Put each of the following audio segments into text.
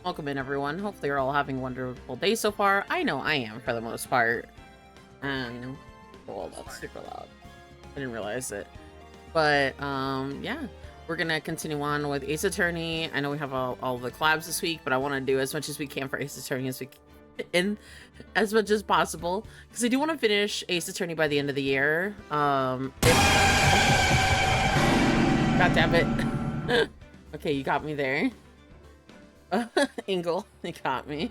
Welcome in, everyone. Hopefully you're all having a wonderful day so far. I know I am, for the most part. And, well, that's super loud. I didn't realize it. But, yeah. We're gonna continue on with Ace Attorney. I know we have all the collabs this week, but I want to do as much as we can for Ace Attorney as much as possible. Because I do want to finish Ace Attorney by the end of the year. God damn it. Okay, you got me there. Ingle, you got me.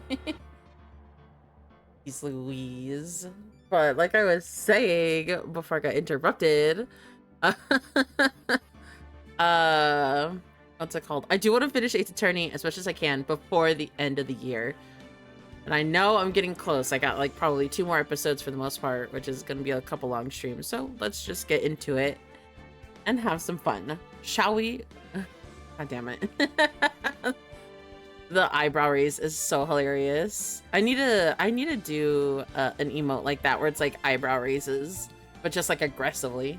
He's Louise. But like I was saying before I got interrupted, what's it called? I do want to finish Ace Attorney as much as I can before the end of the year. And I know I'm getting close. I got like probably 2 more episodes for the most part, which is going to be a couple long streams. So let's just get into it and have some fun. Shall we? God damn it. The eyebrow raise is so hilarious. I need to do an emote like that where it's like eyebrow raises, but just like aggressively.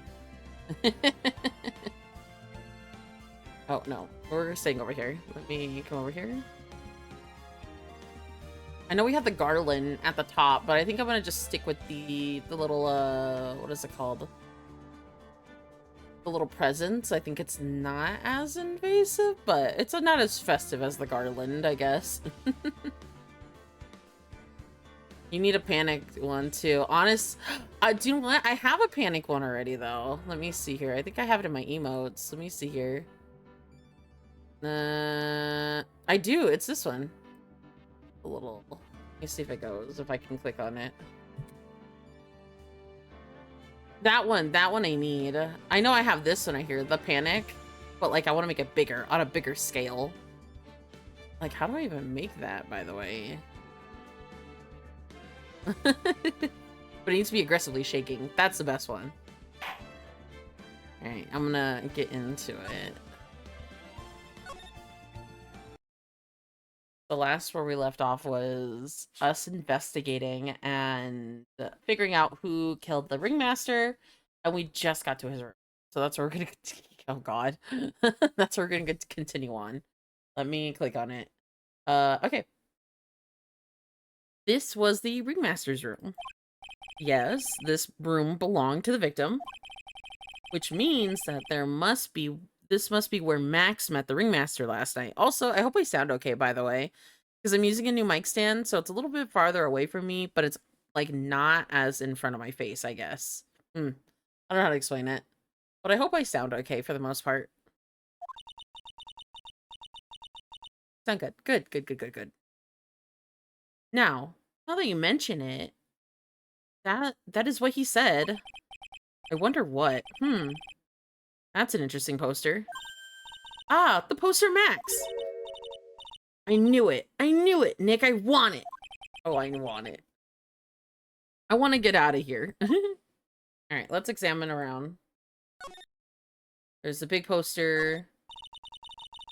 Oh no, we're staying over here. Let me come over here. I know we have the garland at the top, but I think I'm gonna just stick with the little what is it called? The little presents. I think it's not as invasive, but it's not as festive as the garland, I guess. You need a panic one too. Honest, do you know what? I have a panic one already though. Let me see here. I think I have it in my emotes. Let me see here. I do. It's this one. A little. Let me see if it goes. If I can click on it. That one I need. I know I have this one I hear, the panic, but like I want to make it bigger, on a bigger scale. Like, how do I even make that, by the way? But it needs to be aggressively shaking. That's the best one. Alright, I'm gonna get into it. The last where we left off was us investigating and figuring out who killed the ringmaster, and we just got to his room. So that's where we're gonna oh god. That's where we're gonna continue on. Let me click on it. Okay. This was the ringmaster's room. Yes, this room belonged to the victim, which means that this must be where Max met the ringmaster last night. Also, I hope I sound okay, by the way, because I'm using a new mic stand, so it's a little bit farther away from me, but it's like not as in front of my face, I guess. I don't know how to explain it, but I hope I sound okay for the most part. Sound good. Good. Now that you mention it, that is what he said. I wonder what. That's an interesting poster. Ah, the poster Max. I knew it, Nick. I want it. Oh, I want it. I want to get out of here. All right, let's examine around. There's the big poster.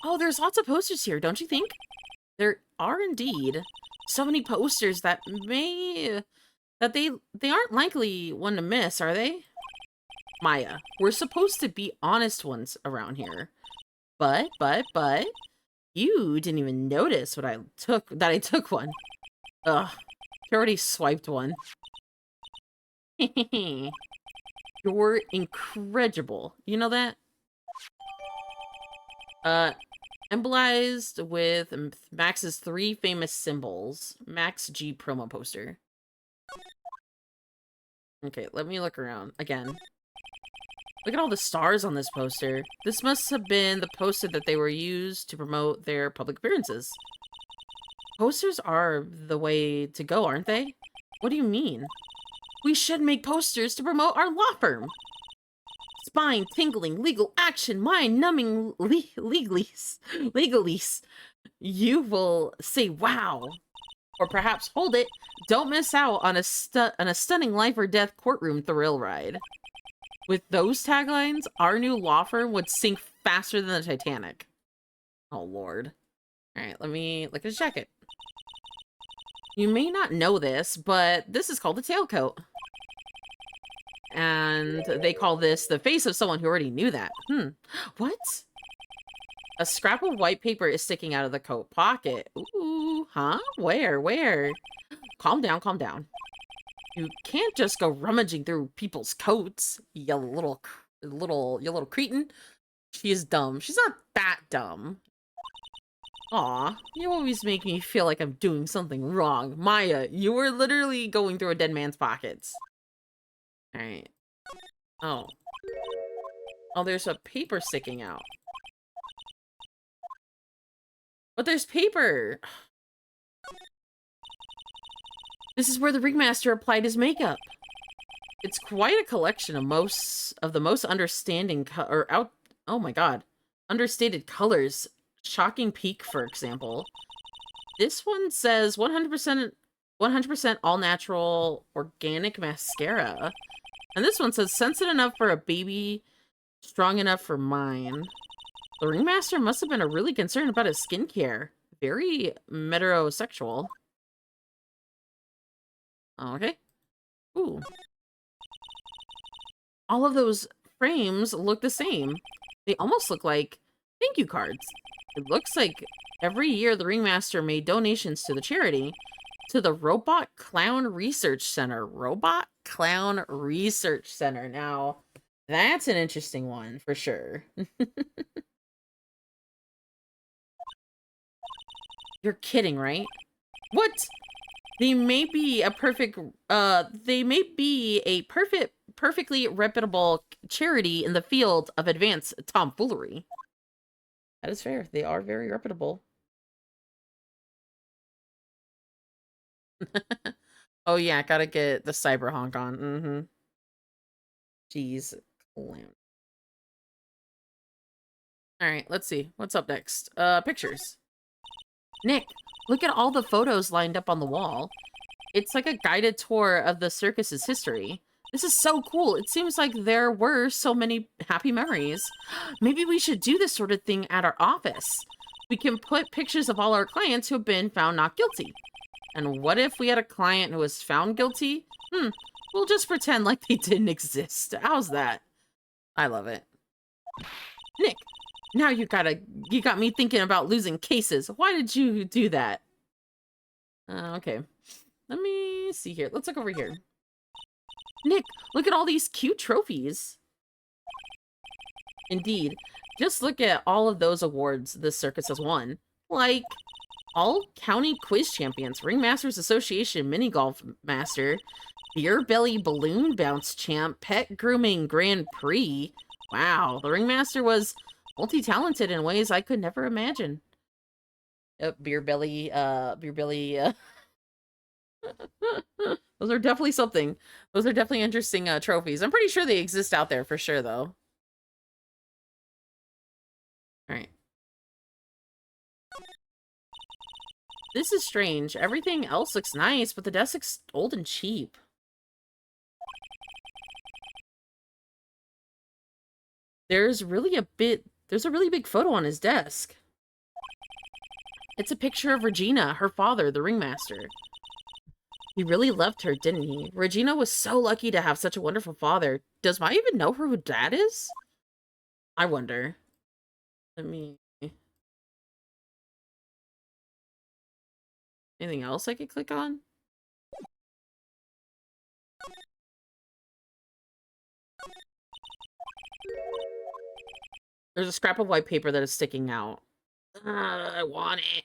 Oh, there's lots of posters here, don't you think? There are indeed so many posters that they aren't likely one to miss, are they? Maya, we're supposed to be honest ones around here. But you didn't even notice that I took one. Ugh, you already swiped one. You're incredible. You know that? Embolized with Max's 3 famous symbols. Max G promo poster. Okay, let me look around again. Look at all the stars on this poster. This must have been the poster that they were used to promote their public appearances. Posters are the way to go, aren't they? What do you mean? We should make posters to promote our law firm. Spine-tingling legal action, mind-numbing legalese. You will say wow. Or perhaps hold it. Don't miss out on a stunning life or death courtroom thrill ride. With those taglines, our new law firm would sink faster than the Titanic. Oh, Lord. All right, let me look at his jacket. You may not know this, but this is called a tailcoat. And they call this the face of someone who already knew that. What? A scrap of white paper is sticking out of the coat pocket. Ooh, huh? Where? Calm down, calm down. You can't just go rummaging through people's coats, you little cretin. She is dumb. She's not that dumb. Aw, you always make me feel like I'm doing something wrong. Maya, you were literally going through a dead man's pockets. Alright. Oh. Oh, there's a paper sticking out. But there's paper! This is where the ringmaster applied his makeup. It's quite a collection of the most understanding oh my god. Understated colors. Shocking Peak, for example. This one says 100% all natural organic mascara. And this one says sensitive enough for a baby, strong enough for mine. The ringmaster must have been really concerned about his skincare. Very metrosexual. Okay. Ooh. All of those frames look the same. They almost look like thank you cards. It looks like every year the ringmaster made donations to the charity, to the Robot Clown Research Center. Robot Clown Research Center. Now, that's an interesting one for sure. You're kidding, right? What? They may be a perfectly reputable charity in the field of advanced tomfoolery. That is fair. They are very reputable. Oh yeah, gotta get the cyber honk on. Mm-hmm. Jeez. Alright, let's see. What's up next? Pictures. Nick, look at all the photos lined up on the wall. It's like a guided tour of the circus's history. This is so cool. It seems like there were so many happy memories. Maybe we should do this sort of thing at our office. We can put pictures of all our clients who have been found not guilty. And what if we had a client who was found guilty? We'll just pretend like they didn't exist. How's that? I love it. Nick, now you got me thinking about losing cases. Why did you do that? Okay. Let me see here. Let's look over here. Nick, look at all these cute trophies. Indeed. Just look at all of those awards this circus has won. Like, all county quiz champions, Ringmasters Association mini golf master, Beer Belly Balloon Bounce champ, Pet Grooming Grand Prix. Wow, the Ringmaster was multi-talented in ways I could never imagine. Beer Belly, Those are definitely something. Those are definitely interesting trophies. I'm pretty sure they exist out there for sure, though. Alright. This is strange. Everything else looks nice, but the desk looks old and cheap. There's a really big photo on his desk. It's a picture of Regina, her father, the ringmaster. He really loved her, didn't he? Regina was so lucky to have such a wonderful father. Does Maya even know who Dad is? I wonder. Let me... Anything else I could click on? There's a scrap of white paper that is sticking out. I want it.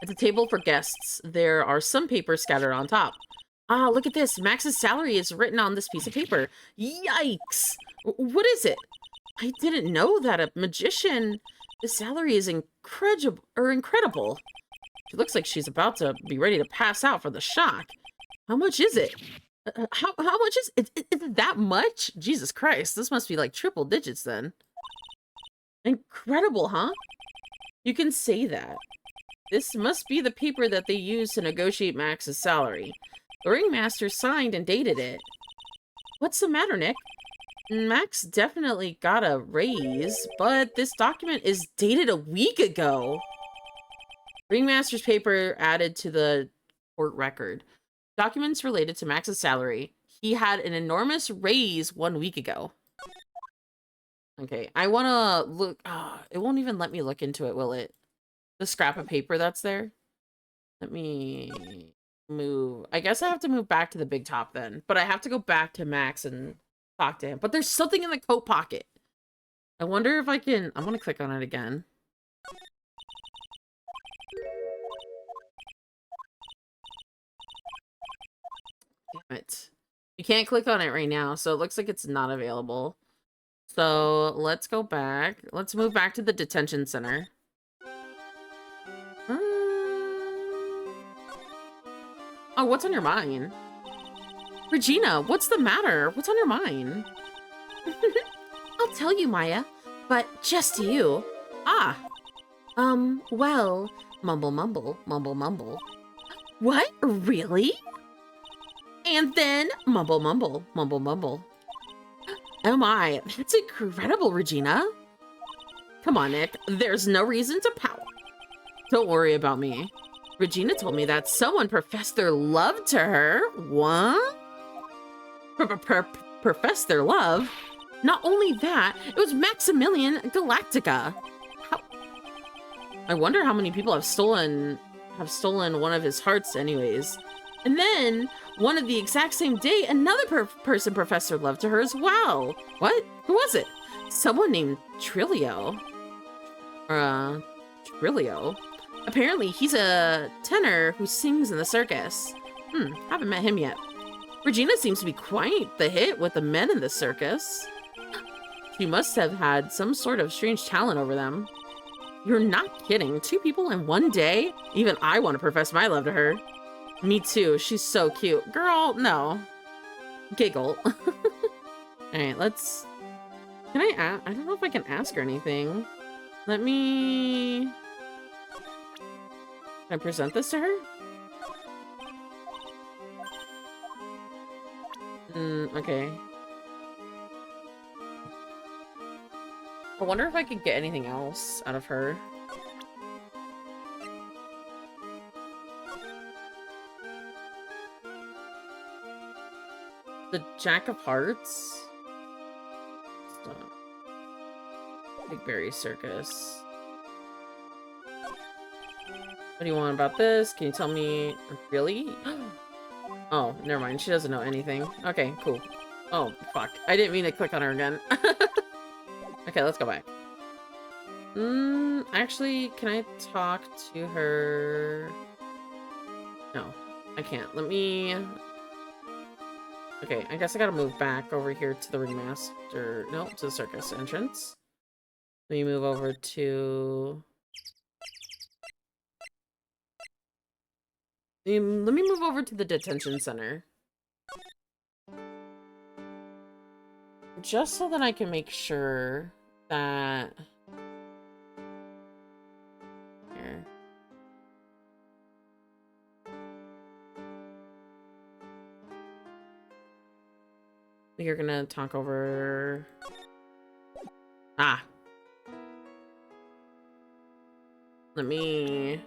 At the table for guests, there are some papers scattered on top. Ah, look at this. Max's salary is written on this piece of paper. Yikes! What is it? I didn't know that a magician... The salary is incredible. She looks like she's about to be ready to pass out for the shock. How much is it? How much is it? Is it that much? Jesus Christ, this must be like triple digits then. Incredible, huh? You can say that. This must be the paper that they used to negotiate Max's salary. The ringmaster signed and dated it. What's the matter, Nick? Max definitely got a raise, but this document is dated a week ago. Ringmaster's paper added to the court record. Documents related to Max's salary. he had an enormous raise 1 week ago. Okay, I want to look. It won't even let me look into it, will it? The scrap of paper that's there? Let me move. I guess I have to move back to the big top then. But I have to go back to Max and talk to him. But there's something in the coat pocket. I wonder if I can... I'm going to click on it again. Damn it. You can't click on it right now, so it looks like it's not available. So let's go back. Let's move back to the detention center. Oh, what's on your mind? Regina, what's the matter? What's on your mind? I'll tell you, Maya, but just to you. Ah. Well, mumble, mumble, mumble, mumble. What? Really? And then mumble, mumble, mumble, mumble. Oh my, that's incredible, Regina. Come on, Nick. There's no reason to pout. Don't worry about me. Regina told me that someone professed their love to her. What? Professed their love? Not only that, it was Maximilian Galactica. I wonder how many people have stolen one of his hearts anyways. And then, one of the exact same day, another person professed their love to her as well. What? Who was it? Someone named Trilio. Trilio? Apparently, he's a tenor who sings in the circus. Haven't met him yet. Regina seems to be quite the hit with the men in the circus. She must have had some sort of strange talent over them. You're not kidding. 2 people in 1 day? Even I want to profess my love to her. Me too. She's so cute. Girl, no. Giggle. Alright, let's... Can I don't know if I can ask her anything. Let me... Can I present this to her? Okay. I wonder if I could get anything else out of her. The Jack of Hearts? Stop. Big Berry Circus. What do you want about this? Can you tell me? Really? Oh, never mind. She doesn't know anything. Okay, cool. Oh, fuck. I didn't mean to click on her again. Okay, let's go back. Actually, can I talk to her? No, I can't. Let me... Okay, I guess I gotta move back over here to the ringmaster. No, to the circus entrance. Let me move over to... Let me move over to the detention center. Just so that I can make sure that... Here. You're gonna talk over... Ah. Let me...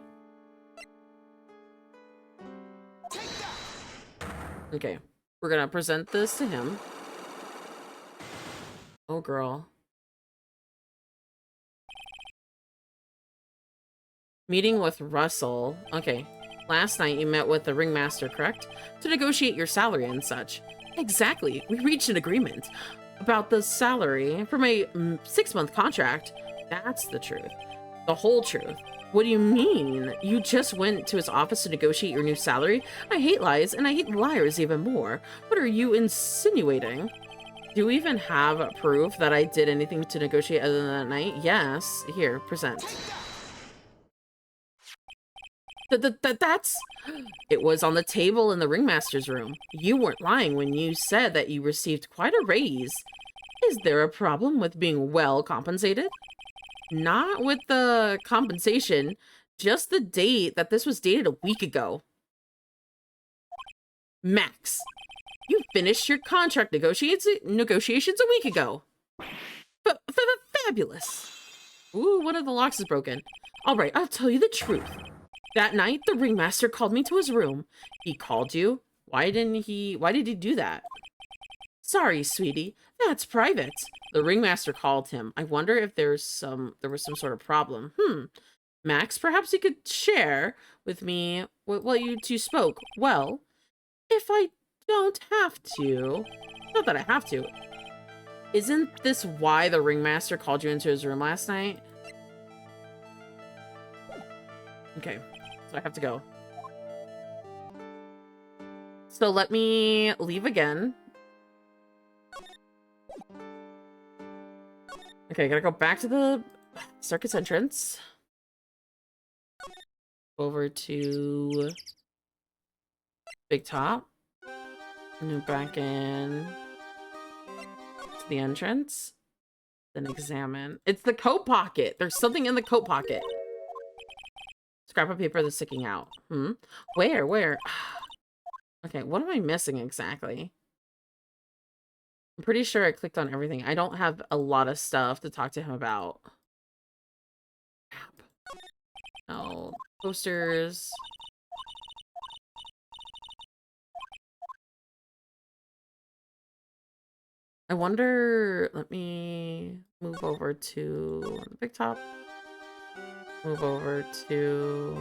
Okay. We're gonna present this to him. Oh, girl. Meeting with Russell. Okay. Last night you met with the ringmaster, correct? To negotiate your salary and such. Exactly. We reached an agreement about the salary for my 6-month contract. That's the truth. The whole truth. What do you mean? You just went to his office to negotiate your new salary? I hate lies, and I hate liars even more. What are you insinuating? Do you even have proof that I did anything to negotiate other than that night? Yes. Here, present. That's... It was on the table in the ringmaster's room. You weren't lying when you said that you received quite a raise. Is there a problem with being well compensated? Not with the compensation, just the date that this was dated a week ago. Max, you finished your contract negotiations a week ago. Fabulous. Ooh, one of the locks is broken. All right, I'll tell you the truth. That night, the ringmaster called me to his room. He called you? Why did he do that? Sorry, sweetie. That's private. The ringmaster called him. I wonder if there was some sort of problem. Max, perhaps you could share with me what you two spoke. Well, if I don't have to. Not that I have to. Isn't this why the ringmaster called you into his room last night? Okay, so I have to go. So let me leave again. Okay, gotta go back to the circus entrance. Over to Big Top. And then back in to the entrance. Then examine. It's the coat pocket. There's something in the coat pocket. Scrap of paper that's sticking out. Where? Okay, what am I missing exactly? I'm pretty sure I clicked on everything. I don't have a lot of stuff to talk to him about. Oh, posters. I wonder, let me move over to the Big Top. Move over to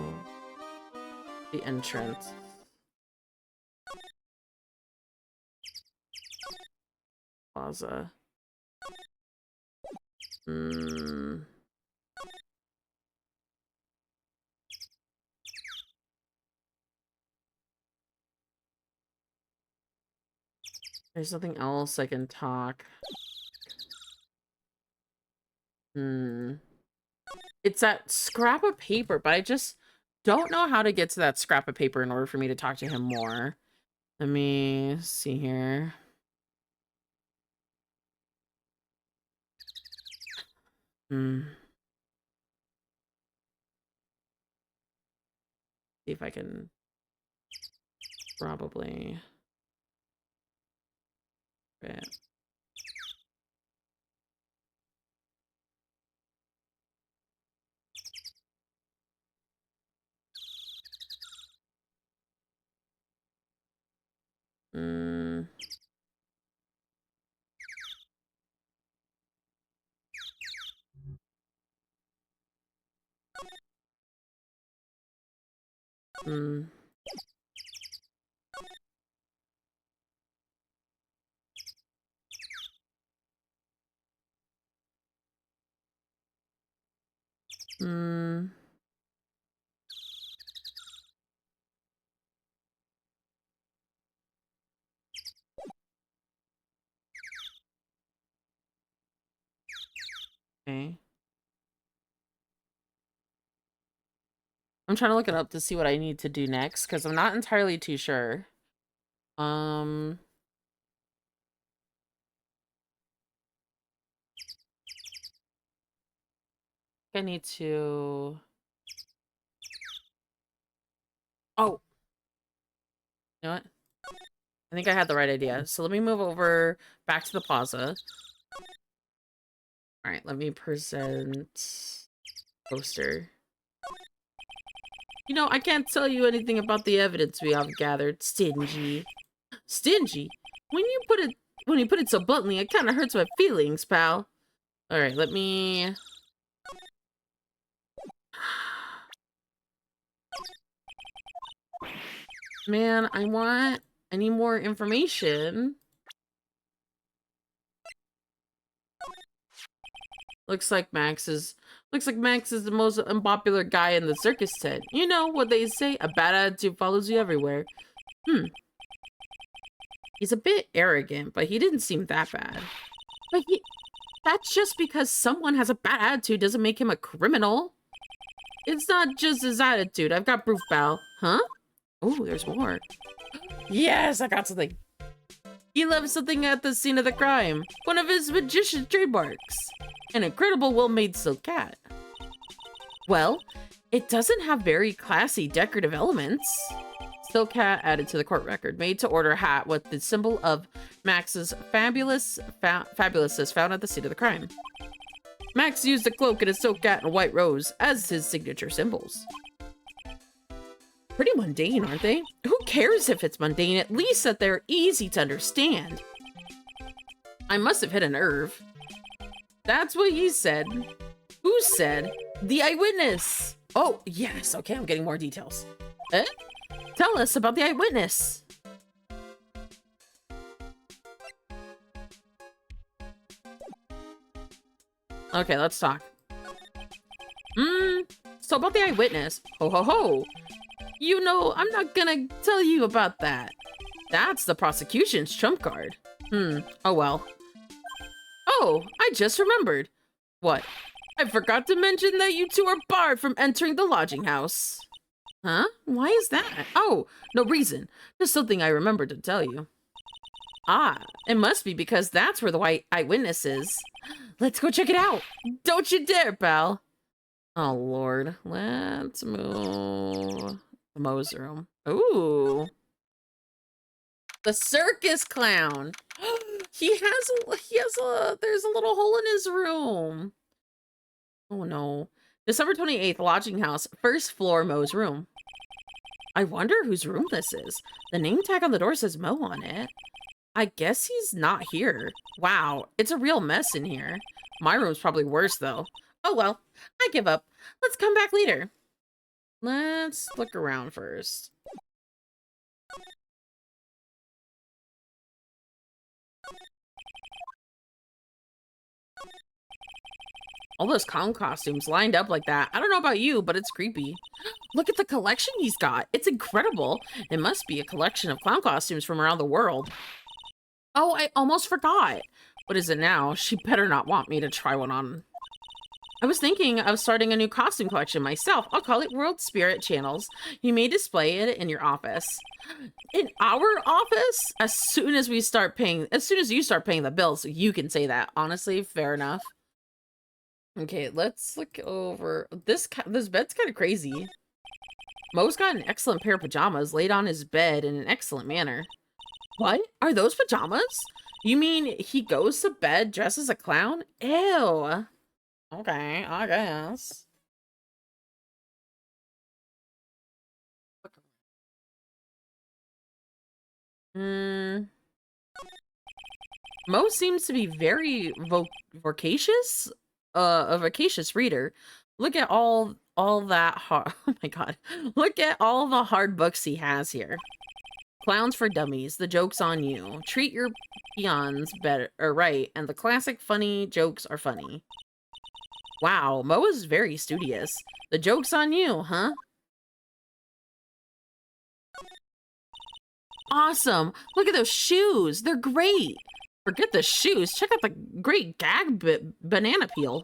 the entrance. Plaza. There's nothing else I can talk. It's that scrap of paper, but I just don't know how to get to that scrap of paper in order for me to talk to him more. Let me see here. See if I can probably fit. Okay. I'm trying to look it up to see what I need to do next, because I'm not entirely too sure. I need to... Oh! You know what? I think I had the right idea. So let me move over back to the plaza. Alright, let me present poster. You know, I can't tell you anything about the evidence we have gathered, Stingy. Stingy? When you put it so bluntly, it kind of hurts my feelings, pal. Alright, let me... Man, I need more information. Looks like Max is the most unpopular guy in the circus tent. You know what they say, a bad attitude follows you everywhere. He's a bit arrogant, but he didn't seem that bad. But that's just because someone has a bad attitude doesn't make him a criminal. It's not just his attitude. I've got proof, pal. Huh? Oh, there's more. Yes, I got something. He left something at the scene of the crime. One of his magician trademarks. An incredible well-made silk cat. Well, it doesn't have very classy decorative elements. Silk hat added to the court record. Made to order hat with the symbol of Max's fabulousness found at the scene of the crime. Max used a cloak and a silk hat and a white rose as his signature symbols. Pretty mundane, aren't they? Who cares if it's mundane? At least that they're easy to understand. I must have hit a nerve. That's what he said. Who said? The eyewitness. Oh, yes. Okay, I'm getting more details. Eh? Tell us about the eyewitness. Okay, let's talk. So about the eyewitness. Ho ho ho. You know, I'm not gonna tell you about that. That's the prosecution's trump card. Oh well. Oh, I just remembered. What? I forgot to mention that you two are barred from entering the lodging house. Huh? Why is that? Oh, no reason. Just something I remembered to tell you. Ah, it must be because that's where the white eyewitness is. Let's go check it out. Don't you dare, pal. Oh, Lord. Let's move the Moe's room. Ooh. The circus clown. There's a little hole in his room. Oh, no. December 28th, lodging house, first floor, Moe's room. I wonder whose room this is. The name tag on the door says Moe on it. I guess he's not here. Wow, it's a real mess in here. My room's probably worse, though. Oh, well, I give up. Let's come back later. Let's look around first. All those clown costumes lined up like that. I don't know about you, but it's creepy. Look at the collection he's got. It's incredible. It must be a collection of clown costumes from around the world. Oh, I almost forgot. What is it now? She better not want me to try one on. I was thinking of starting a new costume collection myself. I'll call it World Spirit Channels. You may display it in your office. In our office? As soon as you start paying the bills, you can say that. Honestly, fair enough. Okay, let's look over this bed's kind of crazy. Moe's got an excellent pair of pajamas laid on his bed in an excellent manner. What? Are those pajamas? You mean he goes to bed dressed as a clown? Ew. Okay, I guess. Moe seems to be very vocacious. A vocacious reader. Look at all that hard. Oh my god! Look at all the hard books he has here. Clowns for Dummies. The joke's on you. Treat your peons better, or right, and the classic funny jokes are funny. Wow, Moe is very studious. The joke's on you, huh? Awesome! Look at those shoes. They're great. Forget the shoes. Check out the great gag banana peel.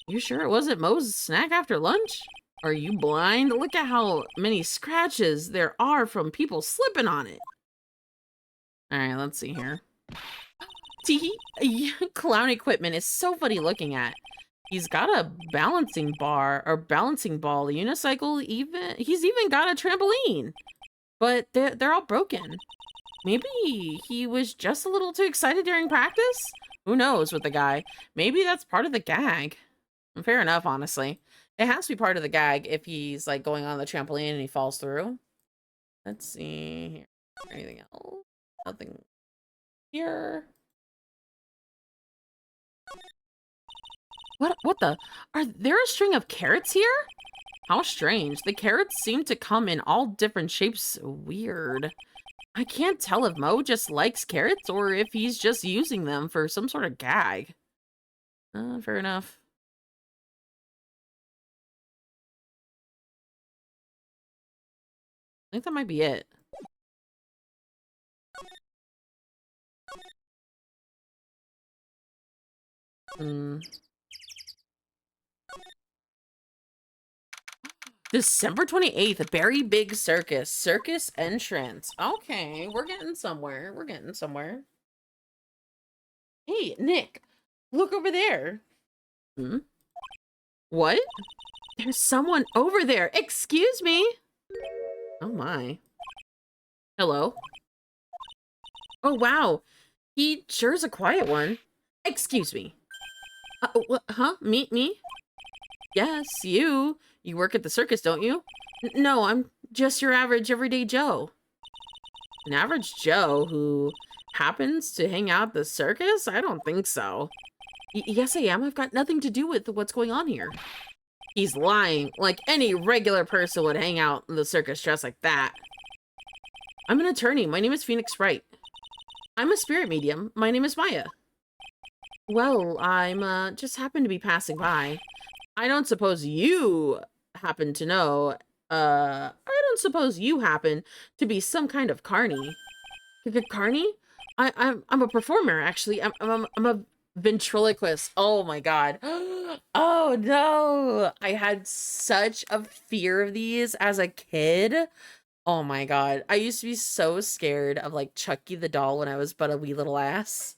You sure it wasn't Moe's snack after lunch? Are you blind? Look at how many scratches there are from people slipping on it. All right, let's see here. Teehee. Clown equipment is so funny looking at. He's got a balancing bar or balancing ball, unicycle, he's even got a trampoline. But they're all broken. Maybe he was just a little too excited during practice? Who knows with the guy? Maybe that's part of the gag. Fair enough, honestly. It has to be part of the gag if he's like going on the trampoline and he falls through. Let's see here. Anything else? Nothing here. What the? Are there a string of carrots here? How strange. The carrots seem to come in all different shapes. Weird. I can't tell if Moe just likes carrots or if he's just using them for some sort of gag. Fair enough. I think that might be it. December 28th, Berry Big Circus. Circus entrance. Okay, we're getting somewhere. We're getting somewhere. Hey, Nick, look over there. What? There's someone over there. Excuse me. Oh my. Hello? Oh wow. He sure is a quiet one. Excuse me. What, huh? Me? Yes, you. You work at the circus, don't you? No, I'm just your average everyday Joe. An average Joe who happens to hang out at the circus? I don't think so. Yes, I am. I've got nothing to do with what's going on here. He's lying. Like any regular person would hang out in the circus dressed like that. I'm an attorney. My name is Phoenix Wright. I'm a spirit medium. My name is Maya. Well, I'm just happened to be passing by. I don't suppose you happen to know, I don't suppose you happen to be some kind of carny. Carny? I'm a performer, actually. I'm a ventriloquist. Oh my god. Oh no! I had such a fear of these as a kid. Oh my god. I used to be so scared of like Chucky the doll when I was but a wee little ass.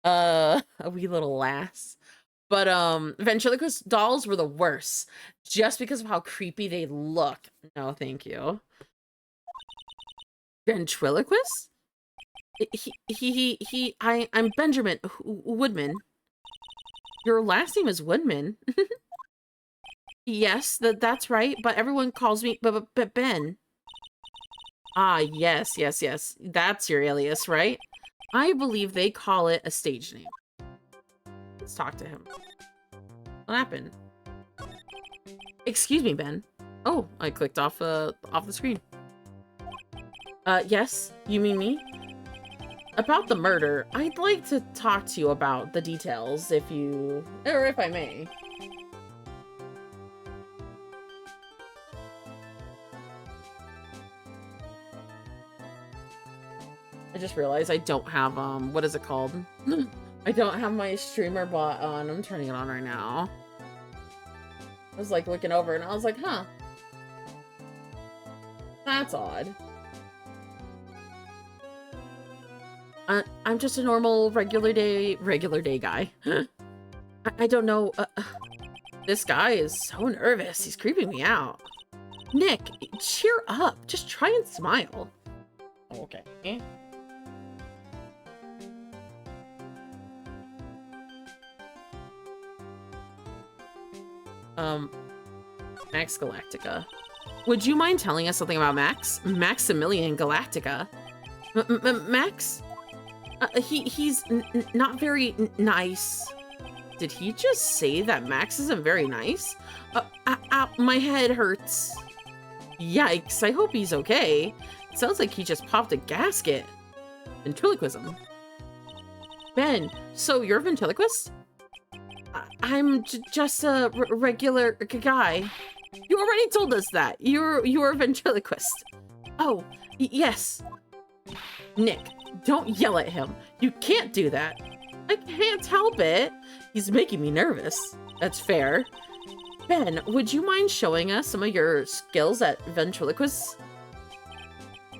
A wee little lass. But ventriloquist dolls were the worst just because of how creepy they look. No, thank you. Ventriloquist? I'm Benjamin Woodman. Your last name is Woodman. Yes, that's right, but everyone calls me Ben. Ah, yes. That's your alias, right? I believe they call it a stage name. Let's talk to him. What happened? Excuse me, Ben. Oh, I clicked off the screen. Yes, you mean me? About the murder, I'd like to talk to you about the details, if I may. I just realized I don't have, what is it called? I don't have my streamer bot on. I'm turning it on right now. I was like looking over and I was like, huh. That's odd. I'm just a normal regular day guy. I don't know. This guy is so nervous. He's creeping me out. Nick, cheer up. Just try and smile. Okay. Max Galactica. Would you mind telling us something about Max? Maximilian Galactica. Max? He's not very nice. Did he just say that Max isn't very nice? Ow, my head hurts. Yikes, I hope he's okay. It sounds like he just popped a gasket. Ventriloquism. Ben, so you're a ventriloquist? I'm just a regular guy. You already told us that. You're a ventriloquist. Oh, yes. Nick, don't yell at him. You can't do that. I can't help it. He's making me nervous. That's fair. Ben, would you mind showing us some of your skills at ventriloquist?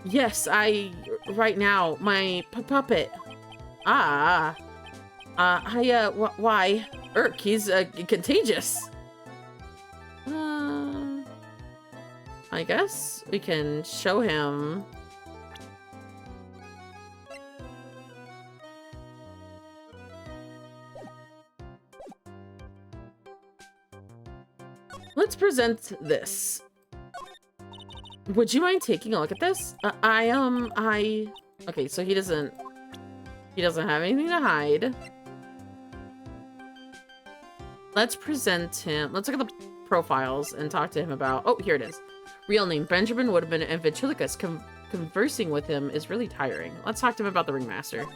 Yes, right now, my puppet. Why? He's contagious. I guess we can show him. Let's present this. Would you mind taking a look at this? Okay, so he doesn't have anything to hide. Let's present him. Let's look at the profiles and talk to him about, oh, here it is. Real name, Benjamin Woodman and ventriloquist. Conversing with him is really tiring. Let's talk to him about the ringmaster.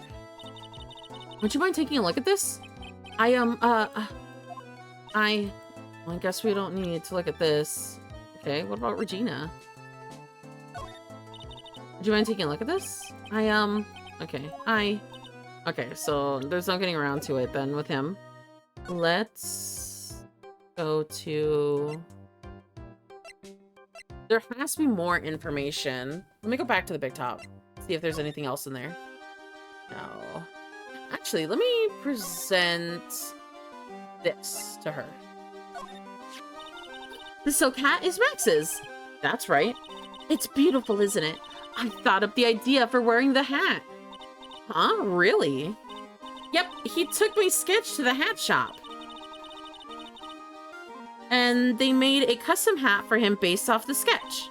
Would you mind taking a look at this? I guess we don't need to look at this. Okay, what about Regina? Would you mind taking a look at this? Okay, so there's no getting around to it then with him. Let's go to... There has to be more information. Let me go back to the big top. See if there's anything else in there. No. Actually, let me present this to her. The silk hat is Max's. That's right. It's beautiful, isn't it? I thought up the idea for wearing the hat. Huh? Really? Yep, he took my sketch to the hat shop. And they made a custom hat for him based off the sketch.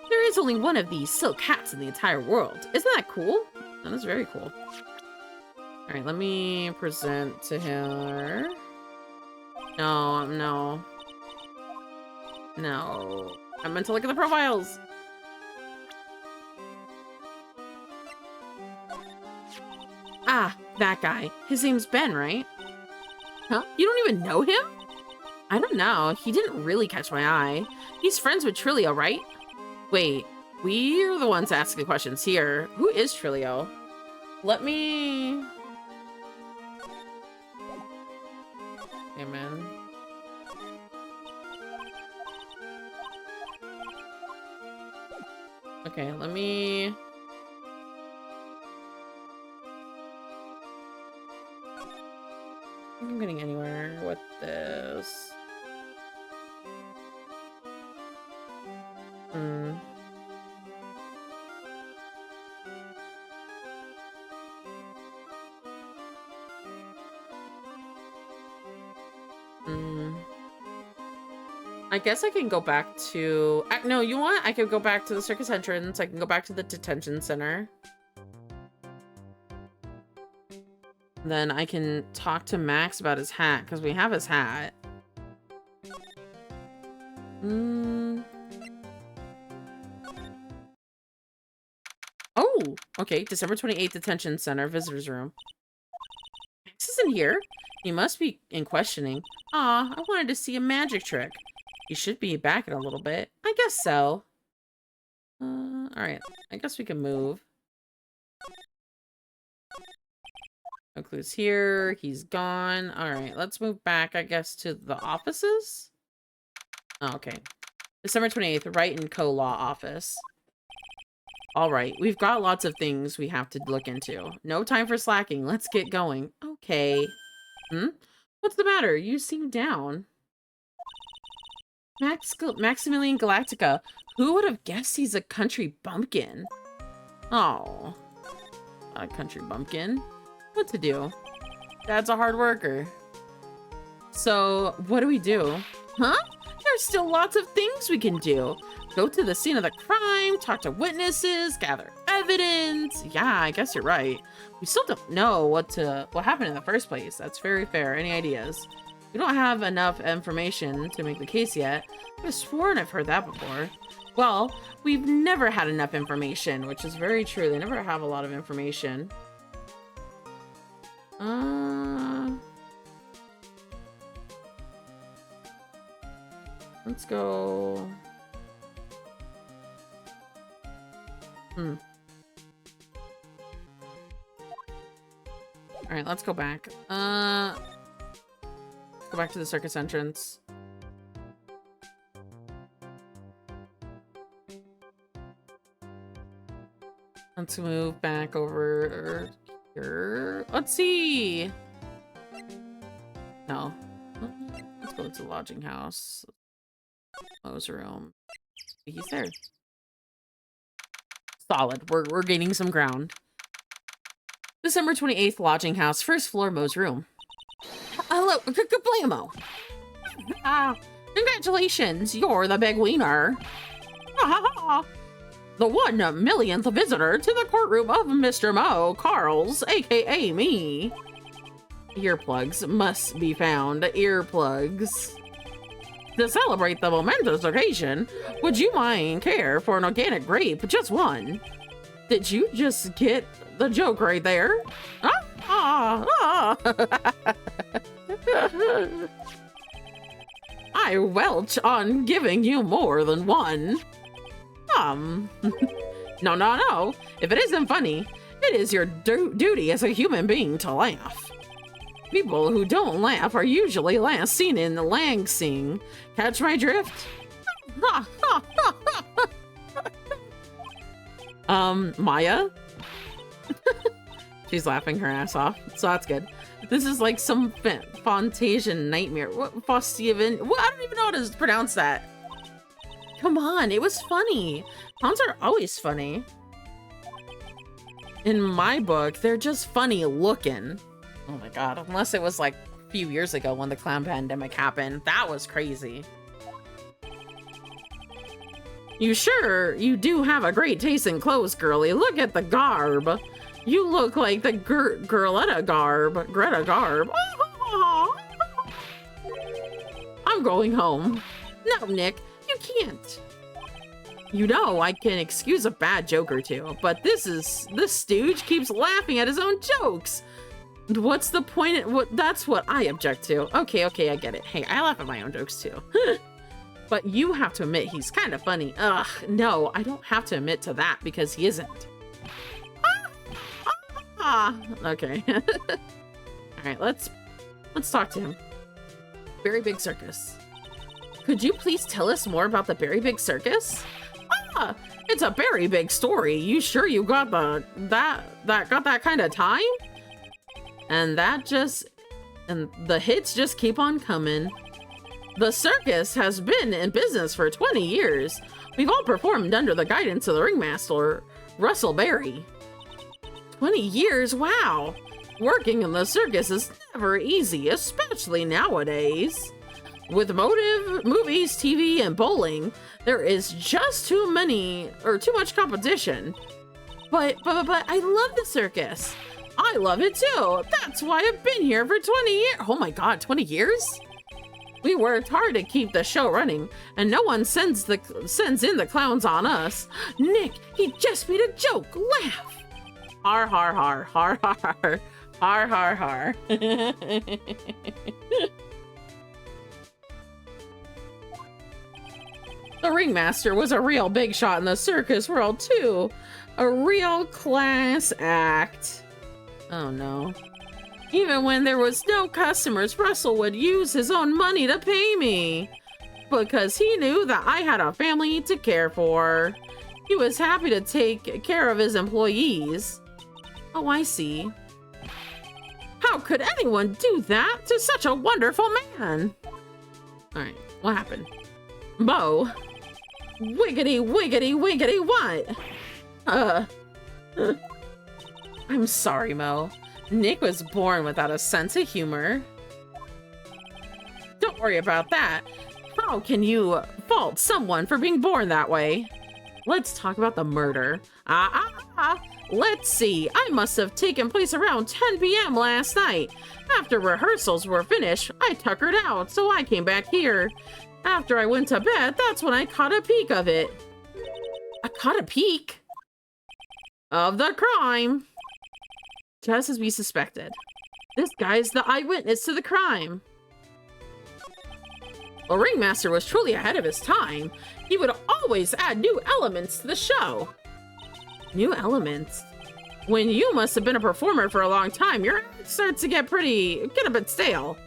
There is only one of these silk hats in the entire world. Isn't that cool? That is very cool. All right, let me present to her. No, no. No. I meant to look at the profiles. Ah, that guy. His name's Ben, right? Huh? You don't even know him? I don't know. He didn't really catch my eye. He's friends with Trilio, right? Wait, we're the ones asking the questions here. Who is Trilio? Let me... Hey, man. Okay, let me... I think I'm getting anywhere with this. I guess I can go back to... No, you know what? I could go back to the circus entrance. I can go back to the detention center. Then I can talk to Max about his hat, because we have his hat. Oh, okay. December 28th, detention center, visitor's room. Max isn't here. He must be in questioning. Aw, I wanted to see a magic trick. He should be back in a little bit. I guess so. Alright. I guess we can move. No clues here. He's gone. Alright, let's move back, I guess, to the offices? Oh, okay. December 28th, Wright and Co. Law Office. Alright, we've got lots of things we have to look into. No time for slacking. Let's get going. Okay. What's the matter? You seem down. Maximilian Galactica. Who would have guessed he's a country bumpkin? Oh. Not a country bumpkin. What to do? Dad's a hard worker. So, what do we do? Huh? There's still lots of things we can do. Go to the scene of the crime, talk to witnesses, gather evidence. Yeah, I guess you're right. We still don't know what happened in the first place. That's very fair. Any ideas? We don't have enough information to make the case yet. I've sworn I've heard that before. Well, we've never had enough information, which is very true. They never have a lot of information. Let's go. All right, let's go back. Go back to the circus entrance. Let's move back over here. Let's see. No. Let's go to the lodging house. Mo's room. He's there. Solid. We're gaining some ground. December 28th, lodging house, first floor, Mo's room. Hello, Kablamo. Congratulations, you're the big wiener. The 1 millionth visitor to the courtroom of Mr. Mo Carls, aka me. Earplugs must be found. Earplugs. To celebrate the momentous occasion, would you care for an organic grape? Just one. Did you just get the joke right there? I welch on giving you more than one. No. If it isn't funny, it is your duty as a human being to laugh. People who don't laugh are usually last seen in the Lansing. Catch my drift? Maya? She's laughing her ass off, so that's good. This is like some Fantasian nightmare. What? Fostivan? What? I don't even know how to pronounce that. Come on, it was funny. Clowns are always funny. In my book, they're just funny looking. Oh my god, unless it was like a few years ago when the clown pandemic happened. That was crazy. You sure you do have a great taste in clothes, girlie. Look at the garb. You look like the Greta Garb. I'm going home. No, Nick, you can't. You know, I can excuse a bad joke or two, but this stooge keeps laughing at his own jokes. What's the point? That's what I object to. Okay, I get it. Hey, I laugh at my own jokes too. But you have to admit he's kind of funny. Ugh, no, I don't have to admit to that because he isn't. Okay. All right, let's talk to him. Berry Big Circus. Could you please tell us more about the Berry Big Circus? It's a very big story. You sure you got that kind of time? And the hits just keep on coming. The circus has been in business for 20 years. We've all performed under the guidance of the ringmaster, Russell Berry. 20 years? Wow! Working in the circus is never easy, especially nowadays. With movies, TV, and bowling, there is just too much competition. But I love the circus. I love it too. That's why I've been here for 20 years. Oh my god, 20 years? We worked hard to keep the show running, and no one sends in the clowns on us. Nick, he just made a joke. Laugh. Har har har har har har har har. The ringmaster was a real big shot in the circus world too. A real class act. Oh no. Even when there was no customers, Russell would use his own money to pay me. Because he knew that I had a family to care for. He was happy to take care of his employees. Oh, I see. How could anyone do that to such a wonderful man? Alright, what happened? Mo. Wiggity, wiggity, wiggity, what? I'm sorry, Mo. Nick was born without a sense of humor. Don't worry about that. How can you fault someone for being born that way? Let's talk about the murder. Let's see. I must have taken place around 10 p.m. last night. After rehearsals were finished, I tuckered out, so I came back here. After I went to bed, that's when I caught a peek of it. I caught a peek? Of the crime. Just as we suspected. This guy's the eyewitness to the crime. The ringmaster was truly ahead of his time. He would always add new elements to the show. New elements? When you must have been a performer for a long time, your act starts to get a bit stale.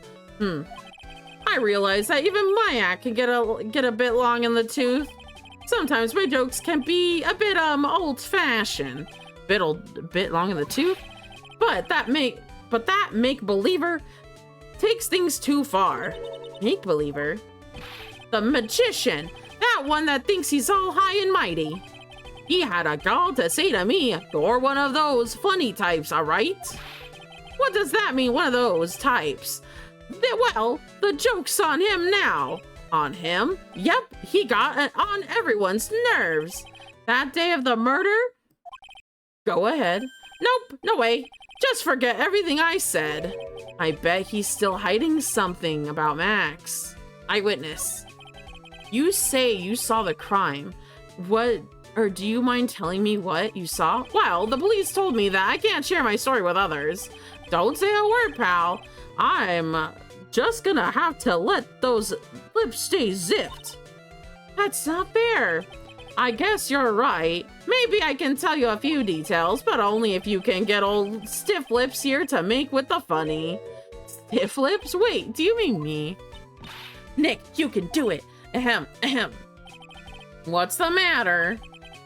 I realize that even my act can get a bit long in the tooth. Sometimes my jokes can be a bit old-fashioned. Bit long in the tooth? But that make-believer takes things too far. Make-believer? The magician, that one that thinks he's all high and mighty. He had a gall to say to me, "You're one of those funny types, all right?" What does that mean, one of those types? Well, the joke's on him now. On him? Yep, he got on everyone's nerves. That day of the murder? Go ahead. Nope, no way. Just forget everything I said. I bet he's still hiding something about Max. Eyewitness. You say you saw the crime. What, or do you mind telling me what you saw? Well, the police told me that I can't share my story with others. Don't say a word, pal. I'm just gonna have to let those lips stay zipped. That's not fair. I guess you're right. Maybe I can tell you a few details, but only if you can get old Stiff Lips here to make with the funny. Stiff Lips? Wait, do you mean me? Nick, you can do it. Ahem, ahem. What's the matter?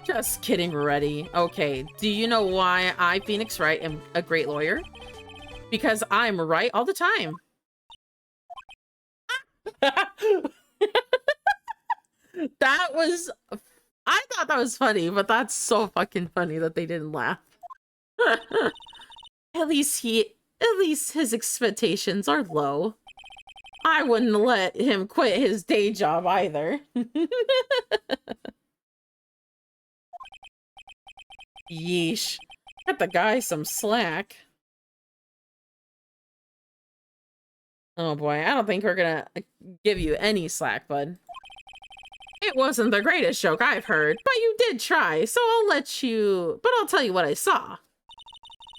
Just kidding, Reddy. Okay, do you know why I, Phoenix Wright, am a great lawyer? Because I'm right all the time. That was... I thought that was funny, but that's so fucking funny that they didn't laugh. At least his expectations are low. I wouldn't let him quit his day job either. Yeesh. Cut the guy some slack. Oh boy, I don't think we're gonna give you any slack, bud. It wasn't the greatest joke I've heard, but you did try, so I'll tell you what I saw.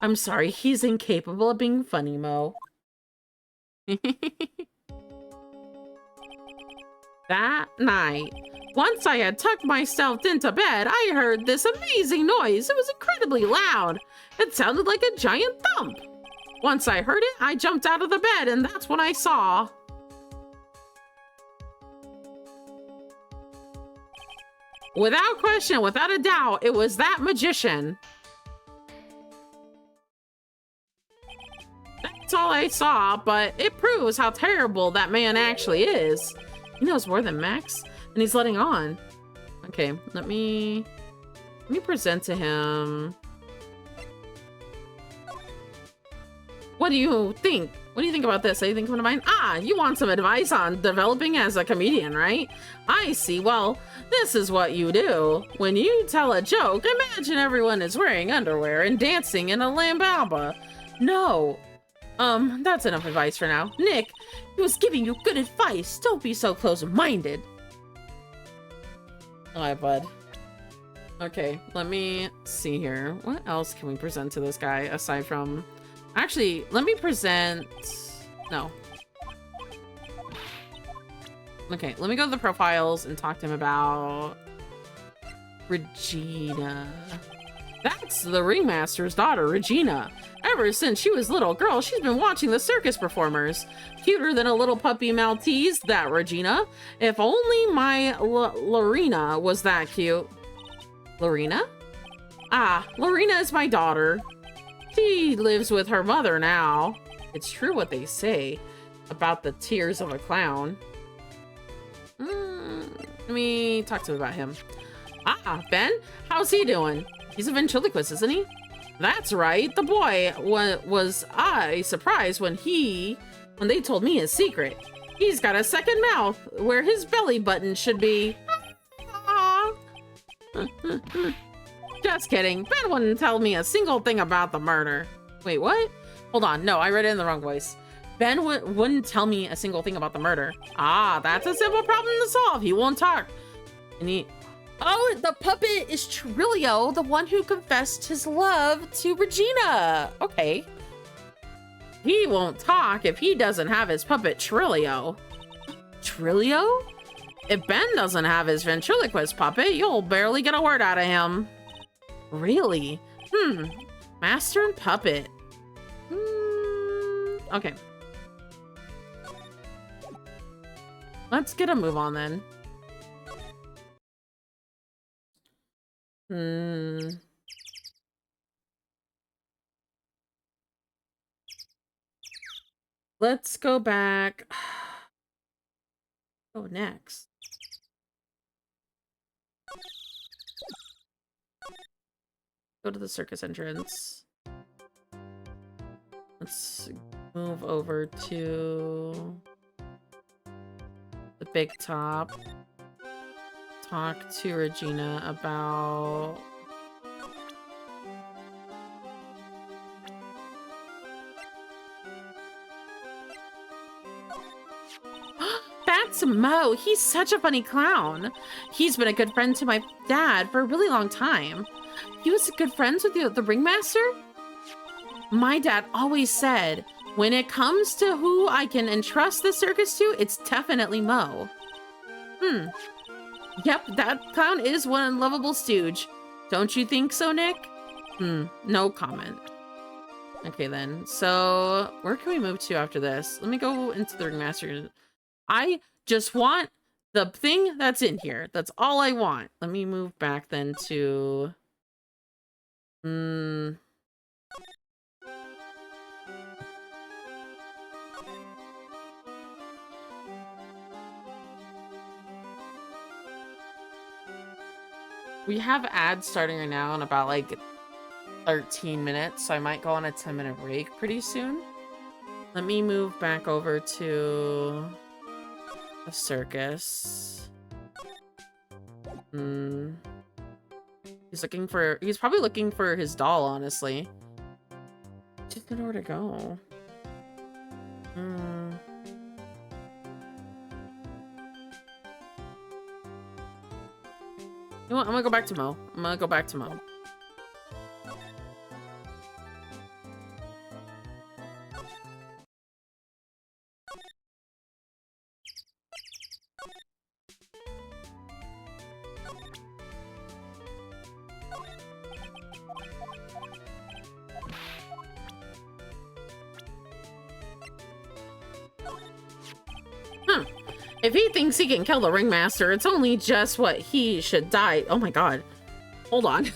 I'm sorry, he's incapable of being funny, Mo. That night, once I had tucked myself into bed, I heard this amazing noise. It was incredibly loud. It sounded like a giant thump. Once I heard it, I jumped out of the bed, and that's when I saw. Without question, without a doubt, it was that magician. That's all I saw, but it proves how terrible that man actually is. He knows more than Max, and he's letting on. Okay, let me present to him. What do you think? What do you think about this? Anything come to mind? Ah, you want some advice on developing as a comedian, right? I see. Well, this is what you do. When you tell a joke, imagine everyone is wearing underwear and dancing in a lambada. No. That's enough advice for now. Nick, he was giving you good advice. Don't be so close-minded. Alright, bud. Okay, let me see here. What else can we present to this guy aside from... Actually, let me present... No. Okay, let me go to the profiles and talk to him about... Regina. That's the ringmaster's daughter, Regina. Ever since she was a little girl, she's been watching the circus performers. Cuter than a little puppy Maltese, that Regina. If only my Lorena was that cute. Lorena? Ah, Lorena is my daughter. She lives with her mother now. It's true what they say about the tears of a clown. Let me talk to him about him. Ah, Ben? How's he doing? He's a ventriloquist, isn't he? That's right. The boy was I surprised when they told me his secret. He's got a second mouth where his belly button should be. Just kidding. Ben wouldn't tell me a single thing about the murder. Wait, what? Hold on. No, I read it in the wrong voice. Ben wouldn't tell me a single thing about the murder. Ah, that's a simple problem to solve. He won't talk. And oh, the puppet is Trilio, the one who confessed his love to Regina. Okay. He won't talk if he doesn't have his puppet Trilio. Trilio? If Ben doesn't have his ventriloquist puppet, you'll barely get a word out of him. Really? Master and puppet. Okay. Let's get a move on then. Let's go back. Go next. Go to the circus entrance. Let's move over to the big top. Talk to Regina about... That's Mo. He's such a funny clown. He's been a good friend to my dad for a really long time. He was good friends with the ringmaster? My dad always said, when it comes to who I can entrust the circus to, it's definitely Mo. Yep, that clown is one lovable stooge. Don't you think so, Nick? No comment. Okay then, so where can we move to after this? Let me go into the ringmaster. I just want the thing that's in here. That's all I want. Let me move back then to... We have ads starting right now in about like 13 minutes, so I might go on a 10-minute break pretty soon. Let me move back over to the circus. He's probably looking for his doll, honestly. Just don't know where to go. Hmm. You know what? I'm gonna go back to Mo. I'm gonna go back to Mo. If he thinks he can kill the ringmaster, it's only just what he should die. Oh my god. Hold on.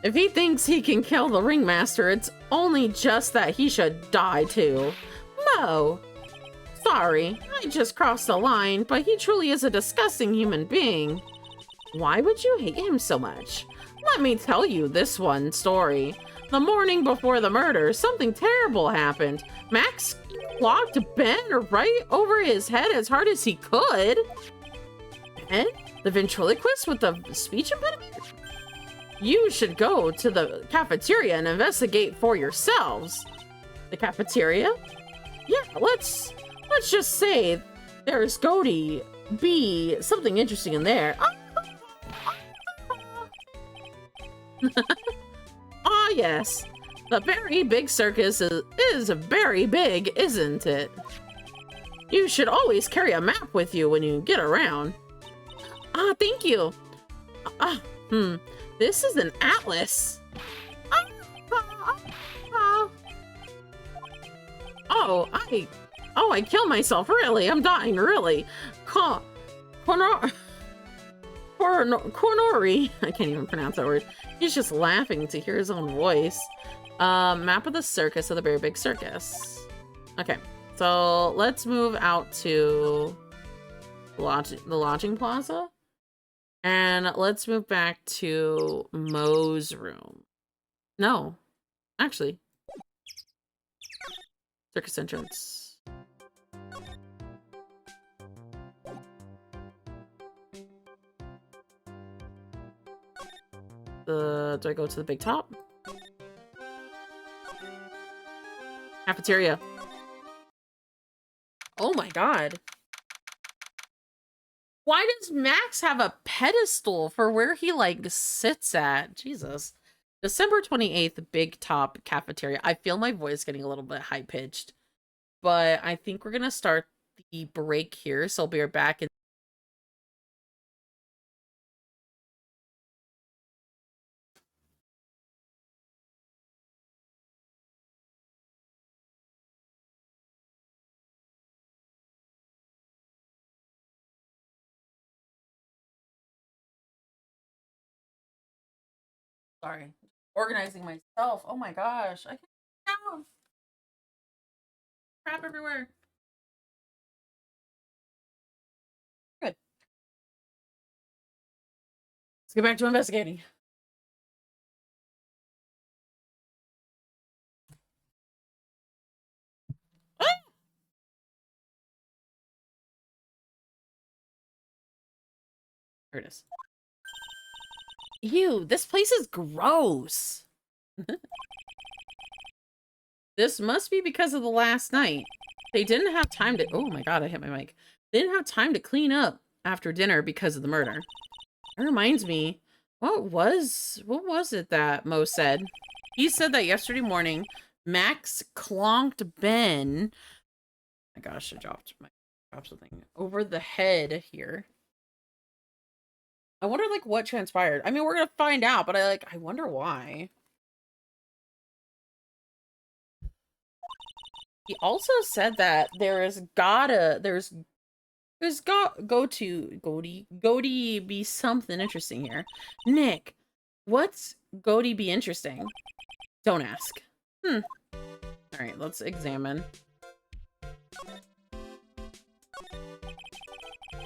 If he thinks he can kill the ringmaster, it's only just that he should die too. Mo! Sorry, I just crossed the line, but he truly is a disgusting human being. Why would you hate him so much? Let me tell you this one story. The morning before the murder, something terrible happened. Max clocked Ben right over his head as hard as he could. And the ventriloquist with the speech impediment? You should go to the cafeteria and investigate for yourselves. The cafeteria? Yeah, let's just say there's Goaty be something interesting in there. Ah, yes. The very big circus is very big, isn't it? You should always carry a map with you when you get around. Ah, thank you. This is an atlas. I killed myself, really. I'm dying, really. Konori. I can't even pronounce that word. He's just laughing to hear his own voice. Map of the circus of the very big circus. Okay, so let's move out to the lodging plaza. And let's move back to Mo's room. No, actually. Circus entrance. Do I go to the big top? Cafeteria. Oh my god. Why does Max have a pedestal for where he, like, sits at? Jesus. December 28th, Big Top Cafeteria. I feel my voice getting a little bit high-pitched. But I think we're gonna start the break here, so I'll be right back in. Sorry. Organizing myself. Oh my gosh. I can't count. Crap everywhere. Good. Let's get back to investigating. Ah! Here it is. Ew, this place is gross. This must be because of the last night. They didn't have time to... Oh my god, I hit my mic. They didn't have time to clean up after dinner because of the murder. That reminds me, what was it that Mo said? He said that yesterday morning, Max clonked Ben... Oh my gosh, I dropped something over the head here. I wonder, like, what transpired. I mean, we're gonna find out, but I wonder why. He also said that there's Goaty be something interesting here. Nick, what's Goaty be interesting? Don't ask. All right, let's examine.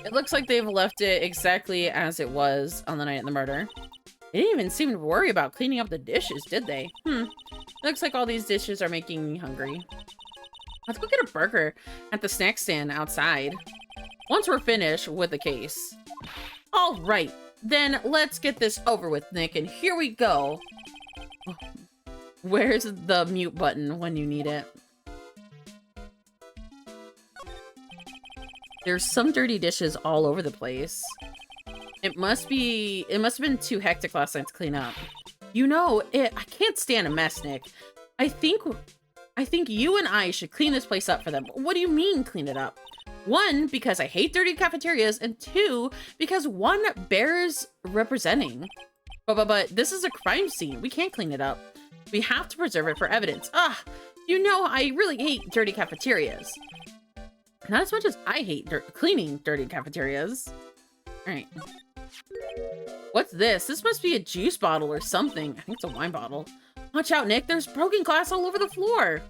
It looks like they've left it exactly as it was on the night of the murder. They didn't even seem to worry about cleaning up the dishes, did they? Looks like all these dishes are making me hungry. Let's go get a burger at the snack stand outside. Once we're finished with the case. All right, Then let's get this over with, Nick, and here we go. Where's the mute button when you need it? There's some dirty dishes all over the place. It must have been too hectic last night to clean up. You know, I can't stand a mess, Nick. I think you and I should clean this place up for them. What do you mean, clean it up? One, because I hate dirty cafeterias, and two, because one bears representing. But this is a crime scene. We can't clean it up. We have to preserve it for evidence. You know, I really hate dirty cafeterias. Not as much as I hate cleaning dirty cafeterias. All right. What's this? This must be a juice bottle or something. I think it's a wine bottle. Watch out, Nick. There's broken glass all over the floor.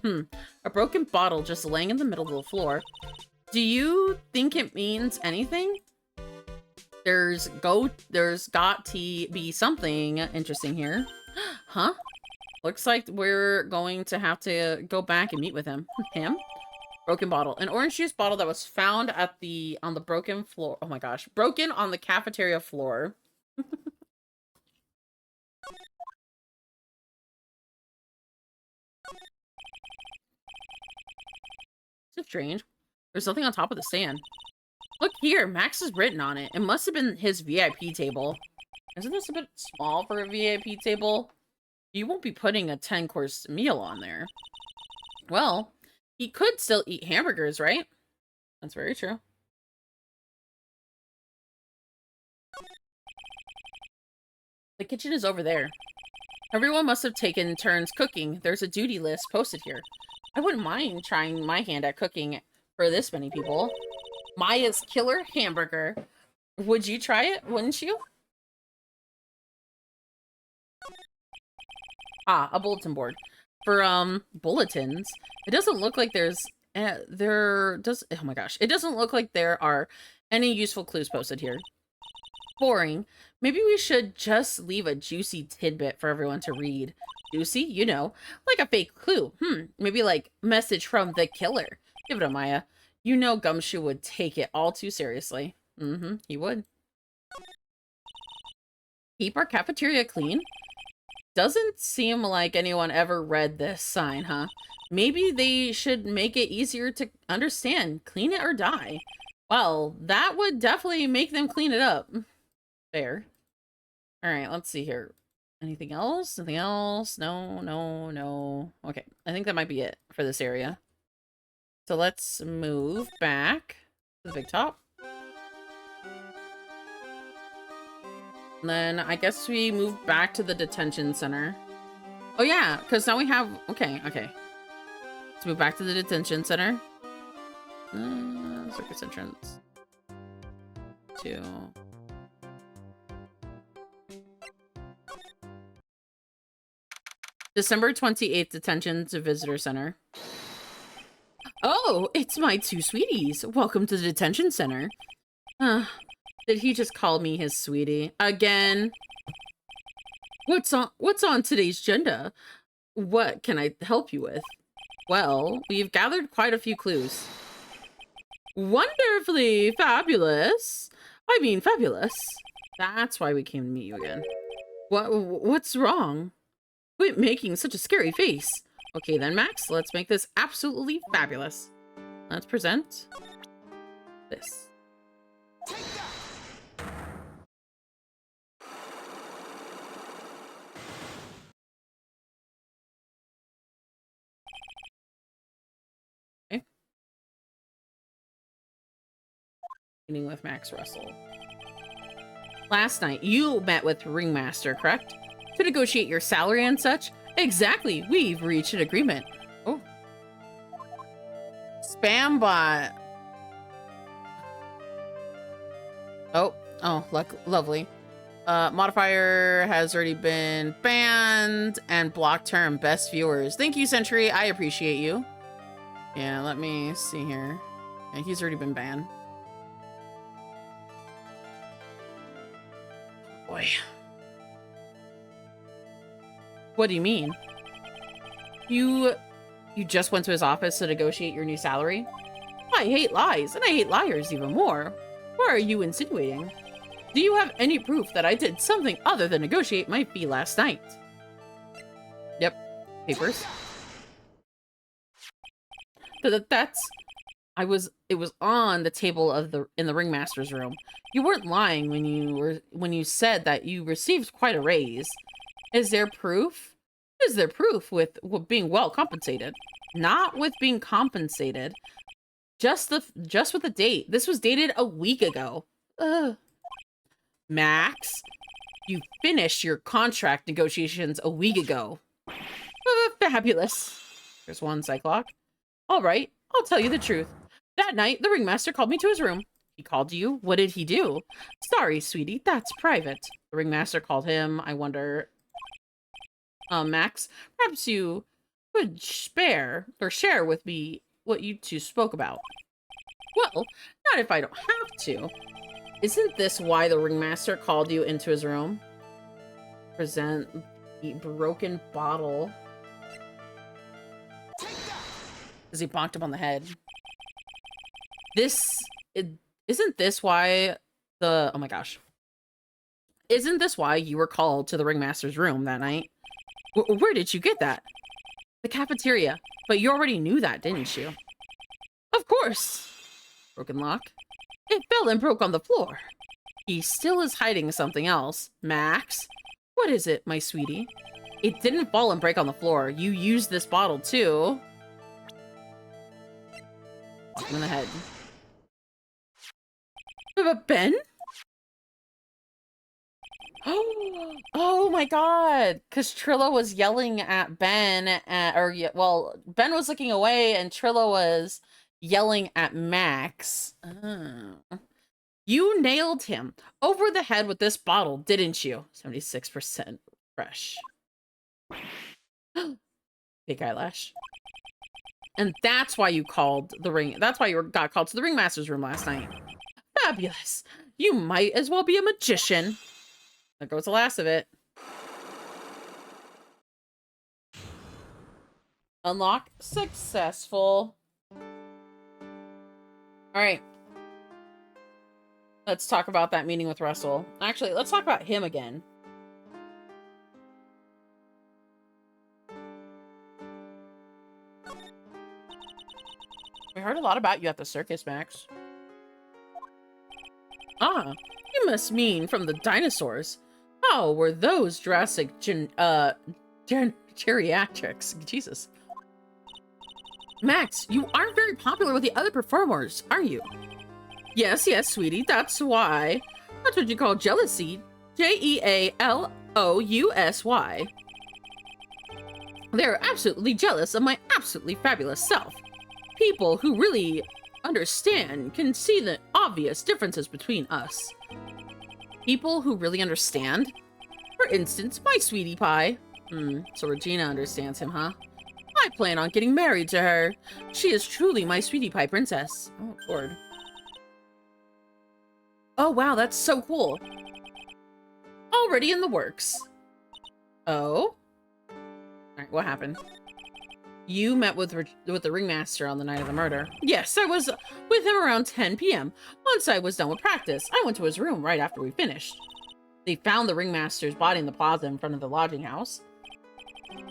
A broken bottle just laying in the middle of the floor. Do you think it means anything? There's got to be something interesting here. Huh? Looks like we're going to have to go back and meet with him. Him? Broken bottle. An orange juice bottle that was found on the broken floor. Oh my gosh. Broken on the cafeteria floor. It's strange. There's nothing on top of the stand. Look here, Max is written on it. It must have been his VIP table. Isn't this a bit small for a VIP table? You won't be putting a 10-course meal on there. Well, he could still eat hamburgers, right? That's very true. The kitchen is over there. Everyone must have taken turns cooking. There's a duty list posted here. I wouldn't mind trying my hand at cooking for this many people. Maya's killer hamburger. Would you try it, wouldn't you? A bulletin board. For, bulletins. It doesn't look like oh my gosh. It doesn't look like there are any useful clues posted here. Boring. Maybe we should just leave a juicy tidbit for everyone to read. Juicy? You know, like a fake clue. Maybe like message from the killer. Give it to Maya. You know Gumshoe would take it all too seriously. He would. Keep our cafeteria clean? Doesn't seem like anyone ever read this sign, huh? Maybe they should make it easier to understand. Clean it or die. Well, that would definitely make them clean it up. Fair. Alright, let's see here. Anything else? Anything else? No, no, no. Okay, I think that might be it for this area. So let's move back to the big top. And then I guess we move back to the detention center. Oh yeah, because now we have... Okay. Let's move back to the detention center. Circus entrance. 2. December 28th, detention to visitor center. Oh, it's my 2 sweeties. Welcome to the detention center. Did he just call me his sweetie? Again? What's on today's agenda? What can I help you with? Well, we've gathered quite a few clues. Wonderfully fabulous. I mean, fabulous. That's why we came to meet you again. What's wrong? Quit making such a scary face. Okay then, Max, let's make this absolutely fabulous. Let's present this. Okay. Meeting with Max Russell. Last night, you met with Ringmaster, correct? To negotiate your salary and such? Exactly. We've reached an agreement. Oh. Spam bot. Oh, lovely. Modifier has already been banned and block term best viewers. Thank you, Century. I appreciate you. Yeah, let me see here. Yeah, he's already been banned. Boy. What do you mean? You just went to his office to negotiate your new salary? I hate lies, and I hate liars even more. What are you insinuating? Do you have any proof that I did something other than negotiate my fee last night? Yep. Papers. It was on the table in the ringmaster's room. You weren't lying when you said that you received quite a raise. Is there proof? Is there proof with being well compensated? Not with being compensated. Just with the date. This was dated a week ago. Ugh. Max, you finished your contract negotiations a week ago. Fabulous. There's one Cyclock. All right, I'll tell you the truth. That night, the ringmaster called me to his room. He called you? What did he do? Sorry, sweetie, that's private. The ringmaster called him. I wonder... Max, perhaps you could share with me what you two spoke about. Well, not if I don't have to. Isn't this why the ringmaster called you into his room? Present the broken bottle. Because he bonked him on the head. Isn't this why oh my gosh. Isn't this why you were called to the ringmaster's room that night? Where did you get that? The cafeteria. But you already knew that, didn't you? Of course. Broken lock. It fell and broke on the floor. He still is hiding something else. Max? What is it, my sweetie? It didn't fall and break on the floor. You used this bottle, too. Lock him in the head. But Ben? Oh my god! Because Trilla was yelling at Ben, Ben was looking away and Trilla was yelling at Max. Oh. You nailed him over the head with this bottle, didn't you? 76% fresh. Big eyelash. And that's why you called the ring. That's why you got called to the ringmaster's room last night. Fabulous. You might as well be a magician. There goes the last of it. Unlock successful. All right. Let's talk about that meeting with Russell. Actually, let's talk about him again. We heard a lot about you at the circus, Max. Ah, you must mean from the dinosaurs. How were those Jurassic geriatrics? Jesus. Max, you aren't very popular with the other performers, are you? Yes, sweetie, that's why. That's what you call jealousy. Jealousy. They're absolutely jealous of my absolutely fabulous self. People who really understand can see the obvious differences between us. People who really understand? For instance, my sweetie pie. So Regina understands him, huh? I plan on getting married to her. She is truly my sweetie pie princess. Oh, Lord. Oh, wow, that's so cool. Already in the works. Oh? Alright, what happened? You met with the ringmaster on the night of the murder. Yes, I was with him around 10 p.m. Once I was done with practice, I went to his room right after we finished. They found the ringmaster's body in the plaza in front of the lodging house.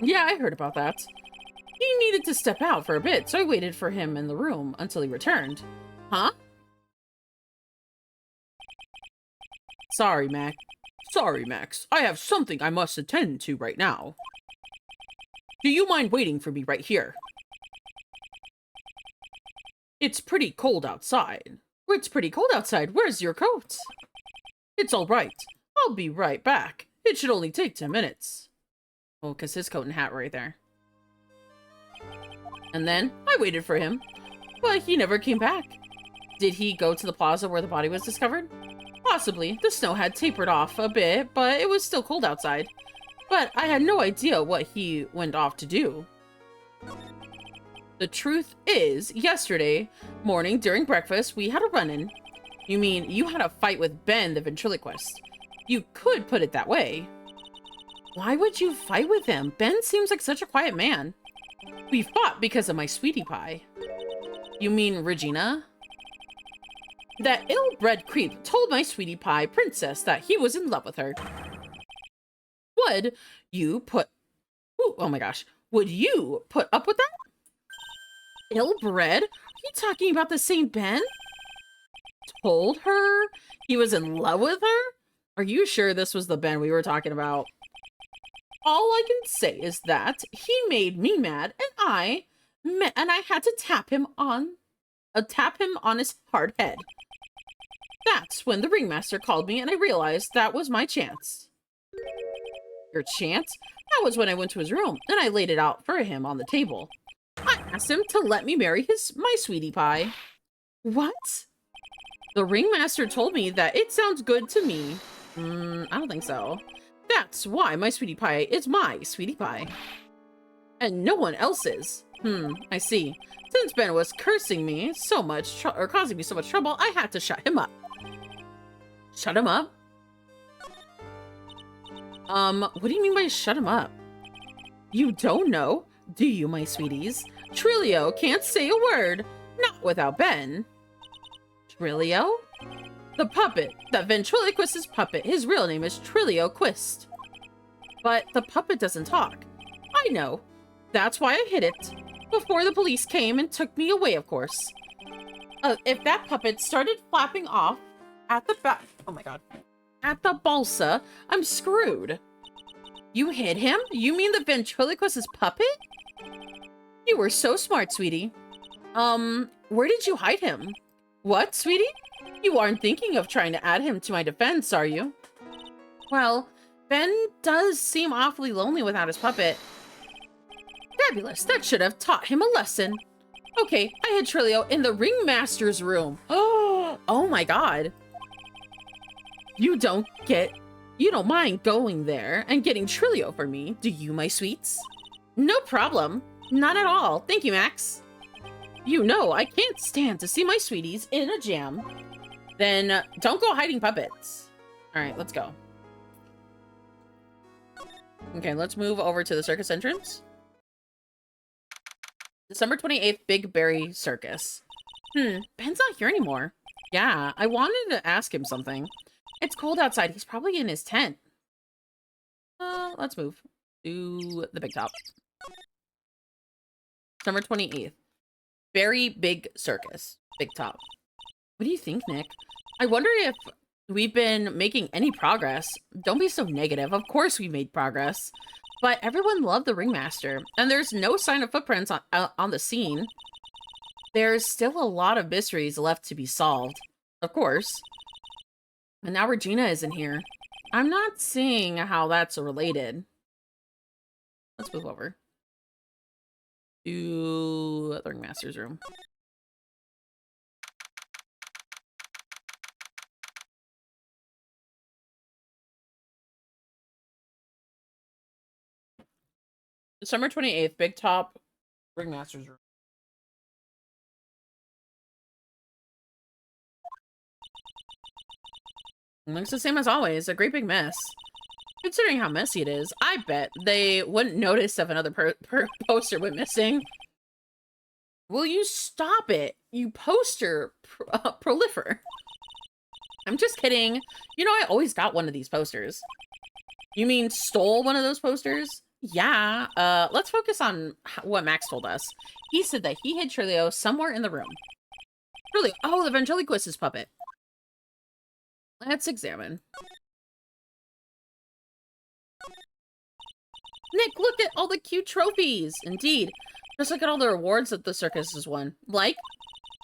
Yeah, I heard about that. He needed to step out for a bit, so I waited for him in the room until he returned. Huh? Sorry, Max. Sorry, Max. I have something I must attend to right now. Do you mind waiting for me right here? It's pretty cold outside. It's pretty cold outside. Where's your coat? It's all right. I'll be right back. It should only take 10 minutes. Oh, because his coat and hat were right there. And then I waited for him, but he never came back. Did he go to the plaza where the body was discovered? Possibly. The snow had tapered off a bit, but it was still cold outside. But I had no idea what he went off to do. The truth is, yesterday morning during breakfast, we had a run-in. You mean you had a fight with Ben the ventriloquist? You could put it that way. Why would you fight with him? Ben seems like such a quiet man. We fought because of my sweetie pie. You mean Regina? That ill-bred creep told my sweetie pie princess that he was in love with her. Would you put... Ooh, oh my gosh. Would you put up with that? Ill-bred? Are you talking about the same Ben? Told her he was in love with her? Are you sure this was the Ben we were talking about? All I can say is that he made me mad, and I had to tap him on his hard head. That's when the ringmaster called me, and I realized that was my chance. Your chance? That was when I went to his room, and I laid it out for him on the table. I asked him to let me marry my sweetie pie. What? The ringmaster told me that it sounds good to me. I don't think so. That's why my sweetie pie is my sweetie pie. And no one else's. I see. Since Ben was cursing me so much, or causing me so much trouble, I had to shut him up. Shut him up? What do you mean by shut him up? You don't know, do you, my sweeties? Trilio can't say a word, not without Ben. Trilio? The puppet, that ventriloquist's puppet. His real name is Trilio Quist. But the puppet doesn't talk. I know. That's why I hid it. Before the police came and took me away, of course. If that puppet started flapping off at the back... Oh my god. At the balsa, I'm screwed. You hid him? You mean the ventriloquist's puppet? You were so smart, sweetie. Where did you hide him? What, sweetie? You aren't thinking of trying to add him to my defense, are you? Well, Ben does seem awfully lonely without his puppet. Fabulous, that should have taught him a lesson. Okay, I hid Trilio in the ringmaster's room. Oh my god. You don't mind going there and getting Trilio for me, do you, my sweets? No problem. Not at all. Thank you, Max. You know, I can't stand to see my sweeties in a jam. Then don't go hiding puppets. All right, let's go. Okay, let's move over to the circus entrance. December 28th, Big Berry Circus. Ben's not here anymore. Yeah, I wanted to ask him something. It's cold outside. He's probably in his tent. Let's move to the big top. December 28th. Very Big Circus. Big top. What do you think, Nick? I wonder if we've been making any progress. Don't be so negative. Of course we made progress. But everyone loved the ringmaster, and there's no sign of footprints on the scene. There's still a lot of mysteries left to be solved, of course. And now Regina isn't here. I'm not seeing how that's related. Let's move over to the ringmaster's room. December 28th, Big Top, ringmaster's room. Looks the same as always, a great big mess. Considering how messy it is, I bet they wouldn't notice if another poster went missing. Will you stop it, you poster prolifer? I'm just kidding. You know, I always got one of these posters. You mean stole one of those posters? Yeah, let's focus on what Max told us. He said that he hid Trilio somewhere in the room. Trilio, oh, the ventriloquist's puppet. Let's examine. Nick, look at all the cute trophies. Indeed. Just look at all the awards that the circus has won. Like,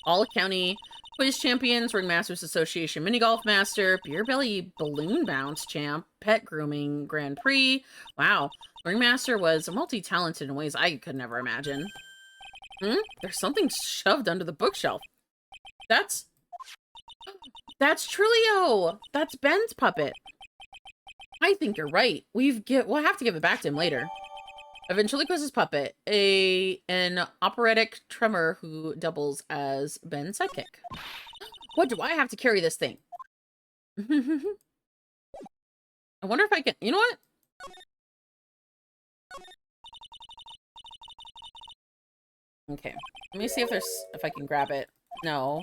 All County Quiz Champions, Ringmasters Association Mini Golf Master, Beer Belly Balloon Bounce Champ, Pet Grooming Grand Prix. Wow. Ringmaster was multi-talented in ways I could never imagine. There's something shoved under the bookshelf. That's Trilio! That's Ben's puppet. I think you're right. We'll have to give it back to him later. A ventriloquist's puppet, an operatic tremor who doubles as Ben's sidekick. What do I have to carry this thing? I wonder if I can... You know what? Okay. Let me see if I can grab it. No.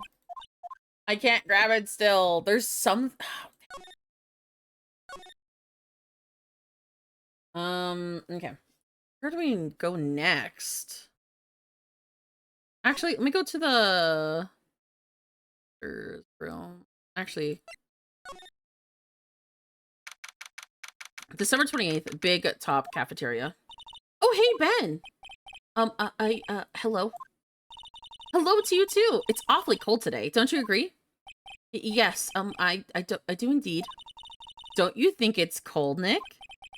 I can't grab it still. There's some... Okay. Where do we go next? Actually, let me go to the... room. Actually... December 28th, Big Top Cafeteria. Oh, hey, Ben! Hello? Hello to you, too! It's awfully cold today, don't you agree? Yes, I do indeed. Don't you think it's cold, Nick?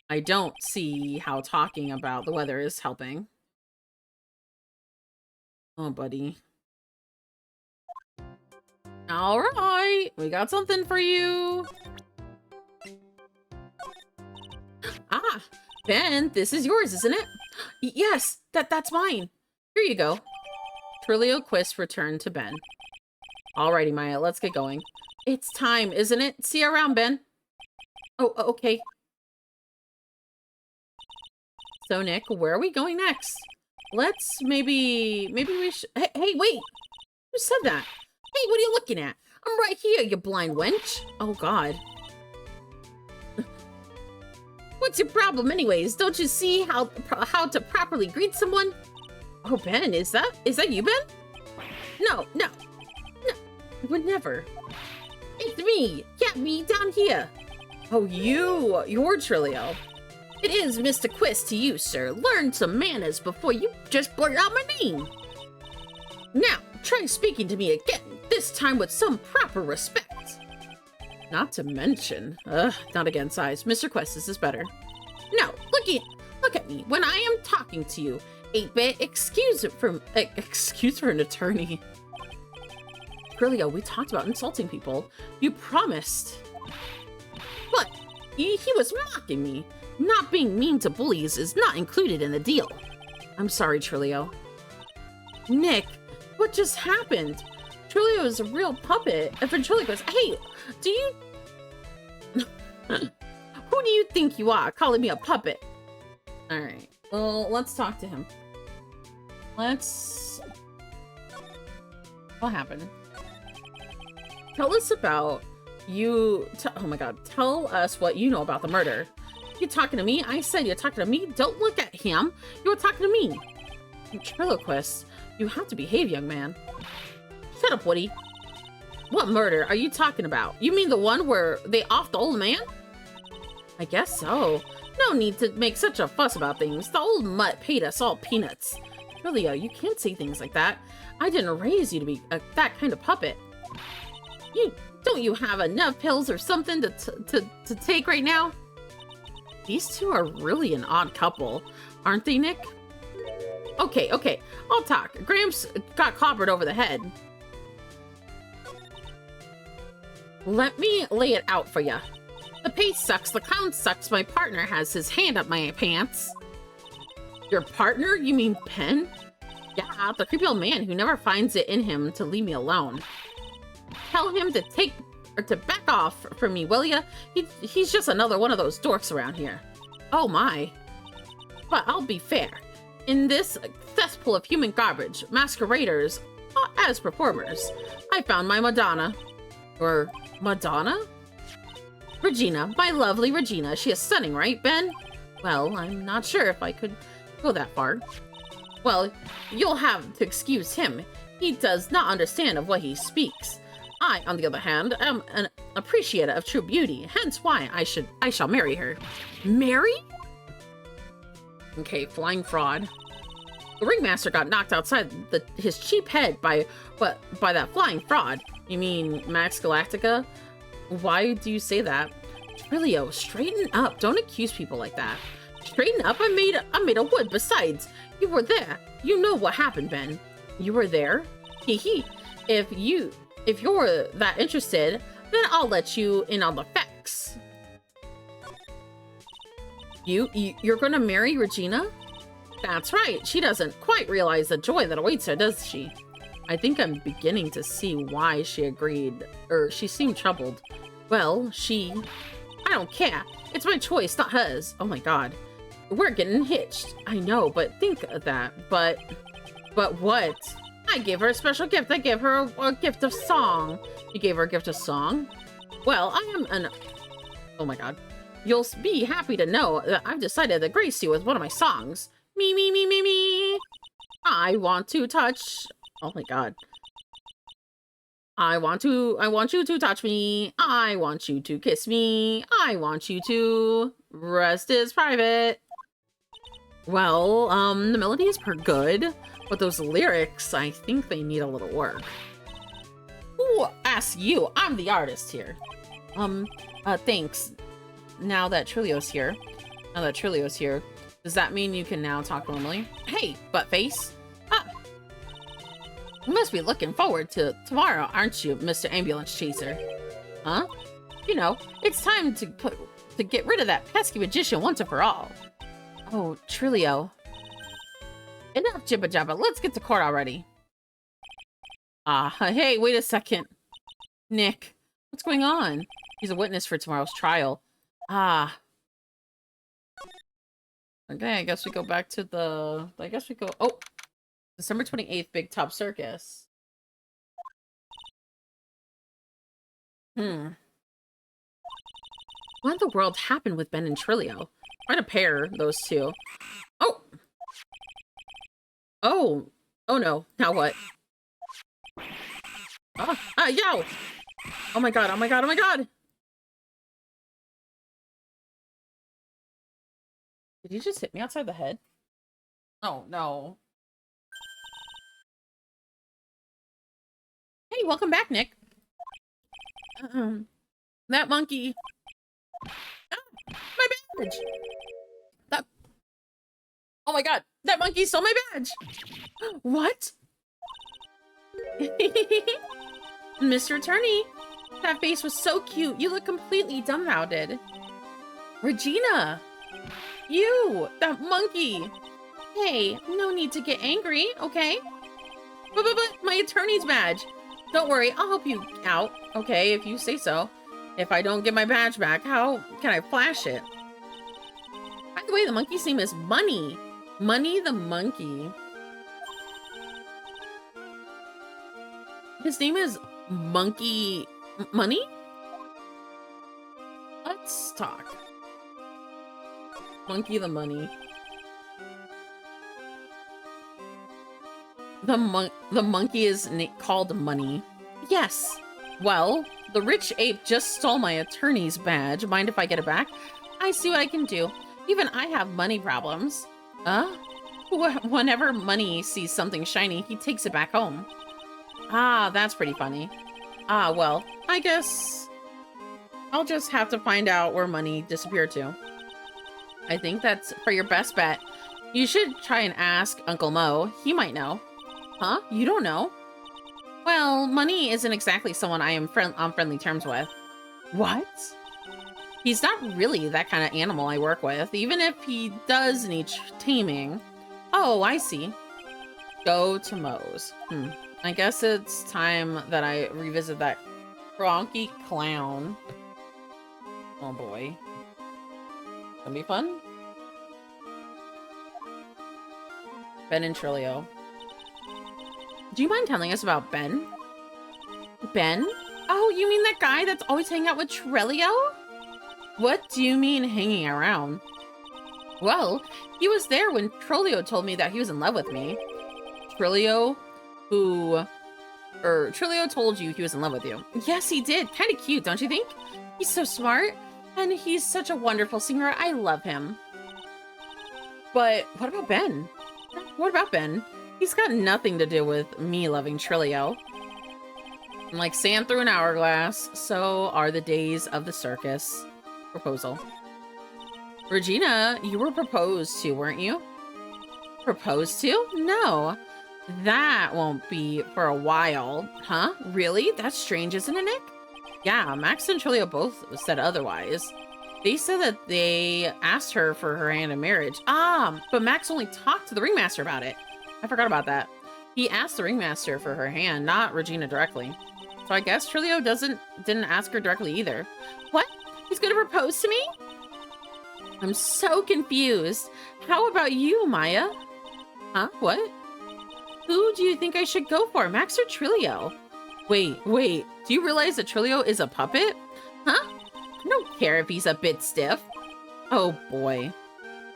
I don't see how talking about the weather is helping. Oh, buddy. All right, we got something for you. Ah, Ben, this is yours, isn't it? Yes, that's mine. Here you go. Trilio Quist returned to Ben. Alrighty, Maya, let's get going. It's time, isn't it? See you around, Ben. Oh, okay. So, Nick, where are we going next? Let's maybe we should... Hey, wait! Who said that? Hey, what are you looking at? I'm right here, you blind wench. Oh, God. What's your problem anyways? Don't you see how to properly greet someone? Oh, Ben, is that you, Ben? No, would never. It's me. Yeah, me down here. Oh, you're Trilio. It is Mr. Quist to you, sir. Learn some manners before you just blurt out my name. Now, try speaking to me again, this time with some proper respect. Not to mention, not again, size. Mr. Quest, this is better. No, look at me when I am talking to you. 8-bit, excuse for an attorney. Trilio, we talked about insulting people. You promised. But he was mocking me. Not being mean to bullies is not included in the deal. I'm sorry, Trilio. Nick, what just happened? Trilio is a real puppet. And Trilio goes, hey, do you... Who do you think you are, calling me a puppet? Alright, well, let's talk to him. What happened? Tell us about you... oh my god, tell us what you know about the murder. You talking to me? I said you're talking to me. Don't look at him. You were talking to me. Triloquist, you have to behave, young man. Shut up, Woody. What murder are you talking about? You mean the one where they offed the old man? I guess so. No need to make such a fuss about things. The old mutt paid us all peanuts. Trilio, you can't say things like that. I didn't raise you to be that kind of puppet. Don't you have enough pills or something to take right now? These two are really an odd couple, aren't they, Nick? Okay, I'll talk. Gramps got clobbered over the head. Let me lay it out for ya. The pace sucks, the clown sucks, my partner has his hand up my pants. Your partner? You mean Ben? Yeah, the creepy old man who never finds it in him to leave me alone. Tell him to back off from me, will ya? He's just another one of those dorks around here. Oh my. But I'll be fair. In this cesspool of human garbage, masqueraders as performers, I found my Madonna. Or Madonna? Regina, my lovely Regina. She is stunning, right, Ben? Well, I'm not sure if I could go that far. Well, you'll have to excuse him. He does not understand of what he speaks. I, on the other hand, am an appreciator of true beauty, hence why I shall marry her. Marry? Okay, flying fraud. The ringmaster got knocked outside his cheap head by that flying fraud. You mean Max Galactica? Why do you say that? Trilio, straighten up. Don't accuse people like that. Straighten up? I made a wood. Besides, you were there. You know what happened, Ben. You were there? Hee hee. If you're that interested, then I'll let you in on the facts. You're gonna marry Regina? That's right. She doesn't quite realize the joy that awaits her, does she? I think I'm beginning to see why she agreed, or she seemed troubled. Well, I don't care. It's my choice, not hers. Oh my god. We're getting hitched. I know, but think of that. But what? I gave her a special gift. I gave her a gift of song. You gave her a gift of song? Well, I am an... Oh my god. You'll be happy to know that I've decided to grace you with one of my songs. Me, me, me, me, me. I want to touch... Oh my god. I want you to touch me. I want you to kiss me. I want you to... Rest is private. Well, the melody is pretty good, but those lyrics, I think they need a little work. Who asked you? I'm the artist here. Thanks. Now that Trilio's here, does that mean you can now talk normally? Hey, buttface. Ah, you must be looking forward to tomorrow, aren't you, Mr. Ambulance Chaser? Huh? You know, it's time to get rid of that pesky magician once and for all. Oh, Trilio. Enough jibba jabba. Let's get to court already. Hey, wait a second. Nick, what's going on? He's a witness for tomorrow's trial. Okay, I guess we go back to the... Oh! December 28th, Big Top Circus. What in the world happened with Ben and Trilio? Quite a pair, those two. Oh! Oh! Oh no, now what? Yo! Oh my god, oh my god, oh my god! Did you just hit me outside the head? Oh, no. Hey, welcome back, Nick. That monkey. Ah, my badge! Oh my god, that monkey stole my badge! What? Mr. Attorney, that face was so cute. You look completely dumbfounded. Regina! You! That monkey! Hey, no need to get angry, okay? But my attorney's badge! Don't worry, I'll help you out, okay, if you say so. If I don't get my badge back, how can I flash it? By the way, the monkey's name is Money. Money the monkey. His name is Monkey... Money? Let's talk. Monkey the Money. The monkey is called Money. Yes. Well, the rich ape just stole my attorney's badge. Mind if I get it back? I see what I can do. Even I have money problems. Whenever Money sees something shiny, he takes it back home. Ah, that's pretty funny. Well, I guess I'll just have to find out where Money disappeared to. I think that's for your best bet. You should try and ask Uncle Mo. He might know. Huh? You don't know? Well, Money isn't exactly someone I am on friendly terms with. What? He's not really that kind of animal I work with, even if he does need taming. Oh, I see. Go to Moe's. I guess it's time that I revisit that cronky clown. Oh boy. Gonna be fun? Ben and Trilio. Do you mind telling us about Ben? Ben? Oh, you mean that guy that's always hanging out with Trilio? What do you mean hanging around? Well, he was there when Trilio told me that he was in love with me. Trilio told you he was in love with you. Yes, he did. Kind of cute, don't you think? He's so smart, and he's such a wonderful singer. I love him. But what about Ben? What about Ben? He's got nothing to do with me loving Trilio. Like sand through an hourglass, so are the days of the circus. Proposal. Regina, you were proposed to, weren't you? Proposed to? No. That won't be for a while. Huh? Really? That's strange, isn't it, Nick? Yeah, Max and Trilio both said otherwise. They said that they asked her for her hand in marriage. But Max only talked to the ringmaster about it. I forgot about that. He asked the ringmaster for her hand, not Regina directly. So I guess Trilio didn't ask her directly either. What? He's gonna propose to me? I'm so confused. How about you, Maya? Huh? What? Who do you think I should go for, Max or Trilio? Wait, do you realize that Trilio is a puppet? Huh? I don't care if he's a bit stiff. Oh boy.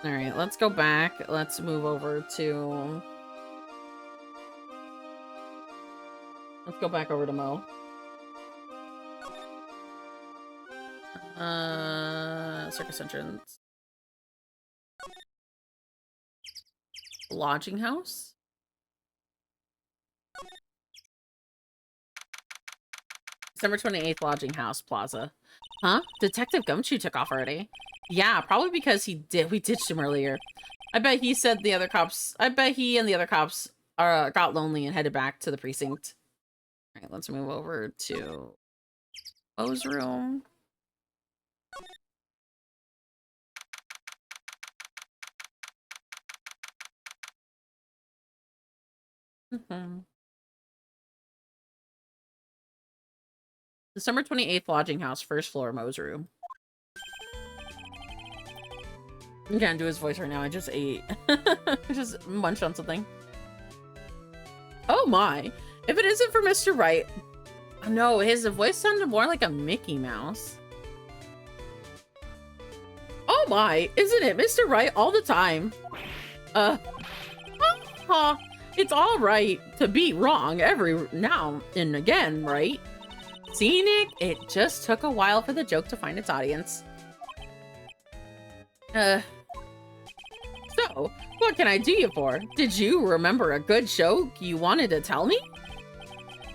All right, let's go back. Let's move over to... Let's go back over to Mo. Circus entrance. Lodging house? December 28th, lodging house, plaza. Huh? Detective Gumshoe took off already. Yeah, probably because we ditched him earlier. I bet he and the other cops got lonely and headed back to the precinct. All right, let's move over to Mo's room. December 28th, lodging house, first floor, Mo's room. I can't do his voice right now. I just ate. I just munched on something. Oh my. If it isn't for Mr. Right. No, his voice sounded more like a Mickey Mouse. Oh my. Isn't it Mr. Right all the time? It's all right to be wrong every now and again, right? See, Nick? It just took a while for the joke to find its audience. So, what can I do you for? Did you remember a good joke you wanted to tell me?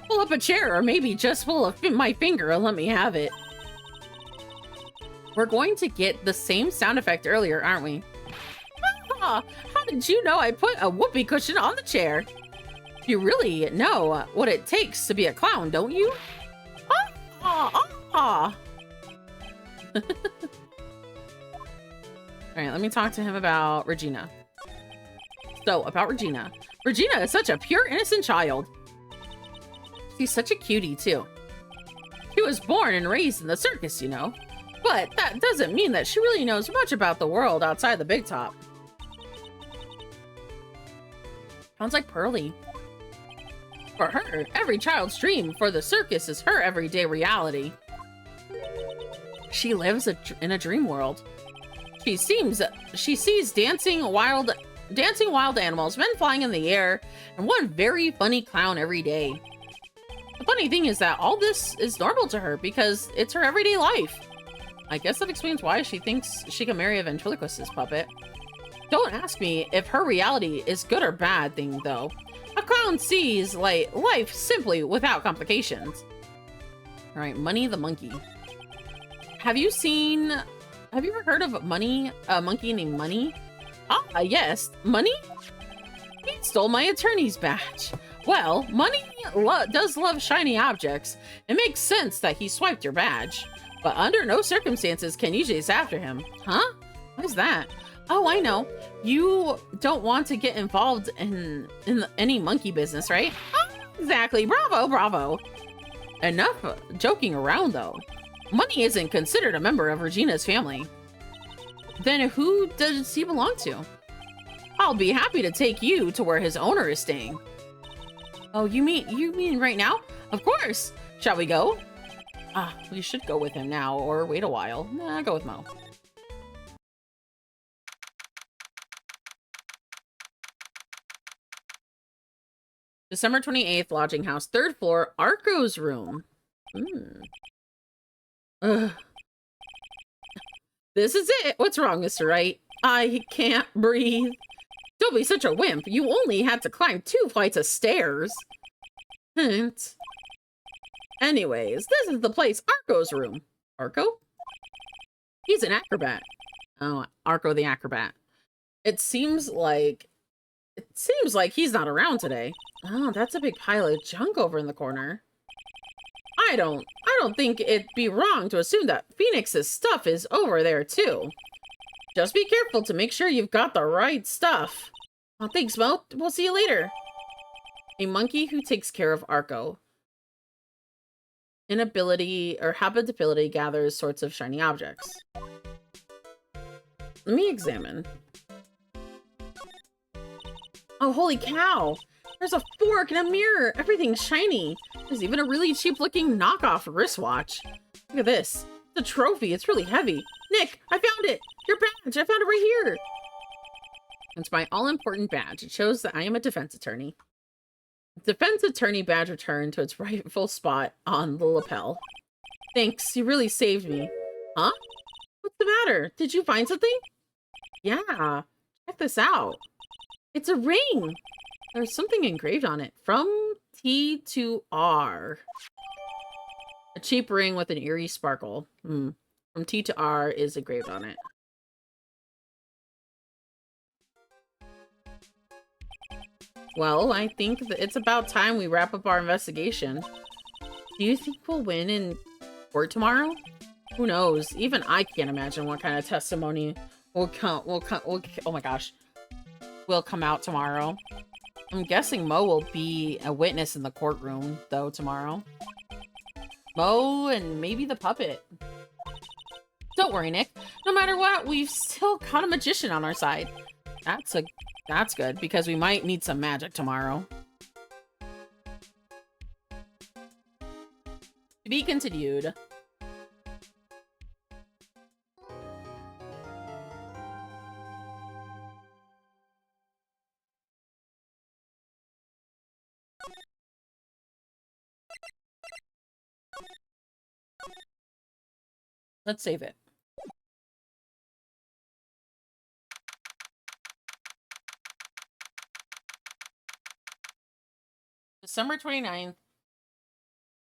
Pull up a chair or maybe just pull my finger and let me have it. We're going to get the same sound effect earlier, aren't we? How did you know I put a whoopee cushion on the chair? You really know what it takes to be a clown, don't you? Alright, let me talk to him about Regina. So, about Regina. Regina is such a pure, innocent child. She's such a cutie, too. She was born and raised in the circus, you know. But that doesn't mean that she really knows much about the world outside the big top. Sounds like Pearly. For her, every child's dream for the circus is her everyday reality. She lives in a dream world. She sees dancing wild animals, men flying in the air, and one very funny clown every day. The funny thing is that all this is normal to her because it's her everyday life. I guess that explains why she thinks she can marry a ventriloquist's puppet. Don't ask me if her reality is good or bad thing, though. A clown sees like life simply without complications. All right, Money the monkey. Have you ever heard of a monkey named Money? Ah, yes, Money? He stole my attorney's badge. Well, Money does love shiny objects. It makes sense that he swiped your badge. But under no circumstances can you chase after him. Huh? Why's that? Oh, I know. You don't want to get involved in any monkey business, right? Oh, exactly. Bravo, bravo. Enough joking around, though. Money isn't considered a member of Regina's family. Then who does he belong to? I'll be happy to take you to where his owner is staying. Oh, you mean right now? Of course. Shall we go? We should go with him now or wait a while. Nah, go with Mo. December 28th, lodging house, 3rd floor, Arco's room. Ugh. This is it. What's wrong, Mr. Wright? I can't breathe. Don't be such a wimp. You only had to climb 2 flights of stairs. Anyways, this is the place, Arco's room. Arco? He's an acrobat. Oh, Arco the acrobat. It seems like he's not around today. Oh, that's a big pile of junk over in the corner. I don't think it'd be wrong to assume that Phoenix's stuff is over there too. Just be careful to make sure you've got the right stuff. Oh, thanks, Mo. We'll see you later. A monkey who takes care of Arco. Inability or habitability gathers sorts of shiny objects. Let me examine. Oh, holy cow! There's a fork and a mirror. Everything's shiny. There's even a really cheap-looking knockoff wristwatch. Look at this. The trophy. It's really heavy. Nick, I found it. Your badge. I found it right here. It's my all-important badge. It shows that I am a defense attorney. Defense attorney badge returned to its rightful spot on the lapel. Thanks. You really saved me. Huh? What's the matter? Did you find something? Yeah. Check this out. It's a ring. There's something engraved on it. From T to R. A cheap ring with an eerie sparkle. From T to R is engraved on it. Well, I think that it's about time we wrap up our investigation. Do you think we'll win in court tomorrow? Who knows? Even I can't imagine what kind of testimony will come out tomorrow. I'm guessing Mo will be a witness in the courtroom, though, tomorrow. Mo and maybe the puppet. Don't worry, Nick. No matter what, we've still got a magician on our side. That's good, because we might need some magic tomorrow. To be continued. Let's save it. December 29th.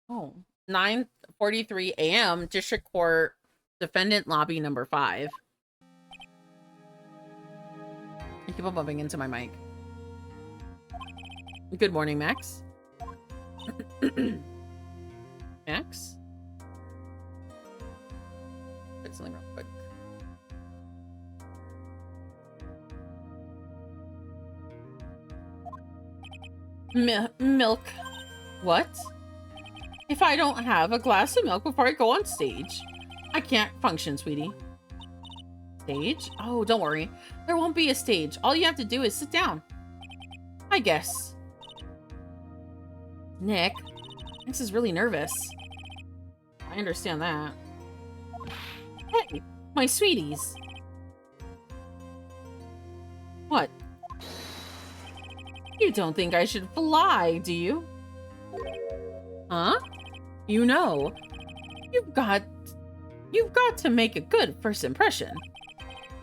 Oh, 9:43 a.m. District Court, Defendant Lobby number 5. I keep on bumping into my mic. Good morning, Max. Max? Fix something real quick. Milk. What? If I don't have a glass of milk before I go on stage, I can't function, sweetie. Stage? Oh, don't worry. There won't be a stage. All you have to do is sit down. I guess. Nick. Max is really nervous. I understand that. Hey, my sweeties. What? You don't think I should fly, do you? Huh? You know, you've got to make a good first impression.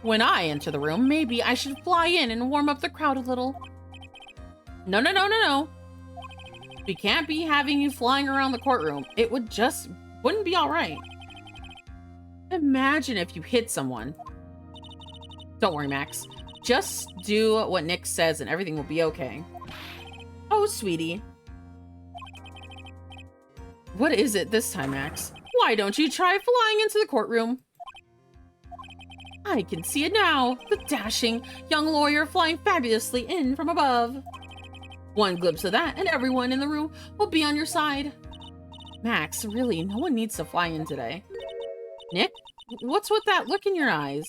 When I enter the room, maybe I should fly in and warm up the crowd a little. No. We can't be having you flying around the courtroom. It wouldn't be all right. Imagine if you hit someone. Don't worry, Max. Just do what Nick says and everything will be okay. Oh, sweetie. What is it this time, Max? Why don't you try flying into the courtroom? I can see it now. The dashing young lawyer flying fabulously in from above. One glimpse of that and everyone in the room will be on your side. Max, really, no one needs to fly in today. Nick, what's with that look in your eyes?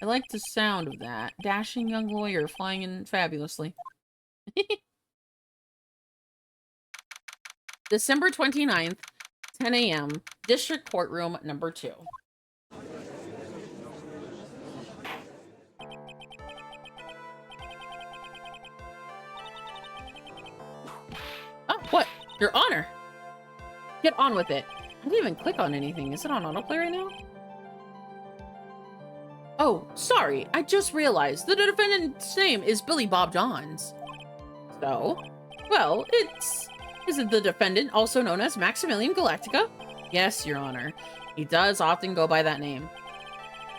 I like the sound of that. Dashing young lawyer flying in fabulously. December 29th, 10 a.m. District Courtroom number 2. Oh, what? Your Honor! Get on with it. I didn't even click on anything. Is it on autoplay right now? Oh, sorry. I just realized the defendant's name is Billy Bob Johns. So? Well, isn't the defendant also known as Maximilian Galactica? Yes, Your Honor. He does often go by that name.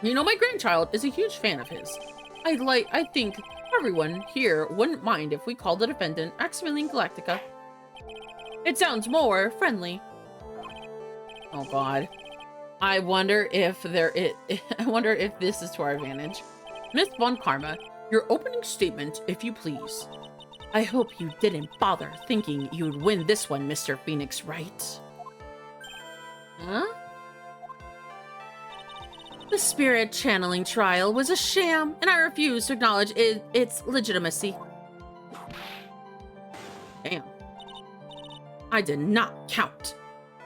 You know, my grandchild is a huge fan of his. I think everyone here wouldn't mind if we called the defendant Maximilian Galactica. It sounds more friendly. Oh God. I wonder if this is to our advantage. Miss Von Karma, your opening statement, if you please. I hope you didn't bother thinking you'd win this one, Mr. Phoenix, right? Huh? The spirit channeling trial was a sham, and I refuse to acknowledge its legitimacy. Damn. I did not count.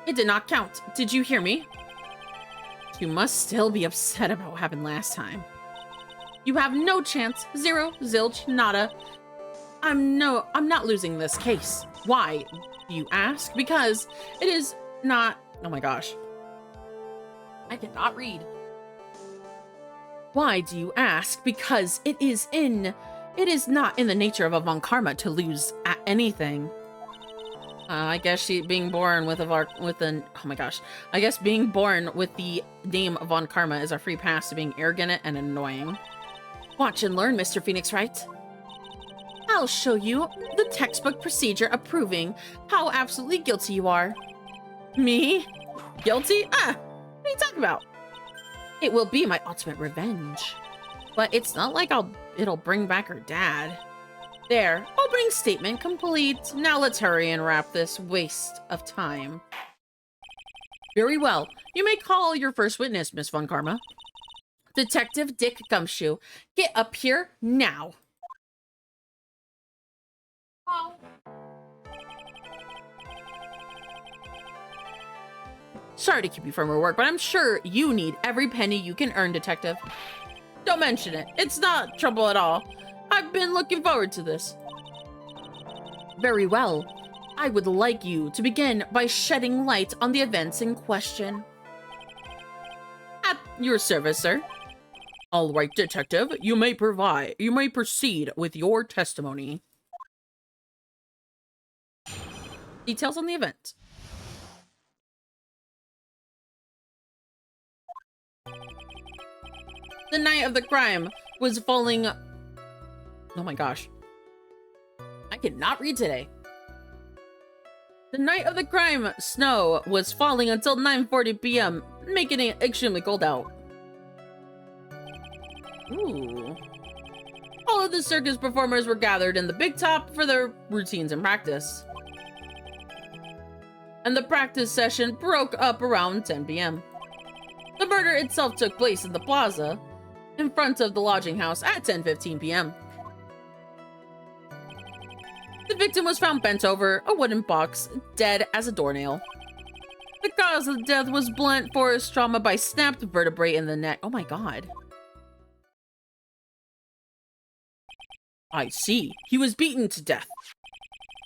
It did not count. Did you hear me? You must still be upset about what happened last time. You have no chance. Zero, zilch, nada. I'm not losing this case. Why, you ask? Because it is not... Oh my gosh. I cannot read. Why do you ask? Because it is not in the nature of a Von Karma to lose at anything. I guess being born with oh my gosh. I guess being born with the name of Von Karma is a free pass to being arrogant and annoying. Watch and learn, Mr. Phoenix Wright. I'll show you the textbook procedure approving how absolutely guilty you are. Me? Guilty? What are you talking about? It will be my ultimate revenge. But it's not like it'll bring back her dad. There, opening statement complete. Now let's hurry and wrap this waste of time. Very well. You may call your first witness, Miss Von Karma. Detective Dick Gumshoe, get up here now. Oh. Sorry to keep you from your work, but I'm sure you need every penny you can earn, Detective. Don't mention it. It's not trouble at all. I've been looking forward to this. Very well. I would like you to begin by shedding light on the events in question. At your service, sir. All right, Detective, you may proceed with your testimony. Details on the event. The night of the crime was falling... Oh my gosh. I cannot read today. The night of the crime, snow was falling until 9:40 p.m., making it extremely cold out. Ooh. All of the circus performers were gathered in the big top for their routines and practice. And the practice session broke up around 10 p.m. The murder itself took place in the plaza, in front of the lodging house at 10:15 p.m. The victim was found bent over a wooden box, dead as a doornail. The cause of death was blunt force trauma by snapped vertebrae in the neck. Oh my god. I see. He was beaten to death.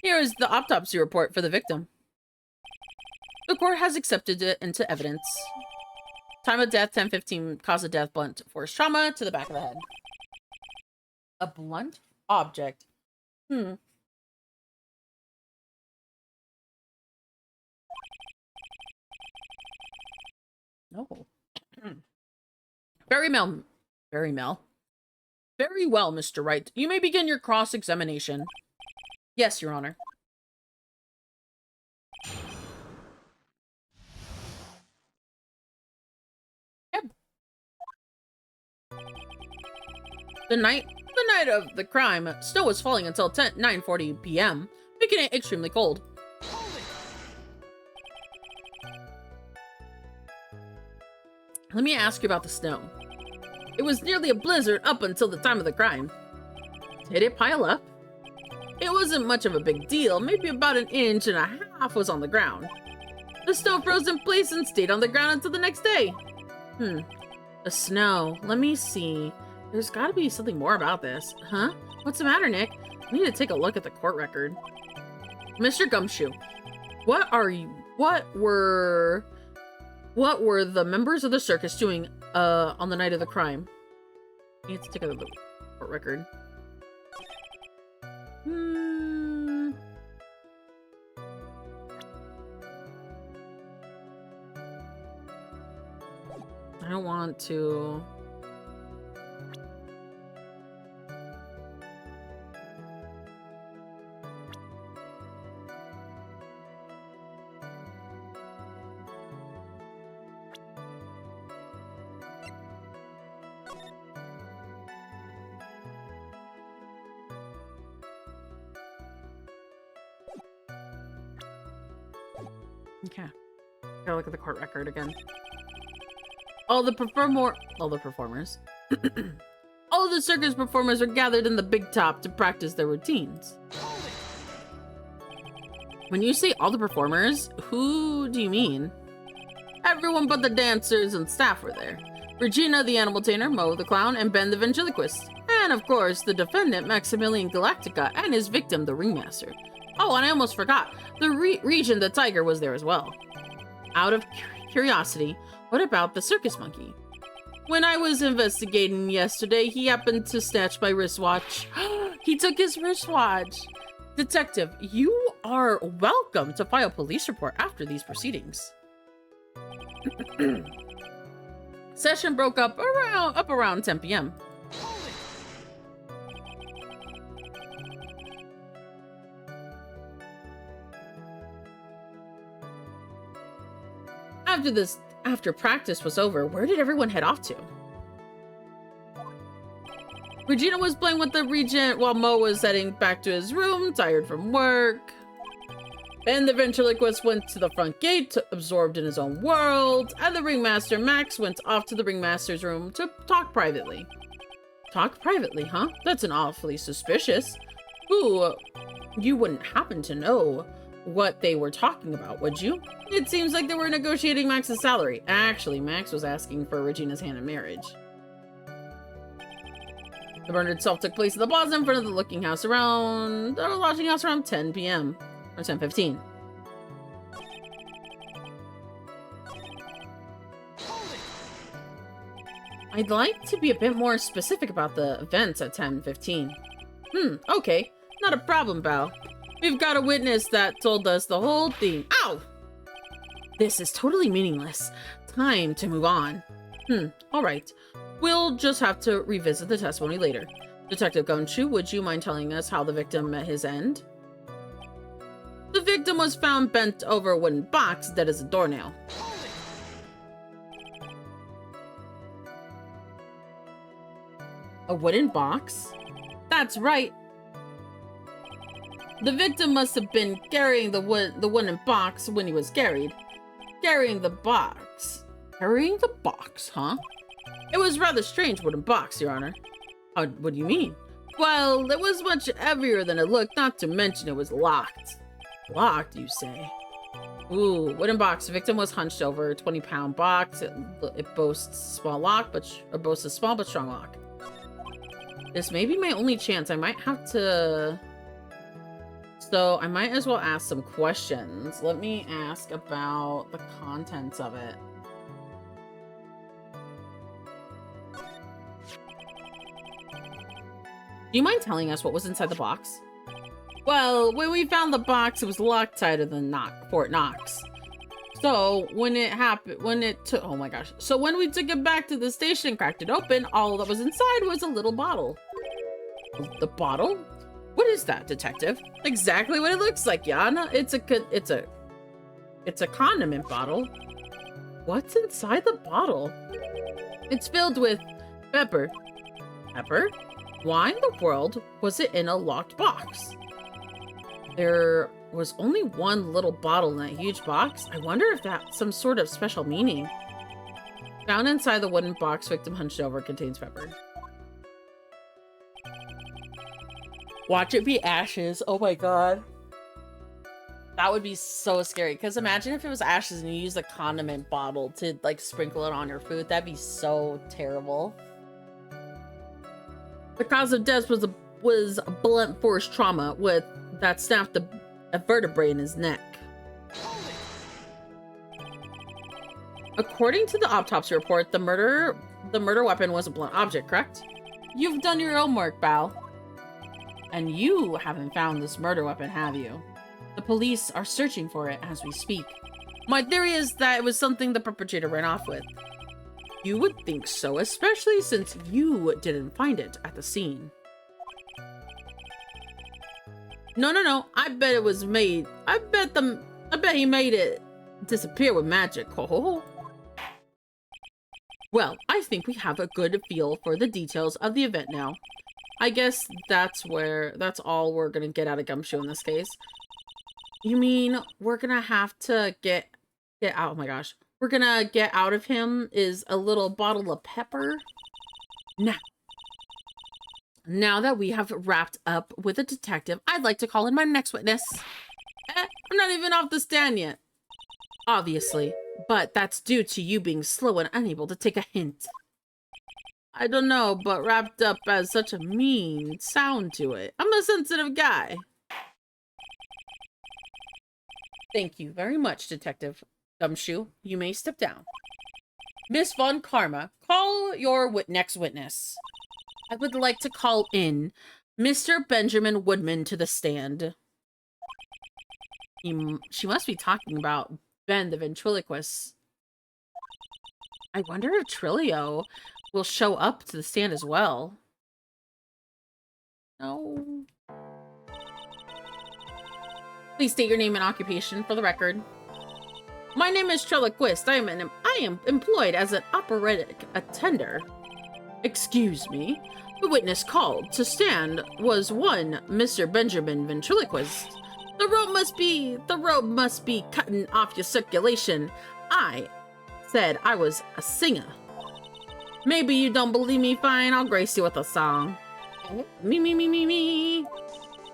Here is the autopsy report for the victim. The court has accepted it into evidence. Time of death, 10:15. Cause of death, blunt force trauma to the back of the head. A blunt object. No. Very well, Mr. Wright. You may begin your cross-examination. Yes, Your Honor. Yep. The night of the crime, snow was falling until 9:40 p.m., making it extremely cold. Let me ask you about the snow. It was nearly a blizzard up until the time of the crime. Did it pile up? It wasn't much of a big deal. Maybe about 1.5 inches was on the ground. The snow froze in place and stayed on the ground until the next day. The snow. Let me see. There's gotta be something more about this. Huh? What's the matter, Nick? I need to take a look at the court record. Mr. Gumshoe, what were the members of the circus doing on the night of the crime? You have to take a look at the court record. I don't want to... Okay. Gotta look at the court record again. All the performers. All of the circus performers were gathered in the big top to practice their routines. When you say all the performers, who do you mean? Everyone but the dancers and staff were there. Regina the animal tamer, Mo the clown, and Ben the ventriloquist. And of course, the defendant, Maximilian Galactica, and his victim, the ringmaster. Oh, and I almost forgot, the Regent the tiger was there as well. Out of curiosity, what about the circus monkey? When I was investigating yesterday, he happened to snatch my wristwatch. He took his wristwatch. Detective, you are welcome to file a police report after these proceedings. Session broke up around 10 p.m. After practice was over, where did everyone head off to? Regina was playing with the Regent while Mo was heading back to his room, tired from work. Ben the ventriloquist went to the front gate, absorbed in his own world, and the ringmaster Max went off to the ringmaster's room to talk privately. Talk privately, huh? That's an awfully suspicious. Ooh, you wouldn't happen to know what they were talking about, would you? It seems like they were negotiating Max's salary. Actually, Max was asking for Regina's hand in marriage. The murder itself took place in the plaza in front of the lodging house around 10 p.m. or 10:15. I'd like to be a bit more specific about the events at 10:15. Okay. Not a problem, Bao. We've got a witness that told us the whole thing. Ow! This is totally meaningless. Time to move on. Alright. We'll just have to revisit the testimony later. Detective Gonshu, would you mind telling us how the victim met his end? The victim was found bent over a wooden box dead as a doornail. A wooden box? That's right. The victim must have been carrying the wooden box when he was carried. Carrying the box, huh? It was rather strange wooden box, Your Honor. What do you mean? Well, it was much heavier than it looked, not to mention it was locked. Locked, you say? Ooh, wooden box. The victim was hunched over. 20-pound box. It boasts a small but strong lock. This may be my only chance. I might have to... So I might as well ask some questions. Let me ask about the contents of it. Do you mind telling us what was inside the box? Well, when we found the box, it was locked tighter than Fort Knox. So when oh my gosh. So when we took it back to the station and cracked it open, all that was inside was a little bottle. The bottle? What is that, detective? Exactly what it looks like, Yana. It's a condiment bottle. What's inside the bottle? It's filled with pepper. Pepper? Why in the world was it in a locked box? There was only one little bottle in that huge box. I wonder if that's some sort of special meaning. Found inside the wooden box, victim hunched over, contains pepper. Watch it be ashes. Oh my god. That would be so scary. Because imagine if it was ashes and you use a condiment bottle to like sprinkle it on your food. That'd be so terrible. The cause of death was a blunt force trauma that snapped a vertebrae in his neck. According to the autopsy report, the murder weapon was a blunt object, correct? You've done your homework, Bao. And you haven't found this murder weapon, have you? The police are searching for it as we speak. My theory is that it was something the perpetrator ran off with. You would think so, especially since you didn't find it at the scene. No. I bet it was made. I bet he made it disappear with magic. Ho. Well, I think we have a good feel for the details of the event now. I guess that's all we're gonna get out of Gumshoe in this case. You mean we're gonna have to get out? Oh my gosh. We're gonna get out of him is a little bottle of pepper. Now that we have wrapped up with a detective, I'd like to call in my next witness. I'm not even off the stand yet. Obviously, but that's due to you being slow and unable to take a hint. I don't know, but wrapped up has such a mean sound to it. I'm a sensitive guy. Thank you very much, Detective Gumshoe. You may step down. Miss Von Karma, call your next witness. I would like to call in Mr. Benjamin Woodman to the stand. She must be talking about Ben the ventriloquist. I wonder if Trilio will show up to the stand as well. No. Please state your name and occupation for the record. My name is Triloquist. I am employed as an operatic attender. Excuse me. The witness called to stand was one Mr. Benjamin Ventriloquist. The rope must be cutting off your circulation. I said I was a singer. Maybe you don't believe me, fine, I'll grace you with a song. Me.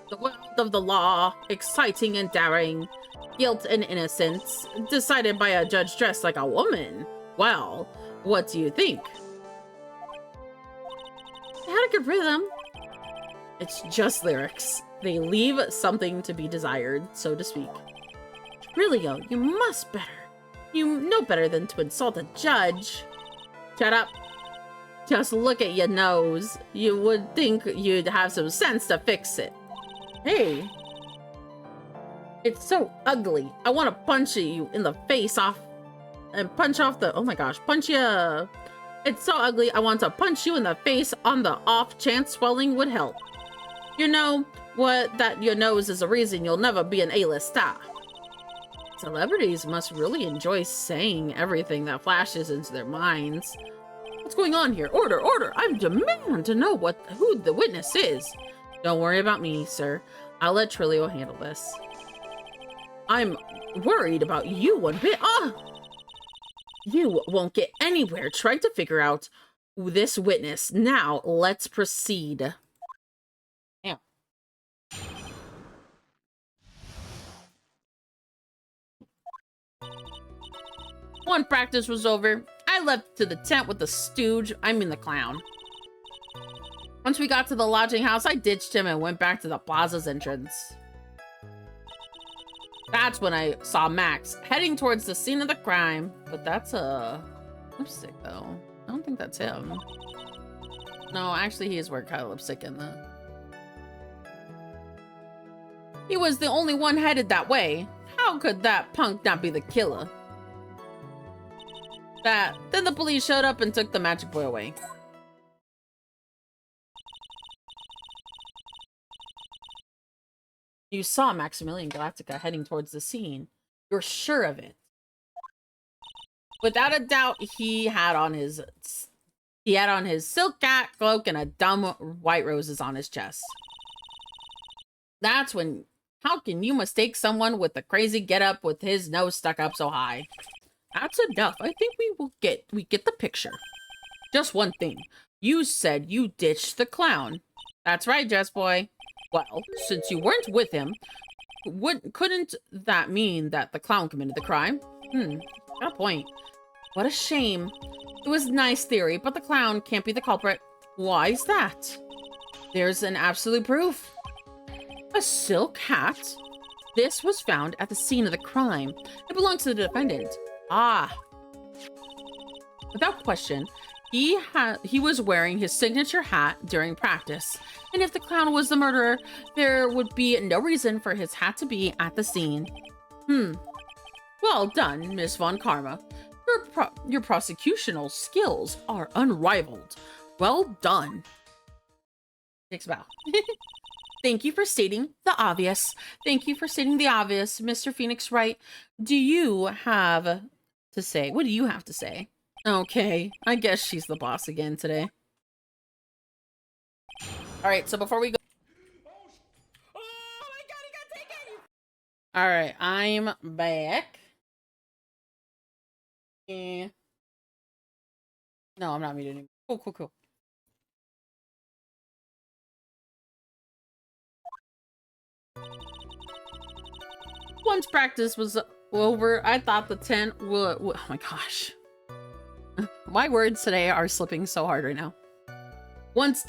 The world of the law, exciting and daring, guilt and innocence, decided by a judge dressed like a woman. Well, what do you think? It had a good rhythm. It's just lyrics. They leave something to be desired, so to speak. Trilio, you must better. You know better than to insult a judge. Shut up. Just look at your nose. You would think you'd have some sense to fix it. Hey. It's so ugly. I want to punch you in the face off and punch off the... Oh my gosh. Punch you. It's so ugly. I want to punch you in the face on the off chance swelling would help. You know what? That your nose is a reason you'll never be an A-list star. Celebrities must really enjoy saying everything that flashes into their minds. What's going on here? Order, order! I demand to know who the witness is. Don't worry about me, sir. I'll let Trilio handle this. I'm worried about you one bit. You won't get anywhere trying to figure out this witness. Now, let's proceed. Damn. One practice was over. I left to the tent with the stooge, the clown. Once we got to the lodging house, I ditched him and went back to the plaza's entrance. That's when I saw Max heading towards the scene of the crime. But that's a lipstick, though. I don't think that's him. No, actually, he is wearing kind of lipstick in the... He was the only one headed that way. How could that punk not be the killer? Then the police showed up and took the magic boy away. You saw Maximilian Galactica heading towards the scene. You're sure of it? Without a doubt, he had on his silk cat cloak and a dumb white roses on his chest. That's when... How can you mistake someone with a crazy getup with his nose stuck up so high? That's enough. I think we get the picture. Just one thing. You said you ditched the clown. That's right, Jess boy. Well, since you weren't with him, couldn't that mean that the clown committed the crime? Got a point. What a shame. It was a nice theory, but the clown can't be the culprit. Why is that? There's an absolute proof. A silk hat? This was found at the scene of the crime. It belongs to the defendant. Ah. Without question, he was wearing his signature hat during practice. And if the clown was the murderer, there would be no reason for his hat to be at the scene. Well done, Miss Von Karma. Your prosecutional skills are unrivaled. Well done. Takes a bow. Thank you for stating the obvious. Thank you for stating the obvious, Mr. Phoenix Wright. Do you have to say? What do you have to say? Okay, I guess she's the boss again today. All right, so before we go... Oh my god, he got taken! All right, I'm back. No, I'm not muted anymore. Cool. Once practice was over, I thought the tent would... Oh my gosh. My words today are slipping so hard right now. Once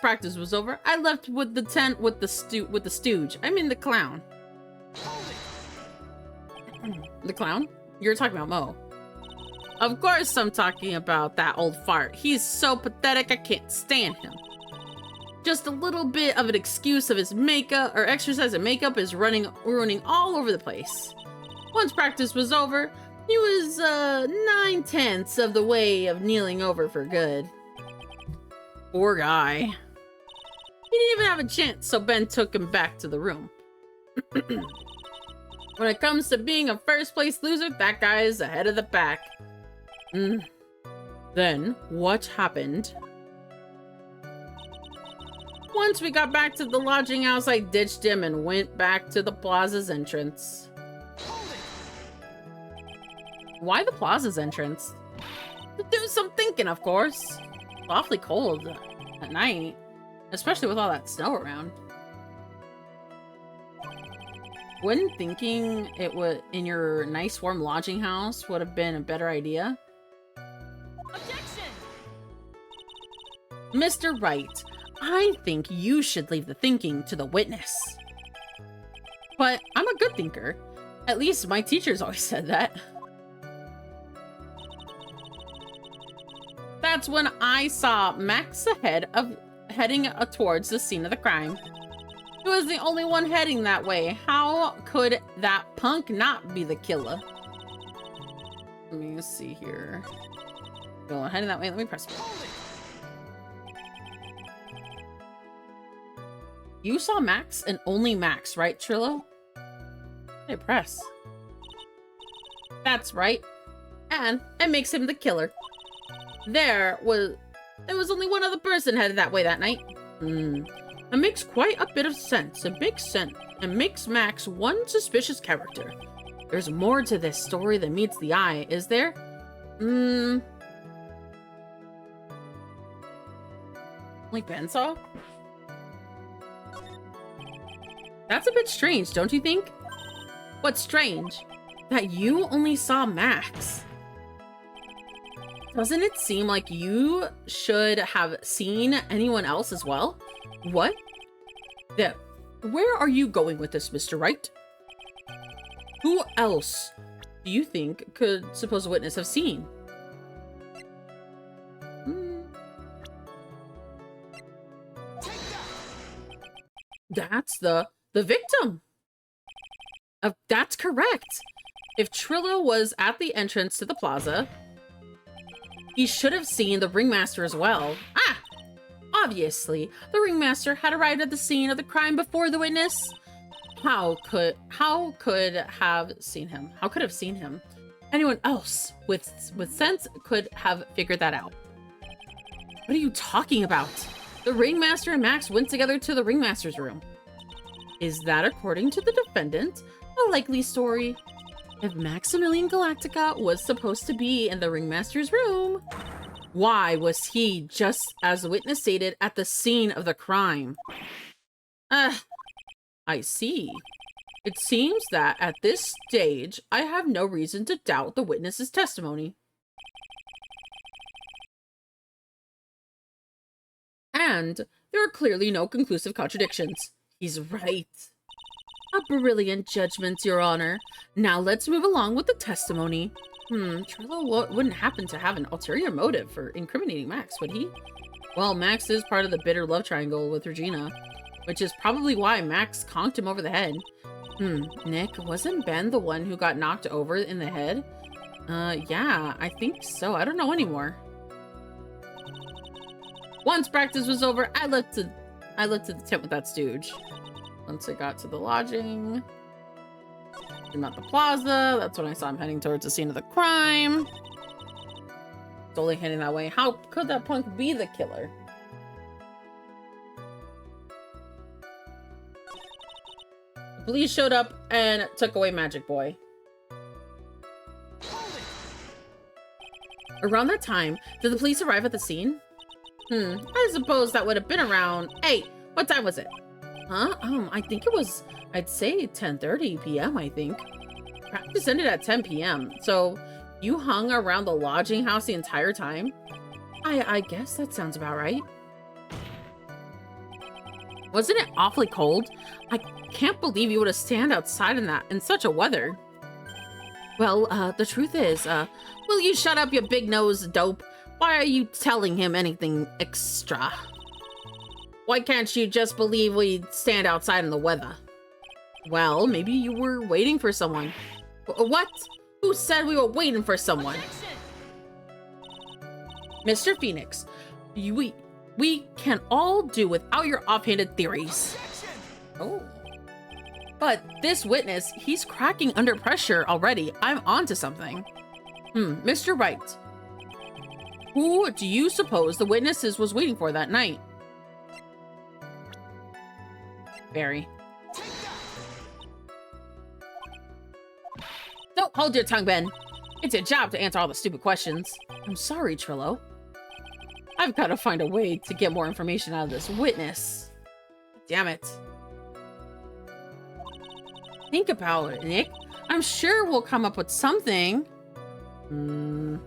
practice was over, I left with the tent with the stooge. I mean the clown. The clown? You're talking about Mo. Of course I'm talking about that old fart. He's so pathetic I can't stand him. Just a little bit of an excuse of his makeup or exercise and makeup is ruining all over the place. Once practice was over, he was 9/10 of the way of kneeling over for good. Poor guy. He didn't even have a chance, so Ben took him back to the room. When it comes to being a first place loser, that guy is ahead of the pack. Then, what happened? Once we got back to the lodging house, I ditched him and went back to the plaza's entrance. Why the plaza's entrance? To do some thinking, of course. It's awfully cold at night, especially with all that snow around. Wouldn't thinking it would in your nice warm lodging house would have been a better idea? Objection! Mr. Wright, I think you should leave the thinking to the witness. But I'm a good thinker. At least my teachers always said that. That's when I saw Max heading towards the scene of the crime. He was the only one heading that way. How could that punk not be the killer? Let me see here. Go heading that way. Let me press. You saw Max and only Max, right, Trillo? Hey, press. That's right. And it makes him the killer. There was only one other person headed that way that night. It makes quite a bit of sense. It makes Max one suspicious character. There's more to this story than meets the eye, is there? Like Ben saw? That's a bit strange, don't you think? What's strange? That you only saw Max. Doesn't it seem like you should have seen anyone else as well? What? Where are you going with this, Mr. Wright? Who else do you think could supposed witness have seen? That's the victim. That's correct. If Trillo was at the entrance to the plaza, he should have seen the ringmaster as well. Obviously, the ringmaster had arrived at the scene of the crime before the witness. How could have seen him? How could have seen him? Anyone else with sense could have figured that out. What are you talking about? The ringmaster and Max went together to the ringmaster's room. Is that, according to the defendant, a likely story? If Maximilian Galactica was supposed to be in the ringmaster's room, why was he, just as the witness stated, at the scene of the crime? I see. It seems that at this stage, I have no reason to doubt the witness's testimony. And there are clearly no conclusive contradictions. He's right. A brilliant judgment, Your Honor. Now let's move along with the testimony. Trillo wouldn't happen to have an ulterior motive for incriminating Max, would he? Well, Max is part of the bitter love triangle with Regina, which is probably why Max conked him over the head. Nick, wasn't Ben the one who got knocked over in the head? Yeah, I think so. I don't know anymore. Once practice was over, I looked to the tent with that stooge. Once I got to the lodging, I'm at the plaza. That's when I saw him heading towards the scene of the crime. Solely heading that way. How could that punk be the killer? The police showed up and took away Magic Boy. Around that time, did the police arrive at the scene? I suppose that would have been around... Hey, what time was it? Huh? I think it was, I'd say 10:30 p.m., I think. Practice ended at 10 p.m. So you hung around the lodging house the entire time? I guess that sounds about right. Wasn't it awfully cold? I can't believe you would have stand outside in such a weather. Well, the truth is, will you shut up, you big-nosed dope? Why are you telling him anything extra? Why can't you just believe we stand outside in the weather? Well, maybe you were waiting for someone. What? Who said we were waiting for someone? Mr. Phoenix, we can all do without your offhanded theories. Oh. But this witness, he's cracking under pressure already. I'm onto something. Mr. Wright. Who do you suppose the witnesses was waiting for that night? Barry. Don't hold your tongue, Ben. It's your job to answer all the stupid questions. I'm sorry, Trillo. I've got to find a way to get more information out of this witness. Damn it. Think about it, Nick. I'm sure we'll come up with something. Trillo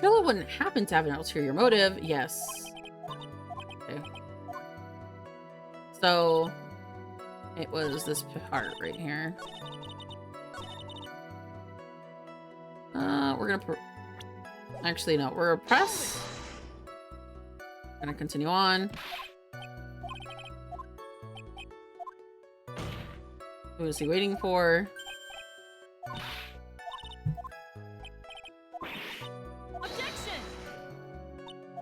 wouldn't happen to have an ulterior motive. Yes. Okay. So, it was this part right here. We're gonna actually, no, we're gonna press. Gonna continue on. Who is he waiting for? Objection!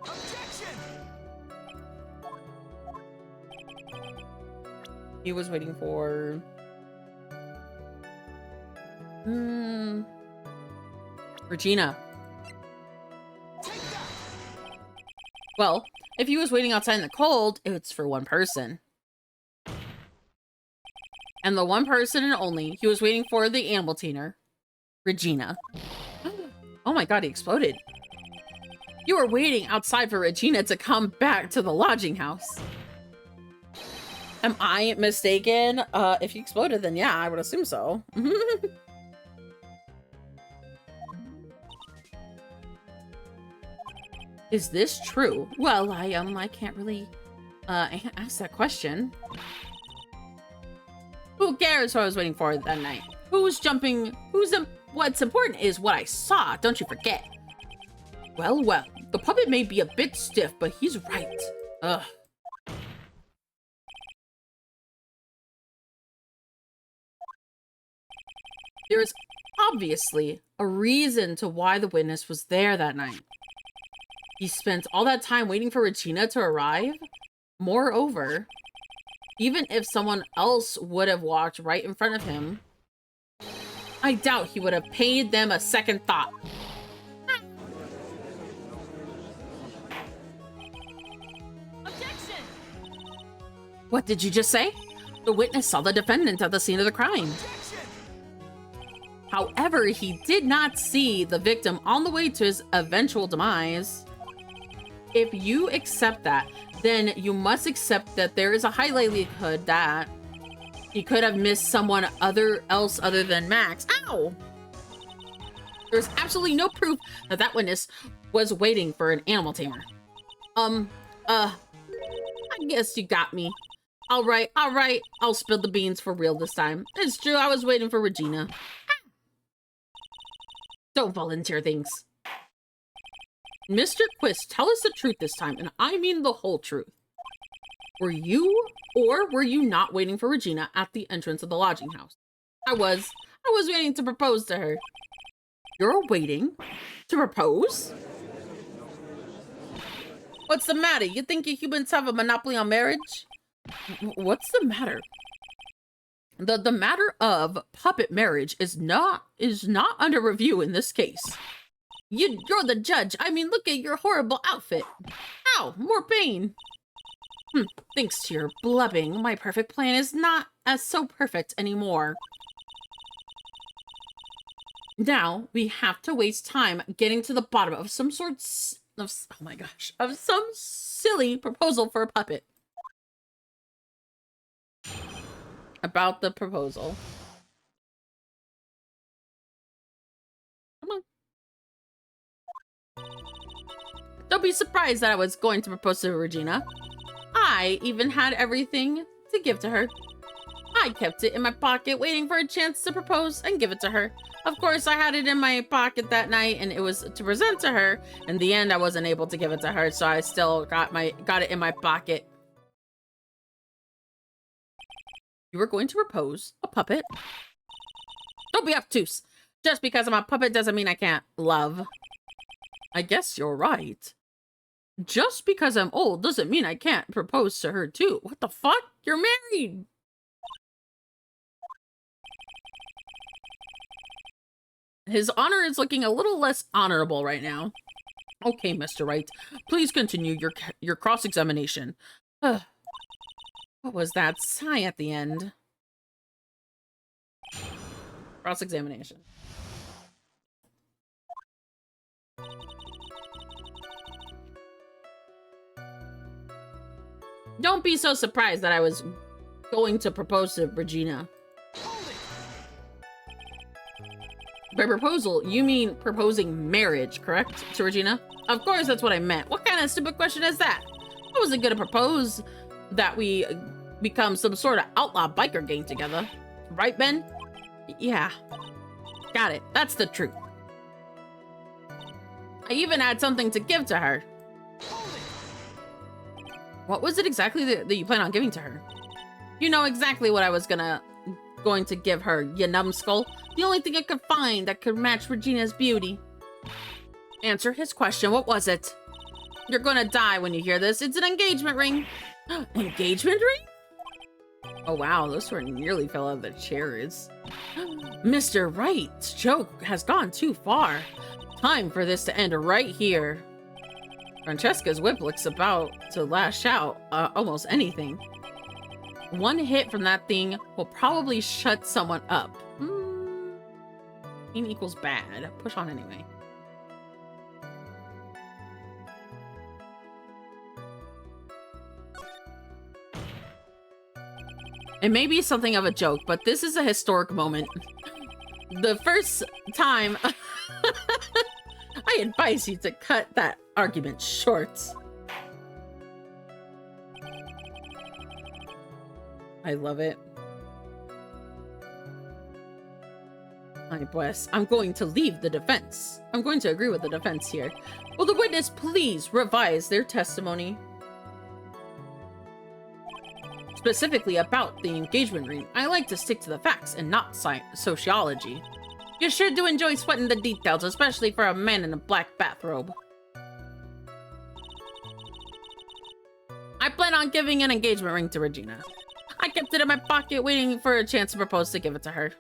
Objection! He was waiting for... Regina. Well, if he was waiting outside in the cold, it's for one person. And the one person and only he was waiting for, the animal tamer, Regina. Oh my god, he exploded. You were waiting outside for Regina to come back to the lodging house. Am I mistaken? If he exploded, then yeah, I would assume so. Is this true? Well, I can't really, ask that question. Who cares who I was waiting for that night? What's important is what I saw, don't you forget. Well, the puppet may be a bit stiff, but he's right. Ugh. There is obviously a reason to why the witness was there that night. He spent all that time waiting for Regina to arrive. Moreover, even if someone else would have walked right in front of him, I doubt he would have paid them a second thought. Objection! What did you just say? The witness saw the defendant at the scene of the crime. However, he did not see the victim on the way to his eventual demise. If you accept that, then you must accept that there is a high likelihood that he could have missed someone else other than Max. Ow! There's absolutely no proof that that witness was waiting for an animal tamer. I guess you got me. All right, I'll spill the beans for real this time. It's true, I was waiting for Regina. Don't volunteer things. Mr. Quist, tell us the truth this time, and I mean the whole truth. Were you or were you not waiting for Regina at the entrance of the lodging house? I was waiting to propose to her. You're waiting to propose? What's the matter? You think you humans have a monopoly on marriage? What's the matter? The matter of puppet marriage is not under review in this case. You're the judge. I mean, look at your horrible outfit. Ow, more pain. Thanks to your blubbing, my perfect plan is not as so perfect anymore. Now, we have to waste time getting to the bottom of some sort of, oh my gosh, of some silly proposal for a puppet. about the proposal. Come on. Don't be surprised that I was going to propose to Regina. I even had everything to give to her. I kept it in my pocket, waiting for a chance to propose and give it to her. Of course, I had it in my pocket that night, and it was to present to her. In the end, I wasn't able to give it to her, so I still got it in my pocket. You were going to propose a puppet? Don't be obtuse. Just because I'm a puppet doesn't mean I can't love. I guess you're right. Just because I'm old doesn't mean I can't propose to her too. What the fuck? You're married! His honor is looking a little less honorable right now. Okay, Mr. Wright. Please continue your cross-examination. What was that sigh at the end? Cross-examination. Don't be so surprised that I was going to propose to Regina. By proposal, you mean proposing marriage, correct? To Regina? Of course, that's what I meant. What kind of stupid question is that? I wasn't gonna propose that we become some sort of outlaw biker gang together. Right, Ben? Yeah. Got it. That's the truth. I even had something to give to her. What was it exactly that you plan on giving to her? You know exactly what I was going to give her, you numbskull. The only thing I could find that could match Regina's beauty. Answer his question. What was it? You're gonna die when you hear this. It's an engagement ring. Engagement ring? Oh wow, those sort of nearly fell out of the chairs. Mr. Wright's joke has gone too far. Time for this to end right here. Francesca's whip looks about to lash out almost anything. One hit from that thing will probably shut someone up. Mean equals bad. Push on anyway. It may be something of a joke, but this is a historic moment. The first time... I advise you to cut that argument short. I love it. I bless. I'm going to leave the defense. I'm going to agree with the defense here. Will the witness please revise their testimony? Specifically about the engagement ring, I like to stick to the facts and not sociology. You sure do enjoy sweating the details, especially for a man in a black bathrobe. I plan on giving an engagement ring to Regina. I kept it in my pocket, waiting for a chance to propose to give it to her.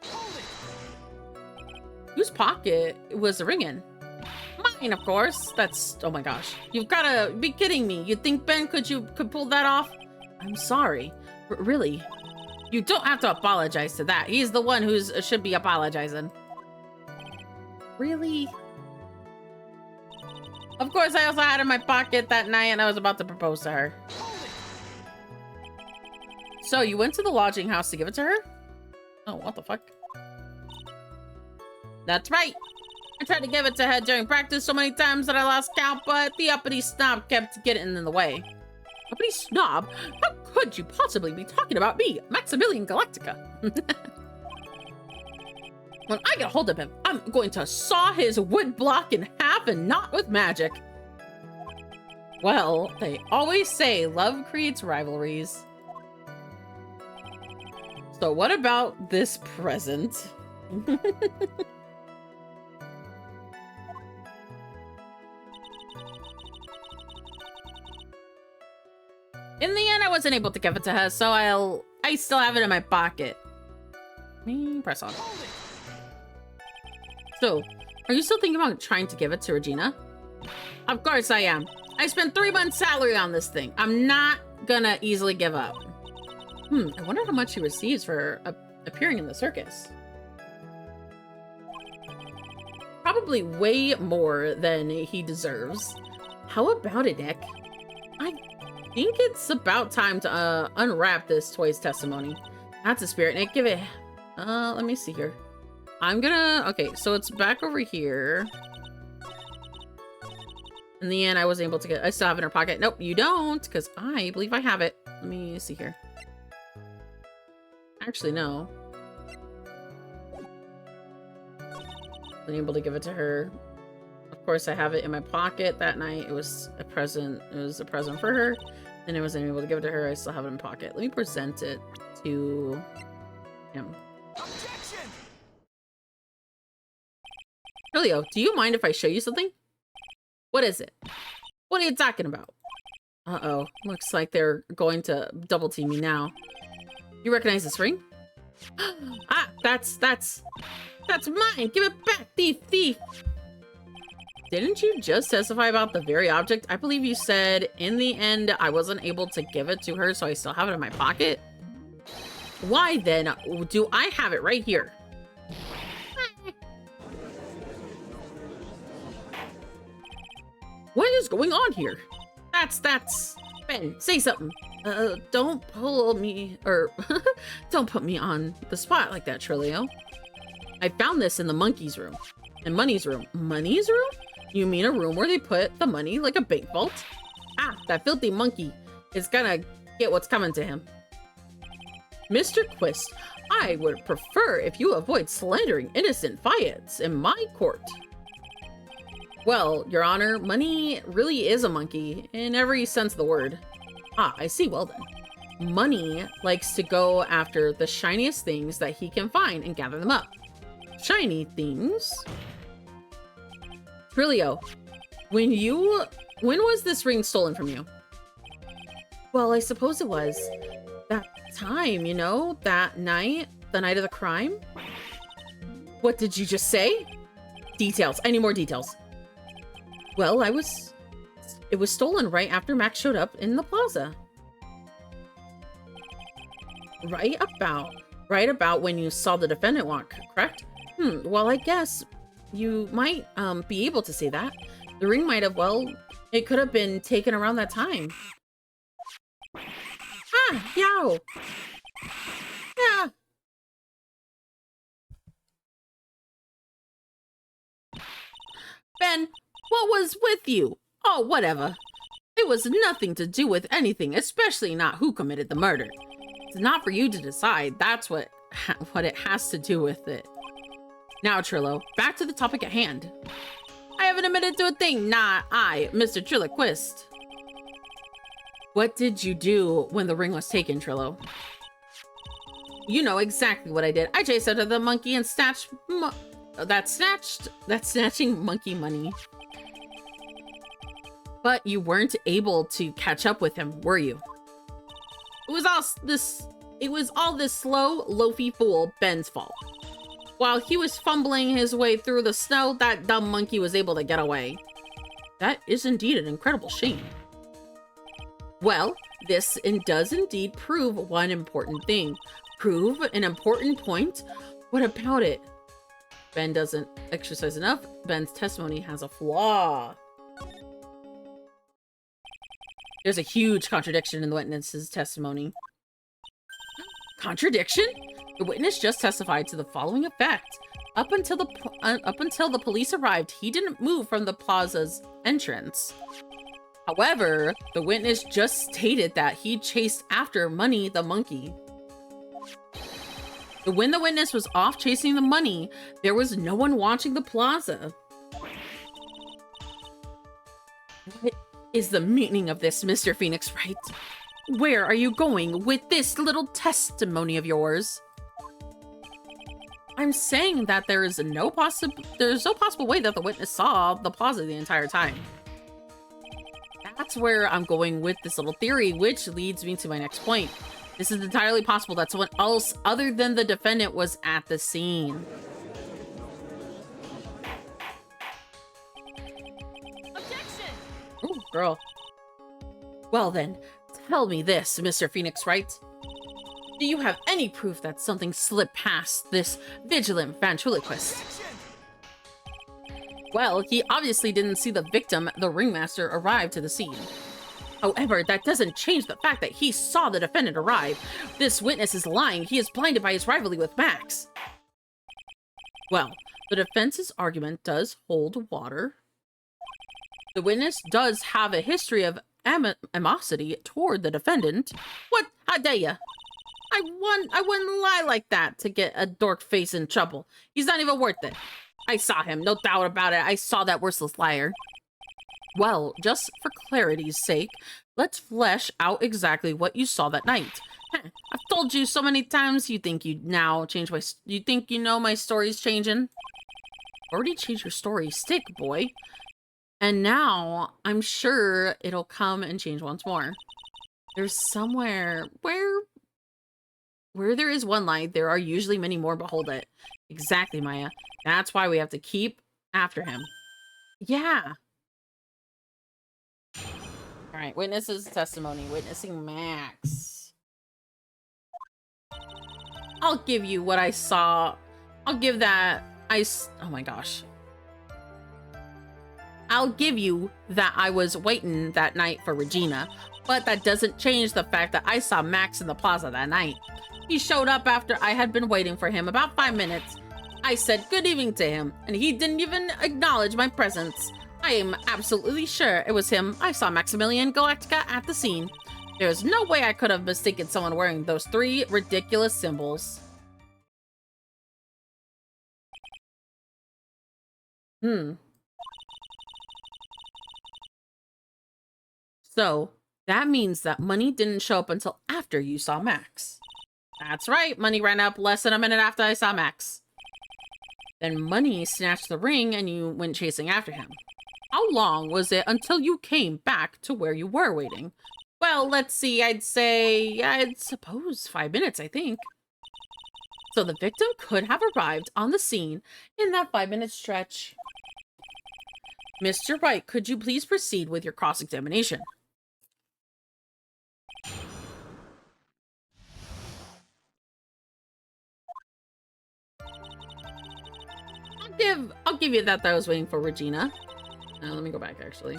Whose pocket was the ring in? Mine, of course. That's... oh my gosh. You've gotta be kidding me. You think Ben could pull that off? I'm sorry. Really? You don't have to apologize to that. He's the one who should be apologizing. Really? Of course, I also had it in my pocket that night and I was about to propose to her. So, you went to the lodging house to give it to her? Oh, what the fuck? That's right. I tried to give it to her during practice so many times that I lost count, but the uppity snob kept getting in the way. Uppity snob? How could you possibly be talking about me, Maximilian Galactica? When I get a hold of him, I'm going to saw his wood block in half and not with magic. Well, they always say love creates rivalries. So what about this present? In the end, I wasn't able to give it to her, so I still have it in my pocket. Press on. So, are you still thinking about trying to give it to Regina? Of course I am. I spent 3 months' salary on this thing. I'm not gonna easily give up. I wonder how much he receives for appearing in the circus. Probably way more than he deserves. How about it, Nick? I think it's about time to unwrap this toy's testimony. That's a spirit, Nick. Give it. Let me see here. I'm gonna... Okay, so it's back over here. In the end, I wasn't able to get... I still have it in her pocket. Nope, you don't, because I believe I have it. Let me see here. Actually, no. Been able to give it to her. Of course, I have it in my pocket that night. It was a present. It was a present for her. And I wasn't able to give it to her. I still have it in my pocket. Let me present it to him. Objection! Julio, do you mind if I show you something? What is it? What are you talking about? Uh-oh. Looks like they're going to double team me now. You recognize this ring? Ah, that's mine! Give it back, thief! Didn't you just testify about the very object? I believe you said, in the end, I wasn't able to give it to her, so I still have it in my pocket? Why then do I have it right here? What is going on here? That's... Ben, say something. Don't pull me, or... don't put me on the spot like that, Trilio. I found this in the monkey's room. In Money's room. Money's room? You mean a room where they put the money like a bank vault? Ah, that filthy monkey is gonna get what's coming to him. Mr. Quist, I would prefer if you avoid slandering innocent Fayets in my court. Well, Your Honor, Money really is a monkey in every sense of the word. Ah, I see. Well then. Money likes to go after the shiniest things that he can find and gather them up. Shiny things? Trilio, when was this ring stolen from you? Well, I suppose it was that time, you know, that night, the night of the crime. What did you just say? Details. I need more details. Well, it was stolen right after Max showed up in the plaza. Right about when you saw the defendant walk, correct? Well, I guess you might be able to say that. The ring might have, well, it could have been taken around that time. Ah, yow! Yeah. Ben, what was with you? Oh, whatever. It was nothing to do with anything, especially not who committed the murder. It's not for you to decide. That's what it has to do with it. Now, Trillo, back to the topic at hand. I haven't admitted to a thing, not I, Mr. Trilloquist. What did you do when the ring was taken, Trillo? You know exactly what I did. I chased after the monkey and snatched that snatching monkey money. But you weren't able to catch up with him, were you? It was all this slow, loafy fool Ben's fault. While he was fumbling his way through the snow, that dumb monkey was able to get away. That is indeed an incredible shame. Well, this does indeed prove one important thing. Prove an important point? What about it? Ben doesn't exercise enough. Ben's testimony has a flaw. There's a huge contradiction in the witness's testimony. Contradiction? The witness just testified to the following effect. Up until the police arrived, he didn't move from the plaza's entrance. However, the witness just stated that he chased after Money the monkey. When the witness was off chasing the money, there was no one watching the plaza. What is the meaning of this, Mr. Phoenix Wright? Where are you going with this little testimony of yours? I'm saying that there's no possible way that the witness saw the plaza the entire time. That's where I'm going with this little theory, which leads me to my next point. This is entirely possible that someone else other than the defendant was at the scene. Objection! Ooh, girl. Well then, tell me this, Mr. Phoenix Wright. Do you have any proof that something slipped past this vigilant ventriloquist? Well, he obviously didn't see the victim, the ringmaster, arrive to the scene. However, that doesn't change the fact that he saw the defendant arrive. This witness is lying. He is blinded by his rivalry with Max. Well, the defense's argument does hold water. The witness does have a history of animosity toward the defendant. What? How dare ya? I wouldn't lie like that to get a dork face in trouble. He's not even worth it. I saw him, no doubt about it. I saw that worthless liar. Well, just for clarity's sake, let's flesh out exactly what you saw that night. I've told you so many times. You think you now change my... You think you know my story's changing? Already changed your story, stick boy. And now I'm sure it'll come and change once more. There's somewhere where there is one light, there are usually many more. Behold it. Exactly, Maya. That's why we have to keep after him. Yeah. All right, witnesses testimony. Witnessing Max. I'll give you what I saw. I'll give that. Oh my gosh. I'll give you that I was waiting that night for Regina, but that doesn't change the fact that I saw Max in the plaza that night. He showed up after I had been waiting for him about 5 minutes. I said good evening to him, and he didn't even acknowledge my presence. I am absolutely sure it was him. I saw Maximilian Galactica at the scene. There's no way I could have mistaken someone wearing those 3 ridiculous symbols. So, that means that Money didn't show up until after you saw Max. That's right, Money ran up less than a minute after I saw Max. Then Money snatched the ring and you went chasing after him. How long was it until you came back to where you were waiting? Well, let's see, I'd suppose 5 minutes, I think. So the victim could have arrived on the scene in that 5-minute stretch. Mr. White, could you please proceed with your cross-examination? I'll give you that I was waiting for Regina. Let me go back, actually.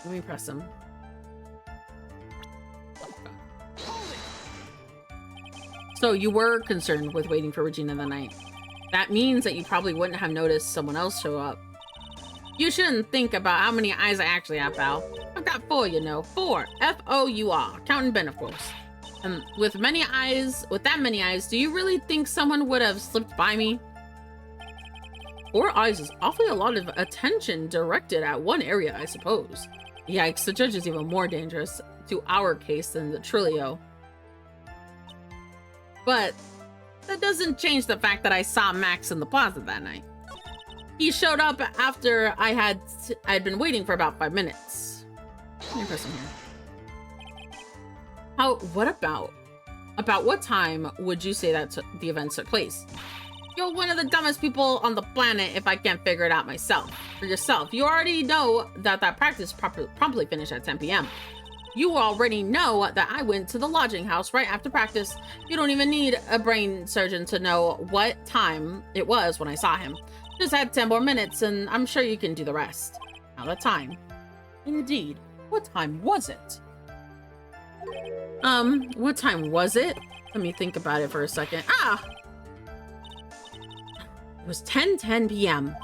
Let me press him. So you were concerned with waiting for Regina that night. That means that you probably wouldn't have noticed someone else show up. You shouldn't think about how many eyes I actually have, pal. I've got 4, you know. 4. F-O-U-R. Counting Ben, of course. And with that many eyes, do you really think someone would have slipped by me? 4 eyes is awfully a lot of attention directed at one area, I suppose. Yikes, the judge is even more dangerous to our case than the Trilio. But that doesn't change the fact that I saw Max in the plaza that night. He showed up after I'd been waiting for about 5 minutes. Let me press him here. About what time would you say that the event took place? You're one of the dumbest people on the planet if I can't figure it out myself. For yourself, you already know that practice promptly finished at 10 p.m. You already know that I went to the lodging house right after practice. You don't even need a brain surgeon to know what time it was when I saw him. Just had 10 more minutes, and I'm sure you can do the rest. Now the time. Indeed. What time was it? What time was it? Let me think about it for a second. It was 10:10 p.m.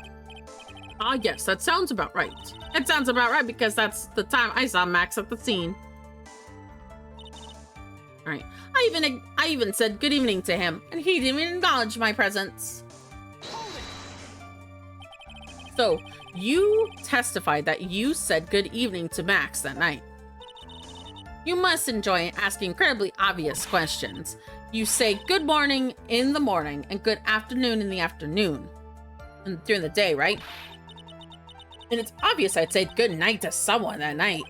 Yes, that sounds about right. It sounds about right because that's the time I saw Max at the scene. All right. I even said good evening to him, and he didn't even acknowledge my presence. So, you testified that you said good evening to Max that night. You must enjoy asking incredibly obvious questions. You say good morning in the morning and good afternoon in the afternoon. And during the day, right? And it's obvious I'd say good night to someone that night.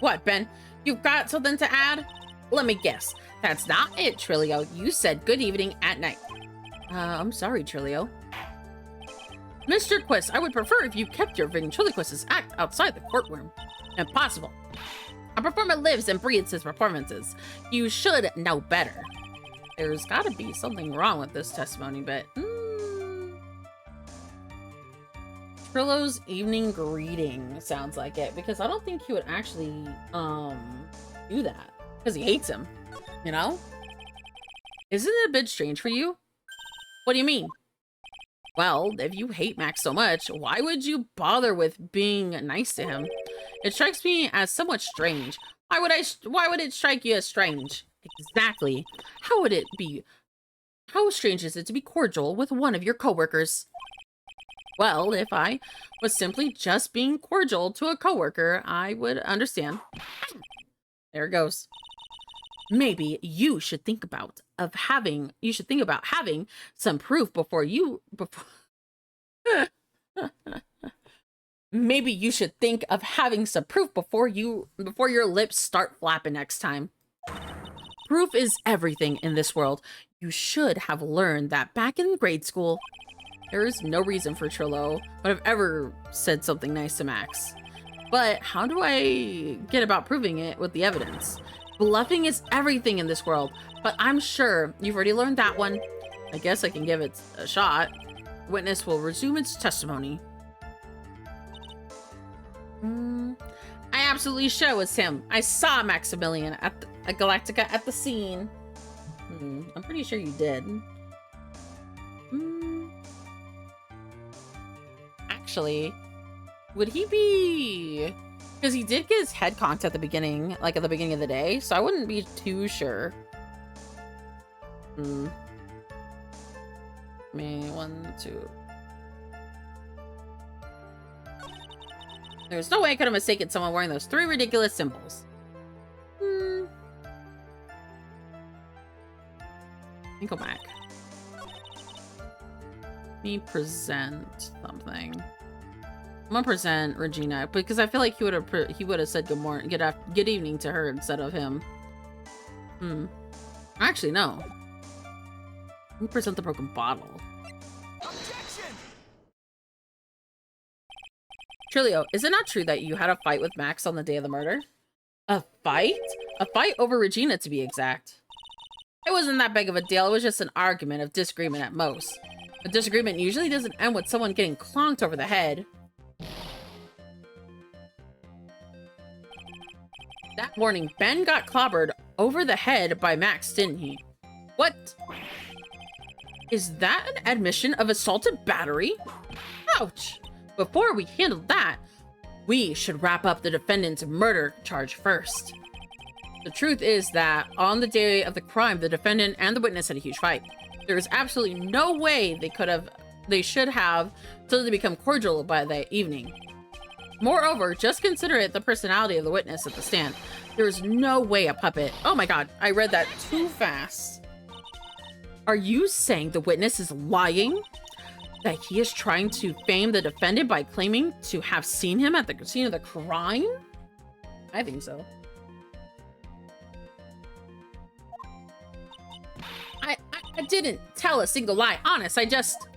What, Ben? You've got something to add? Let me guess. That's not it, Trilio. You said good evening at night. I'm sorry, Trilio. Mr. Quist, I would prefer if you kept your ventriloquist's act outside the courtroom. Impossible. A performer lives and breathes his performances. You should know better. There's gotta be something wrong with this testimony, but... Trillo's evening greeting sounds like it, because I don't think he would actually, do that. Because he hates him, you know? Isn't it a bit strange for you? What do you mean? Well, if you hate Max so much, why would you bother with being nice to him? It strikes me as somewhat strange. Why would it strike you as strange? Exactly. How strange is it to be cordial with one of your coworkers? Well, if I was simply just being cordial to a coworker, I would understand. There it goes. Maybe you should think about having some proof before maybe you should think of having some proof before your lips start flapping next time. Proof is everything in this world. You should have learned that back in grade school. There is no reason for Trillo would have ever said something nice to Max. But how do I get about proving it with the evidence? Bluffing is everything in this world, but I'm sure you've already learned that one. I guess I can give it a shot. Witness will resume its testimony. I absolutely sure it was him. I saw Maximilian at Galactica at the scene. I'm pretty sure you did. Actually, would he be... Because he did get his head conked at the beginning, like at the beginning of the day, so I wouldn't be too sure. Me, 1, 2. There's no way I could have mistaken someone wearing those 3 ridiculous symbols. Let me go back. Let me present something. I'm gonna present Regina because I feel like he would have said good morning, good evening to her instead of him. Actually, no. Let me present the broken bottle. Objection! Trilio, is it not true that you had a fight with Max on the day of the murder? A fight? A fight over Regina, to be exact. It wasn't that big of a deal. It was just an argument of disagreement at most. A disagreement usually doesn't end with someone getting clonked over the head. That morning, Ben got clobbered over the head by Max, didn't he? What? Is that an admission of assaulted battery? Ouch! Before we handle that, we should wrap up the defendant's murder charge first. The truth is that on the day of the crime, the defendant and the witness had a huge fight. There is absolutely no way they should have till they become cordial by that evening. Moreover, just consider it the personality of the witness at the stand. There is no way a puppet... Oh my god, I read that too fast. Are you saying the witness is lying? That he is trying to fame the defendant by claiming to have seen him at the scene of the crime? I think so. I didn't tell a single lie. Honest, I just...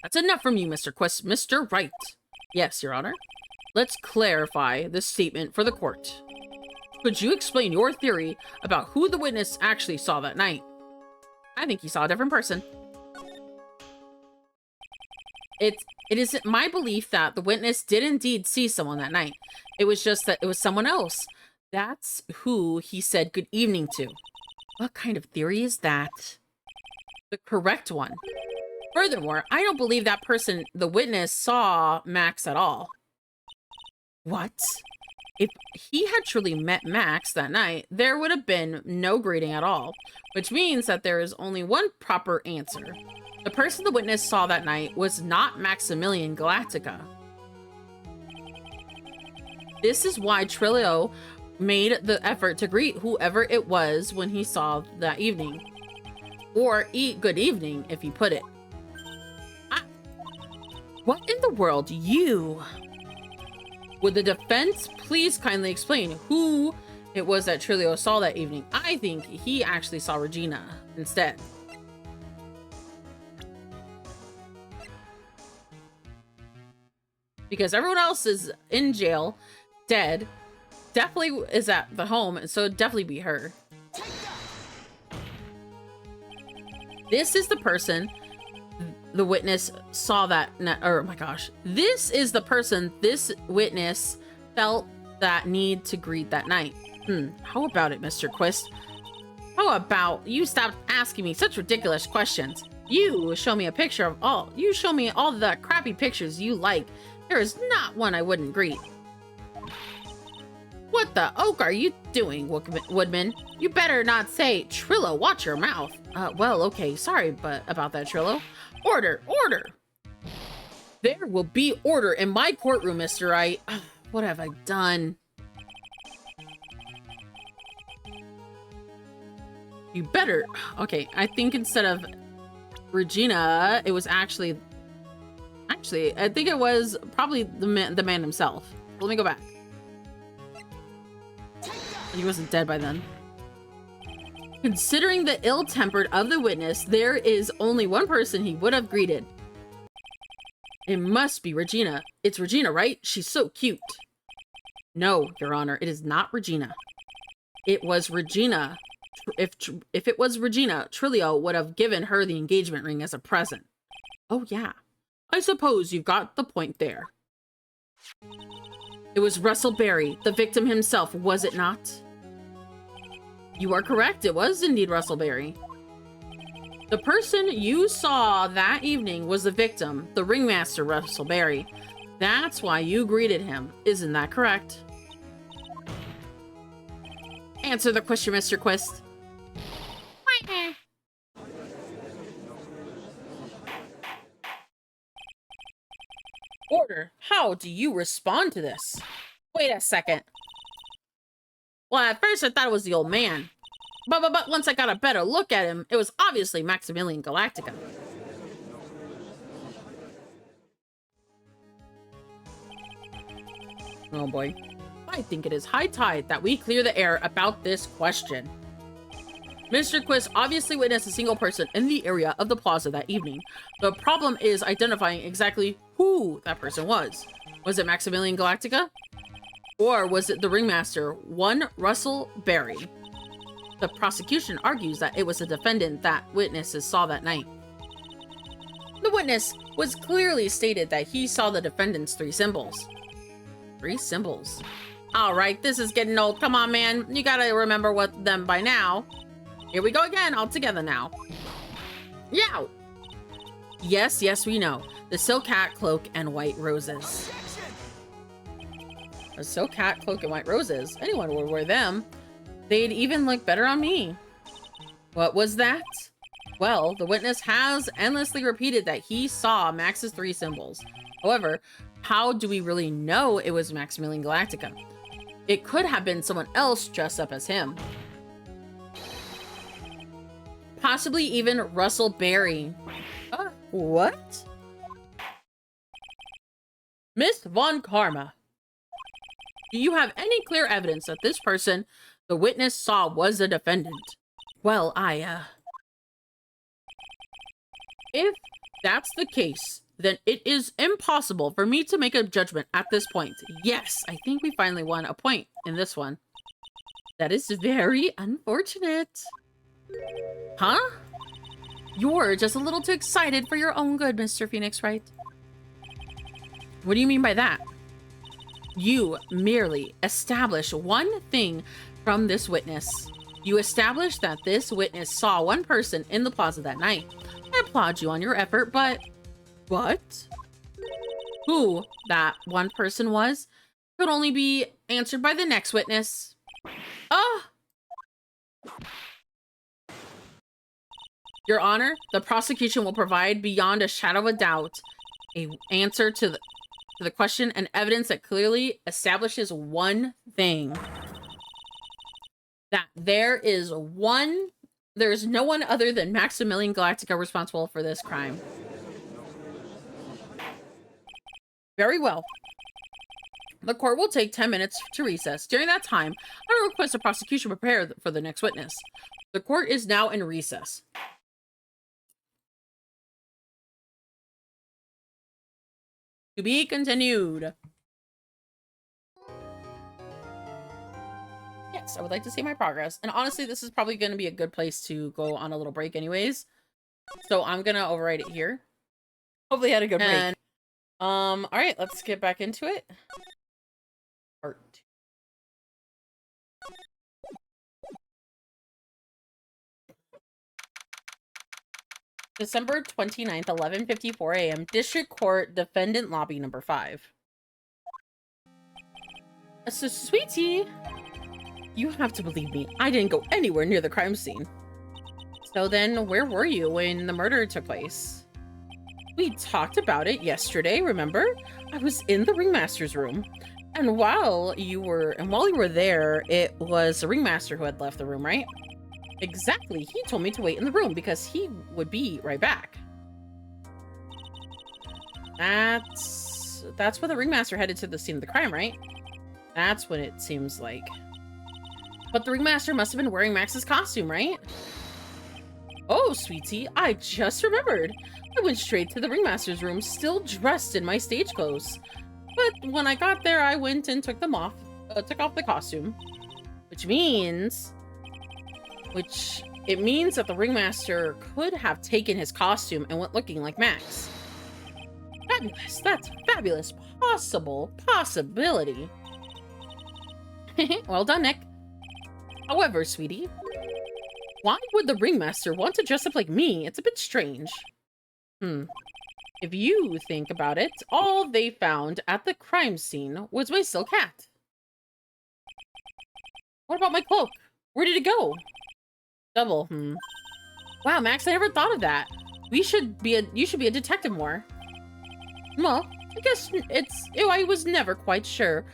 That's enough from you, Mr. Quest. Mr. Wright. Yes, Your Honor. Let's clarify this statement for the court. Could you explain your theory about who the witness actually saw that night? I think he saw a different person. It is my belief that the witness did indeed see someone that night. It was just that it was someone else. That's who he said good evening to. What kind of theory is that? The correct one. Furthermore, I don't believe that person, the witness, saw Max at all. What? If he had truly met Max that night, there would have been no greeting at all, which means that there is only one proper answer. The person the witness saw that night was not Maximilian Galactica. This is why Trilio made the effort to greet whoever it was when he saw that evening. Or eat good evening, if you put it. What in the world, you? Would the defense please kindly explain who it was that Trilio saw that evening? I think he actually saw Regina instead. Because everyone else is in jail, dead, definitely is at the home, so it'd definitely be her. Take that. This is the person the witness saw that, or oh my gosh, this is the person this witness felt that need to greet that night. How about it, Mr. Quist? How about you stop asking me such ridiculous questions? You show me a picture of all. You show me all the crappy pictures you like. There is not one I wouldn't greet. What the oak are you doing, Woodman? You better not say, Trillo, watch your mouth. Well, okay, sorry but about that, Trillo. Order, order! There will be order in my courtroom, Mr. Wright. What have I done? You better... Okay, I think instead of Regina, it was actually... Actually, I think it was probably the man himself. Let me go back. He wasn't dead by then. Considering the ill-tempered of the witness, there is only one person he would have greeted. It must be Regina. It's Regina, right? She's so cute. No, Your Honor, it is not Regina. It was Regina. If it was Regina, Trillo would have given her the engagement ring as a present. Oh, yeah. I suppose you've got the point there. It was Russell Berry, the victim himself, was it not? You are correct. It was indeed Russell Berry. The person you saw that evening was the victim, the ringmaster Russell Berry. That's why you greeted him. Isn't that correct? Answer the question, Mr. Quist. Order. How do you respond to this? Wait a second. Well, at first I thought it was the old man. But once I got a better look at him, it was obviously Maximilian Galactica. Oh boy. I think it is high tide that we clear the air about this question. Mr. Quist obviously witnessed a single person in the area of the plaza that evening. The problem is identifying exactly who that person was. Was it Maximilian Galactica? Or was it the ringmaster, one Russell Berry? The prosecution argues that it was the defendant that witnesses saw that night. The witness was clearly stated that he saw the defendant's 3 symbols. 3 symbols. All right, this is getting old. Come on, man. You gotta remember what them by now. Here we go again, all together now. Yow! Yes, yes, we know. The silk hat, cloak, and white roses. A silk hat, cloak, and white roses. Anyone would wear them. They'd even look better on me. What was that? Well, the witness has endlessly repeated that he saw Max's 3 symbols. However, how do we really know it was Maximilian Galactica? It could have been someone else dressed up as him. Possibly even Russell Berry. What? Miss Von Karma, do you have any clear evidence that this person the witness saw was the defendant? Well, if that's the case, then it is impossible for me to make a judgment at this point. Yes, I think we finally won a point in this one. That is very unfortunate. Huh? You're just a little too excited for your own good, Mr. Phoenix Wright. What do you mean by that? You merely establish one thing from this witness. You establish that this witness saw one person in the plaza that night. I applaud you on your effort, but... What? Who that one person was could only be answered by the next witness. Your Honor, the prosecution will provide beyond a shadow of a doubt an answer to the question and evidence that clearly establishes one thing. That there is no one other than Maximilian Galactica responsible for this crime. Very well. The court will take 10 minutes to recess. During that time, I request the prosecution prepare for the next witness. The court is now in recess. To be continued. progress. I would like to see my progress. And honestly, this is probably going to be a good place to go on a little break anyways. So I'm going to overwrite it here. Hopefully, you had a good break. And, all right, let's get back into it. Part 2. December 29th, 11:54 a.m. District Court, Defendant Lobby number 5. So, sweetie, you have to believe me. I didn't go anywhere near the crime scene. So then, where were you when the murder took place? We talked about it yesterday, remember? I was in the ringmaster's room. And while you were there, it was the ringmaster who had left the room, right? Exactly. He told me to wait in the room because he would be right back. That's when the ringmaster headed to the scene of the crime, right? That's when it seems like. But the ringmaster must have been wearing Max's costume, right? Oh, sweetie, I just remembered. I went straight to the ringmaster's room, still dressed in my stage clothes. But when I got there, I went and took off the costume. Which means that the ringmaster could have taken his costume and went looking like Max. Fabulous. That's fabulous. Possibility. Well done, Nick. However, sweetie, why would the ringmaster want to dress up like me? It's a bit strange. If you think about it, all they found at the crime scene was my silk hat. What about my cloak? Where did it go? Double, Wow, Max, I never thought of that. You should be a detective more. Well, I guess I was never quite sure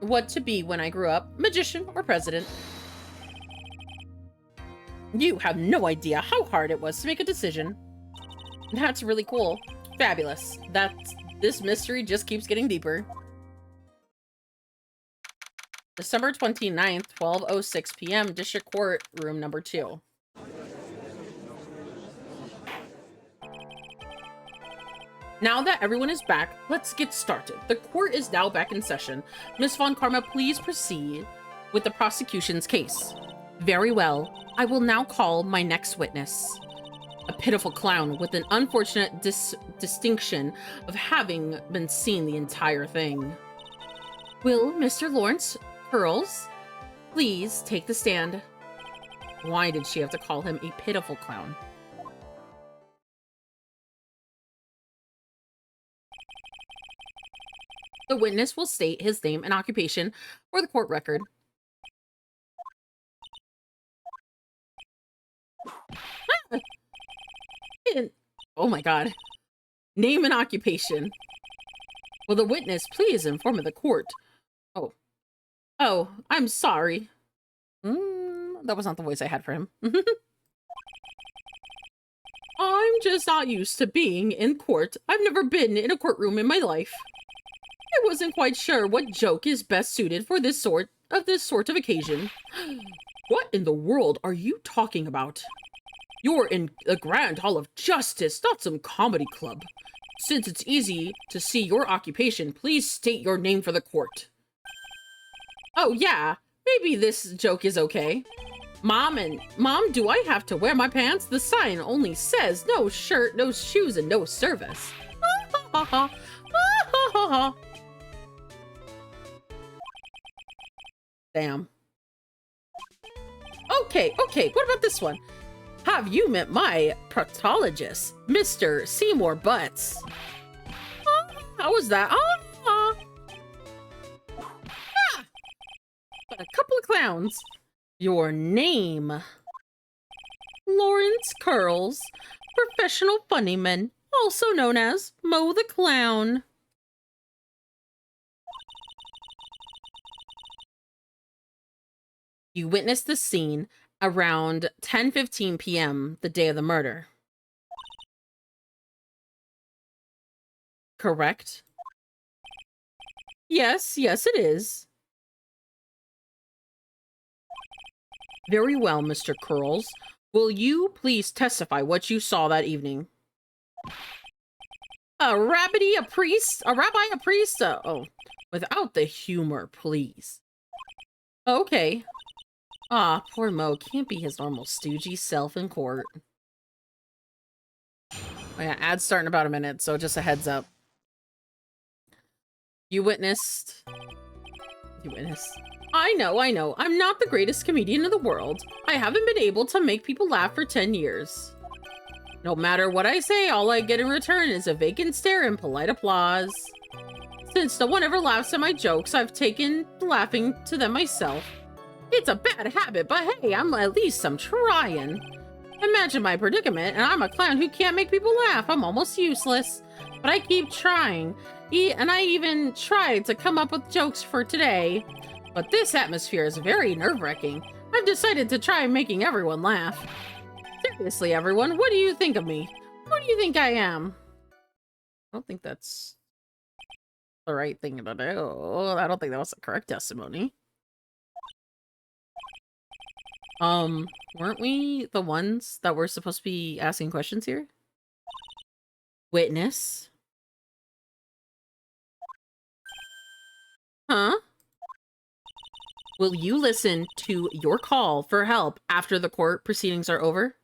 what to be when I grew up, magician or president. You have no idea how hard it was to make a decision. That's really cool. Fabulous. This mystery just keeps getting deeper. December 29th, 12:06 p.m., District Court, room number 2. Now that everyone is back, let's get started. The court is now back in session. Miss Von Karma, please proceed with the prosecution's case. Very well. I will now call my next witness. A pitiful clown with an unfortunate distinction of having been seen the entire thing. Will Mr. Lawrence Curls please take the stand? Why did she have to call him a pitiful clown? The witness will state his name and occupation for the court record. Oh my god. Name and occupation. Will the witness please inform the court? Oh, I'm sorry. That was not the voice I had for him. I'm just not used to being in court. I've never been in a courtroom in my life. I wasn't quite sure what joke is best suited for this sort of occasion. What in the world are you talking about? You're in the Grand Hall of Justice, not some comedy club. Since it's easy to see your occupation, please state your name for the court. Oh yeah, maybe this joke is okay. Mom, do I have to wear my pants? The sign only says no shirt, no shoes, and no service. Ha ha ha. Ha ha ha. Damn. Okay, what about this one? Have you met my proctologist, Mr. Seymour Butts? How was that? A couple of clowns. Your name? Lawrence Curls, professional funnyman, also known as Mo the Clown. You witnessed the scene around 10:15 p.m. the day of the murder. Correct? Yes, it is. Very well, Mr. Curls. Will you please testify what you saw that evening? A rabbi, a priest? Oh, without the humor, please. Okay. Ah, poor Mo can't be his normal stoogey self in court. Oh yeah, ad's starting in about a minute, so just a heads up. You witnessed. I know. I'm not the greatest comedian in the world. I haven't been able to make people laugh for 10 years. No matter what I say, all I get in return is a vacant stare and polite applause. Since no one ever laughs at my jokes, I've taken laughing to them myself. It's a bad habit, but hey, at least I'm trying. Imagine my predicament, and I'm a clown who can't make people laugh. I'm almost useless. But I keep trying. And I even tried to come up with jokes for today. But this atmosphere is very nerve-wracking. I've decided to try making everyone laugh. Seriously, everyone, what do you think of me? Who do you think I am? I don't think that's the right thing to do. I don't think that was the correct testimony. Weren't we the ones that were supposed to be asking questions here? Witness? Huh? Will you listen to your call for help after the court proceedings are over?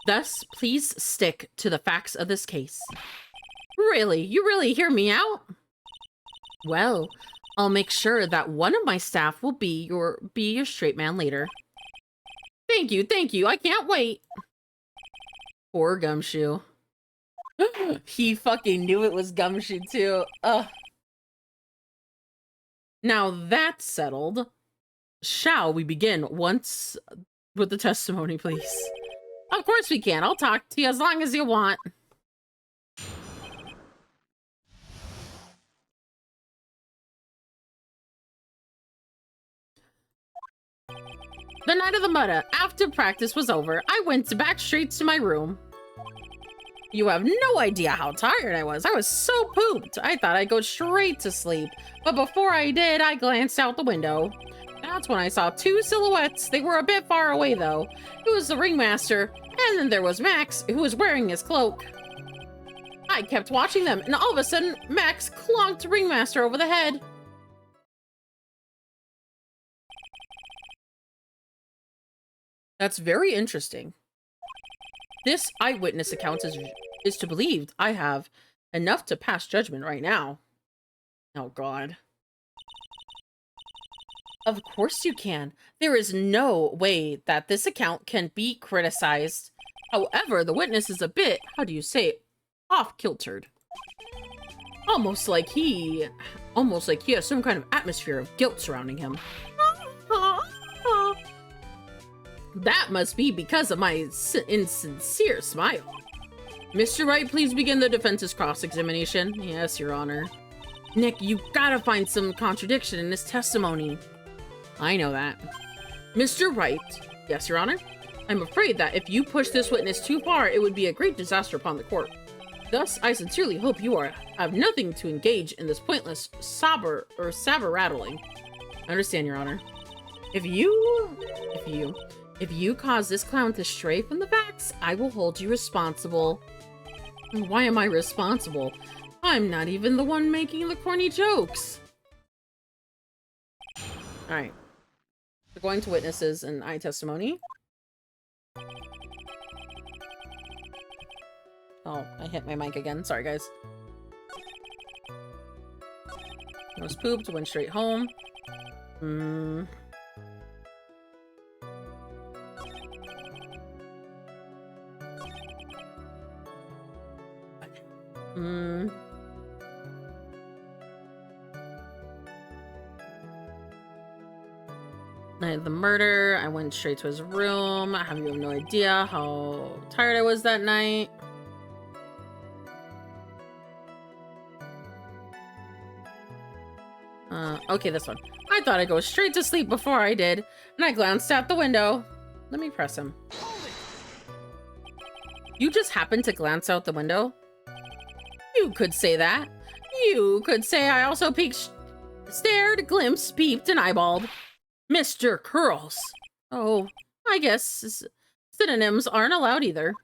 Thus, please stick to the facts of this case. Really? You really hear me out? Well, I'll make sure that one of my staff will be your straight man later. Thank you. I can't wait. Poor Gumshoe. He fucking knew it was Gumshoe too. Ugh. Now that's settled. Shall we begin once with the testimony, please? Of course we can. I'll talk to you as long as you want. The night of the murder, after practice was over, I went back straight to my room. You have no idea how tired I was. I was so pooped. I thought I'd go straight to sleep. But before I did, I glanced out the window. That's when I saw two silhouettes. They were a bit far away, though. It was the ringmaster, and then there was Max, who was wearing his cloak. I kept watching them, and all of a sudden, Max clonked Ringmaster over the head. That's very interesting. This eyewitness account is to believe. I have enough to pass judgment right now. Oh, God. Of course you can. There is no way that this account can be criticized. However, the witness is a bit, how do you say it, off-kiltered. Almost like he has some kind of atmosphere of guilt surrounding him. That must be because of my insincere smile. Mr. Wright, please begin the defense's cross-examination. Yes, Your Honor. Nick, you gotta find some contradiction in his testimony. I know that. Mr. Wright. Yes, Your Honor. I'm afraid that if you push this witness too far, it would be a great disaster upon the court. Thus, I sincerely hope you have nothing to engage in this pointless saber rattling. I understand, Your Honor. If you cause this clown to stray from the facts, I will hold you responsible. Why am I responsible? I'm not even the one making the corny jokes. Alright. We're going to witnesses and eye testimony. Oh, I hit my mic again. Sorry, guys. I was pooped, went straight home. Night of the murder, I went straight to his room. I have no idea how tired I was that night. Okay, this one. I thought I'd go straight to sleep before I did, and I glanced out the window. Let me press him. You just happened to glance out the window? You could say that. You could say I also peeked, stared, glimpsed, peeped, and eyeballed. Mr. Curls. Oh, I guess synonyms aren't allowed either.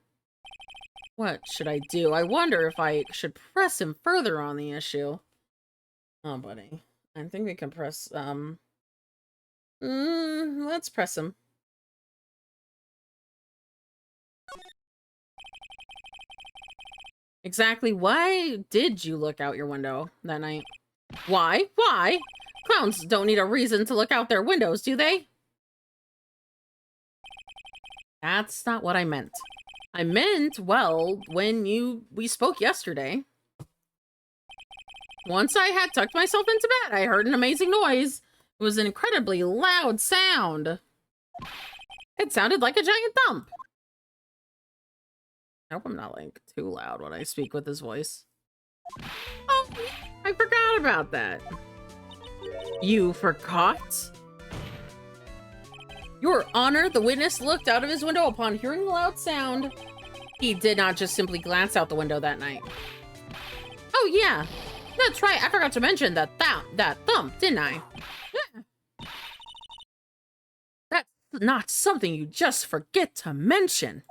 What should I do? I wonder if I should press him further on the issue. Oh, buddy. I think we can press, Let's press him. Exactly why did you look out your window that night? Why? Why? Clowns don't need a reason to look out their windows, do they? That's not what I meant. I meant, well, when we spoke yesterday. Once I had tucked myself into bed, I heard an amazing noise. It was an incredibly loud sound. It sounded like a giant thump. I hope I'm not, like, too loud when I speak with his voice. Oh, I forgot about that. You forgot? Your Honor, the witness looked out of his window upon hearing the loud sound. He did not just simply glance out the window that night. Oh, yeah. That's right. I forgot to mention that thump, didn't I? Yeah. That's not something you just forget to mention.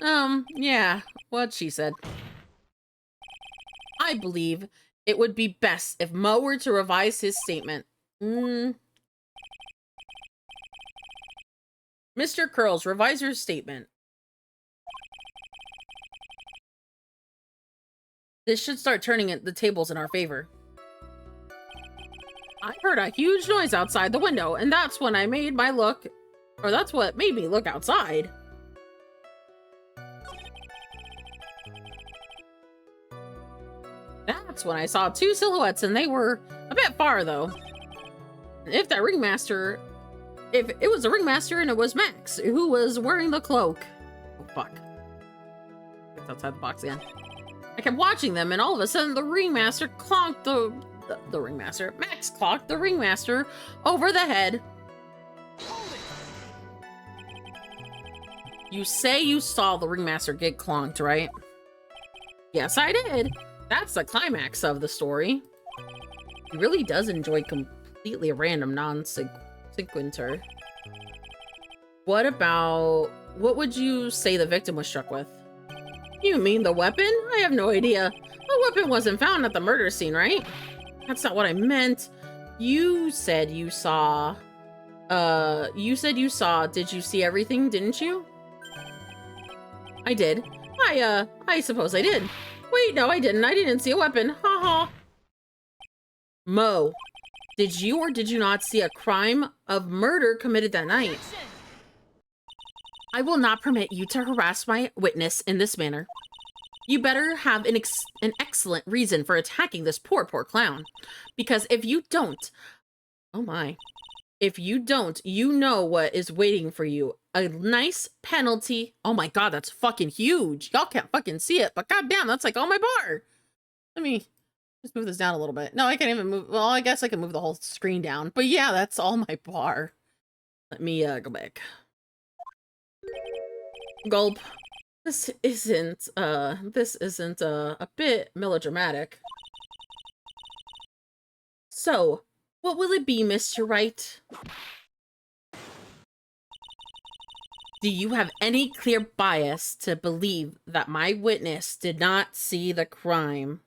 Yeah, what she said. I believe it would be best if Mo were to revise his statement. Mr. Curls, revise your statement. This should start turning the tables in our favor. I heard a huge noise outside the window, and that's when I made my look, or that's what made me look outside. That's when I saw two silhouettes, and they were a bit far, though. If it was the ringmaster and it was Max, who was wearing the cloak. Oh, fuck. It's outside the box again. I kept watching them, and all of a sudden, the ringmaster clonked Max clocked the ringmaster over the head. You say you saw the ringmaster get clonked, right? Yes, I did. That's the climax of the story. He really does enjoy completely random non-sequitur. What would you say the victim was struck with? You mean the weapon? I have no idea. The weapon wasn't found at the murder scene, right? That's not what I meant. You said you saw... Did you see everything, didn't you? I did. I suppose I did. Wait, no, I didn't. I didn't see a weapon. Ha ha. Mo, did you or did you not see a crime of murder committed that night? I will not permit you to harass my witness in this manner. You better have an excellent reason for attacking this poor clown. Because if you don't... Oh my. If you don't, you know what is waiting for you. A nice penalty. Oh my god, that's fucking huge. Y'all can't fucking see it, but goddamn, that's like all my bar. Let me just move this down a little bit. No, I can't even move. Well, I guess I can move the whole screen down. But yeah, that's all my bar. Let me go back. Gulp. This isn't a bit melodramatic. So, what will it be, Mr. Wright? Do you have any clear bias to believe that my witness did not see the crime?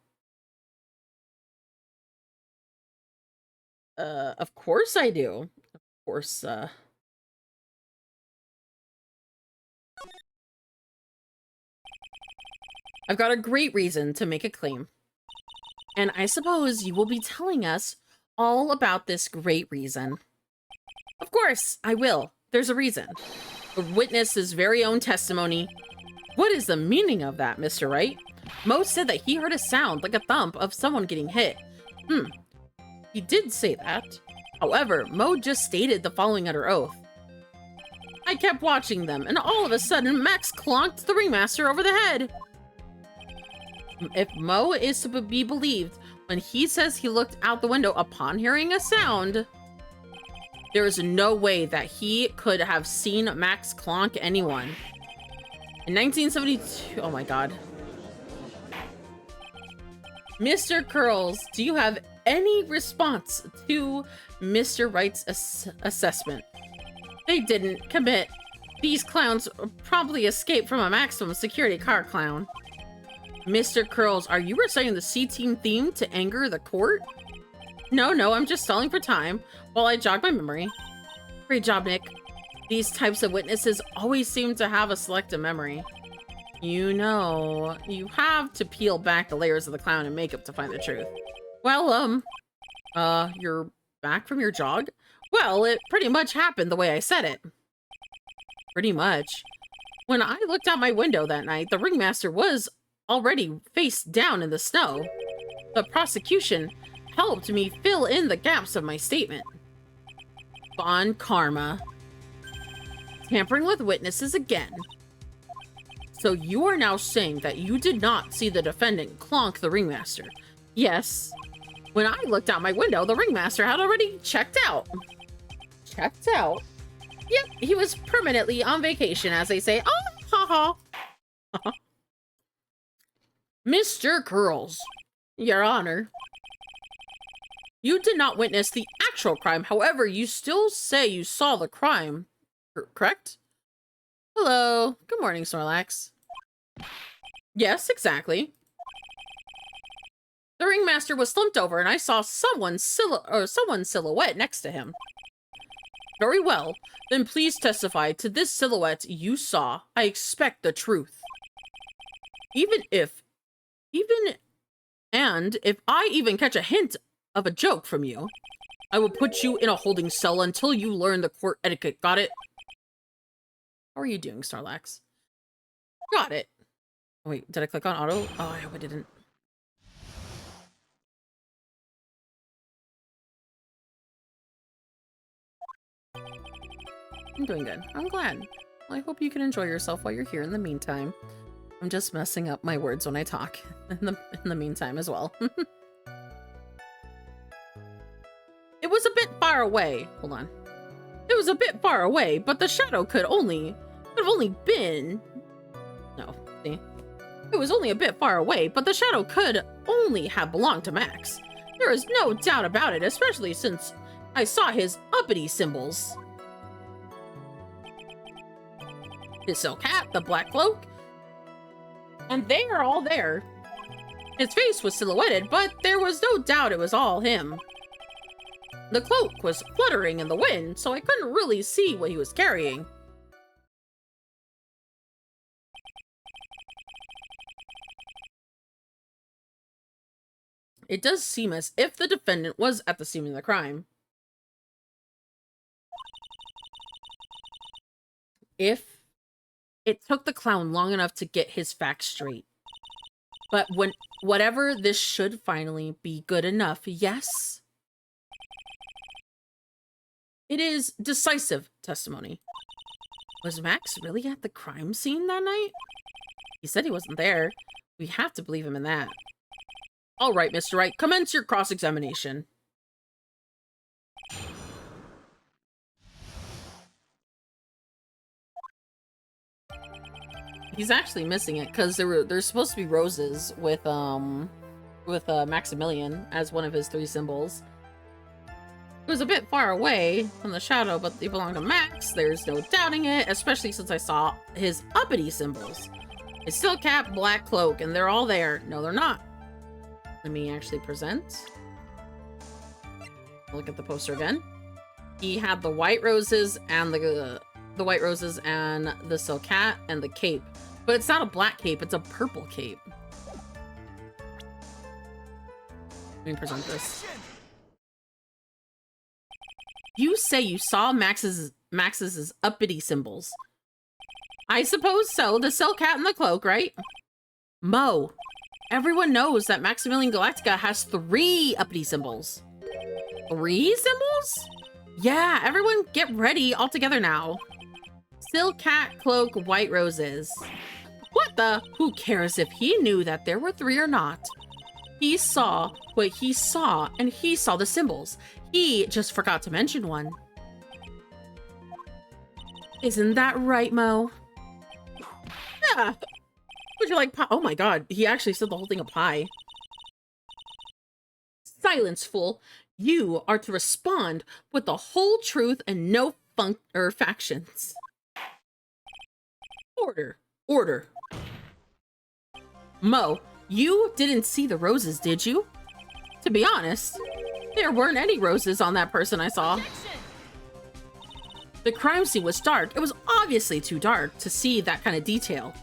Of course I do. Of course, I've got a great reason to make a claim. And I suppose you will be telling us all about this great reason. Of course, I will. There's a reason. The witness's very own testimony. What is the meaning of that, Mr. Wright? Mo said that he heard a sound like a thump of someone getting hit. He did say that. However, Mo just stated the following under oath. I kept watching them, and all of a sudden, Max clonked the ringmaster over the head. If Mo is to be believed, when he says he looked out the window upon hearing a sound, there is no way that he could have seen Max clonk anyone. In 1972, oh my god. Mr. Curls, do you have any response to Mr. Wright's assessment? They didn't commit. These clowns probably escaped from a maximum security car clown. Mr. Curls, are you reciting the C-Team theme to anger the court? No, I'm just stalling for time while I jog my memory. Great job, Nick. These types of witnesses always seem to have a selective memory. You know, you have to peel back the layers of the clown and makeup to find the truth. Well, you're back from your jog? Well, it pretty much happened the way I said it. Pretty much. When I looked out my window that night, the ringmaster was already face down in the snow. The prosecution helped me fill in the gaps of my statement. Bon karma. Tampering with witnesses again. So you are now saying that you did not see the defendant clonk the ringmaster? Yes. When I looked out my window, the ringmaster had already checked out. Checked out? Yep, he was permanently on vacation, as they say. Oh, haha. Mr. Curls, Your Honor. You did not witness the actual crime. However, you still say you saw the crime. Correct? Hello. Good morning, Snorlax. Yes, exactly. The ringmaster was slumped over, and I saw someone's silhouette next to him. Very well. Then please testify to this silhouette you saw. I expect the truth. If I even catch a hint of a joke from you, I will put you in a holding cell until you learn the court etiquette. Got it? How are you doing, Snorlax? Got it. Wait, did I click on auto? Oh, I hope I didn't. I'm doing good. I'm glad. Well, I hope you can enjoy yourself while you're here in the meantime. I'm just messing up my words when I talk in the meantime as well. It was a bit far away. Hold on. It was a bit far away, but the shadow could have only been... No, see? It was only a bit far away, but the shadow could only have belonged to Max. There is no doubt about it, especially since I saw his uppity symbols. His silk hat, the black cloak, and they are all there. His face was silhouetted, but there was no doubt it was all him. The cloak was fluttering in the wind, so I couldn't really see what he was carrying. It does seem as if the defendant was at the scene of the crime. If it took the clown long enough to get his facts straight. But whatever, this should finally be good enough, yes? It is decisive testimony. Was Max really at the crime scene that night? He said he wasn't there. We have to believe him in that. All right, Mr. Wright, commence your cross-examination. He's actually missing it because there's supposed to be roses with Maximilian as one of his 3 symbols. It was a bit far away from the shadow, but they belong to Max. There's no doubting it, especially since I saw his uppity symbols. His silk cap, black cloak, and they're all there. No, they're not. Let me actually present. Look at the poster again. He had the white roses and the white roses and the silk hat and the cape. But it's not a black cape, it's a purple cape. Let me present this. You say you saw Max's uppity symbols. I suppose so. The silk hat and the cloak, right? Mo, everyone knows that Maximilian Galactica has 3 uppity symbols. 3 symbols? Yeah, everyone get ready all together now. Silk hat, cloak, white roses. What the? Who cares if he knew that there were 3 or not? He saw what he saw, and he saw the symbols. He just forgot to mention one. Isn't that right, Mo? Yeah. Would you like pie? Oh my god, he actually said the whole thing of pie. Silence, fool. You are to respond with the whole truth and no factions. Order. Order. Mo, you didn't see the roses, did you? To be honest, There weren't any roses on that person I saw. The crime scene was dark. It was obviously too dark to see that kind of detail.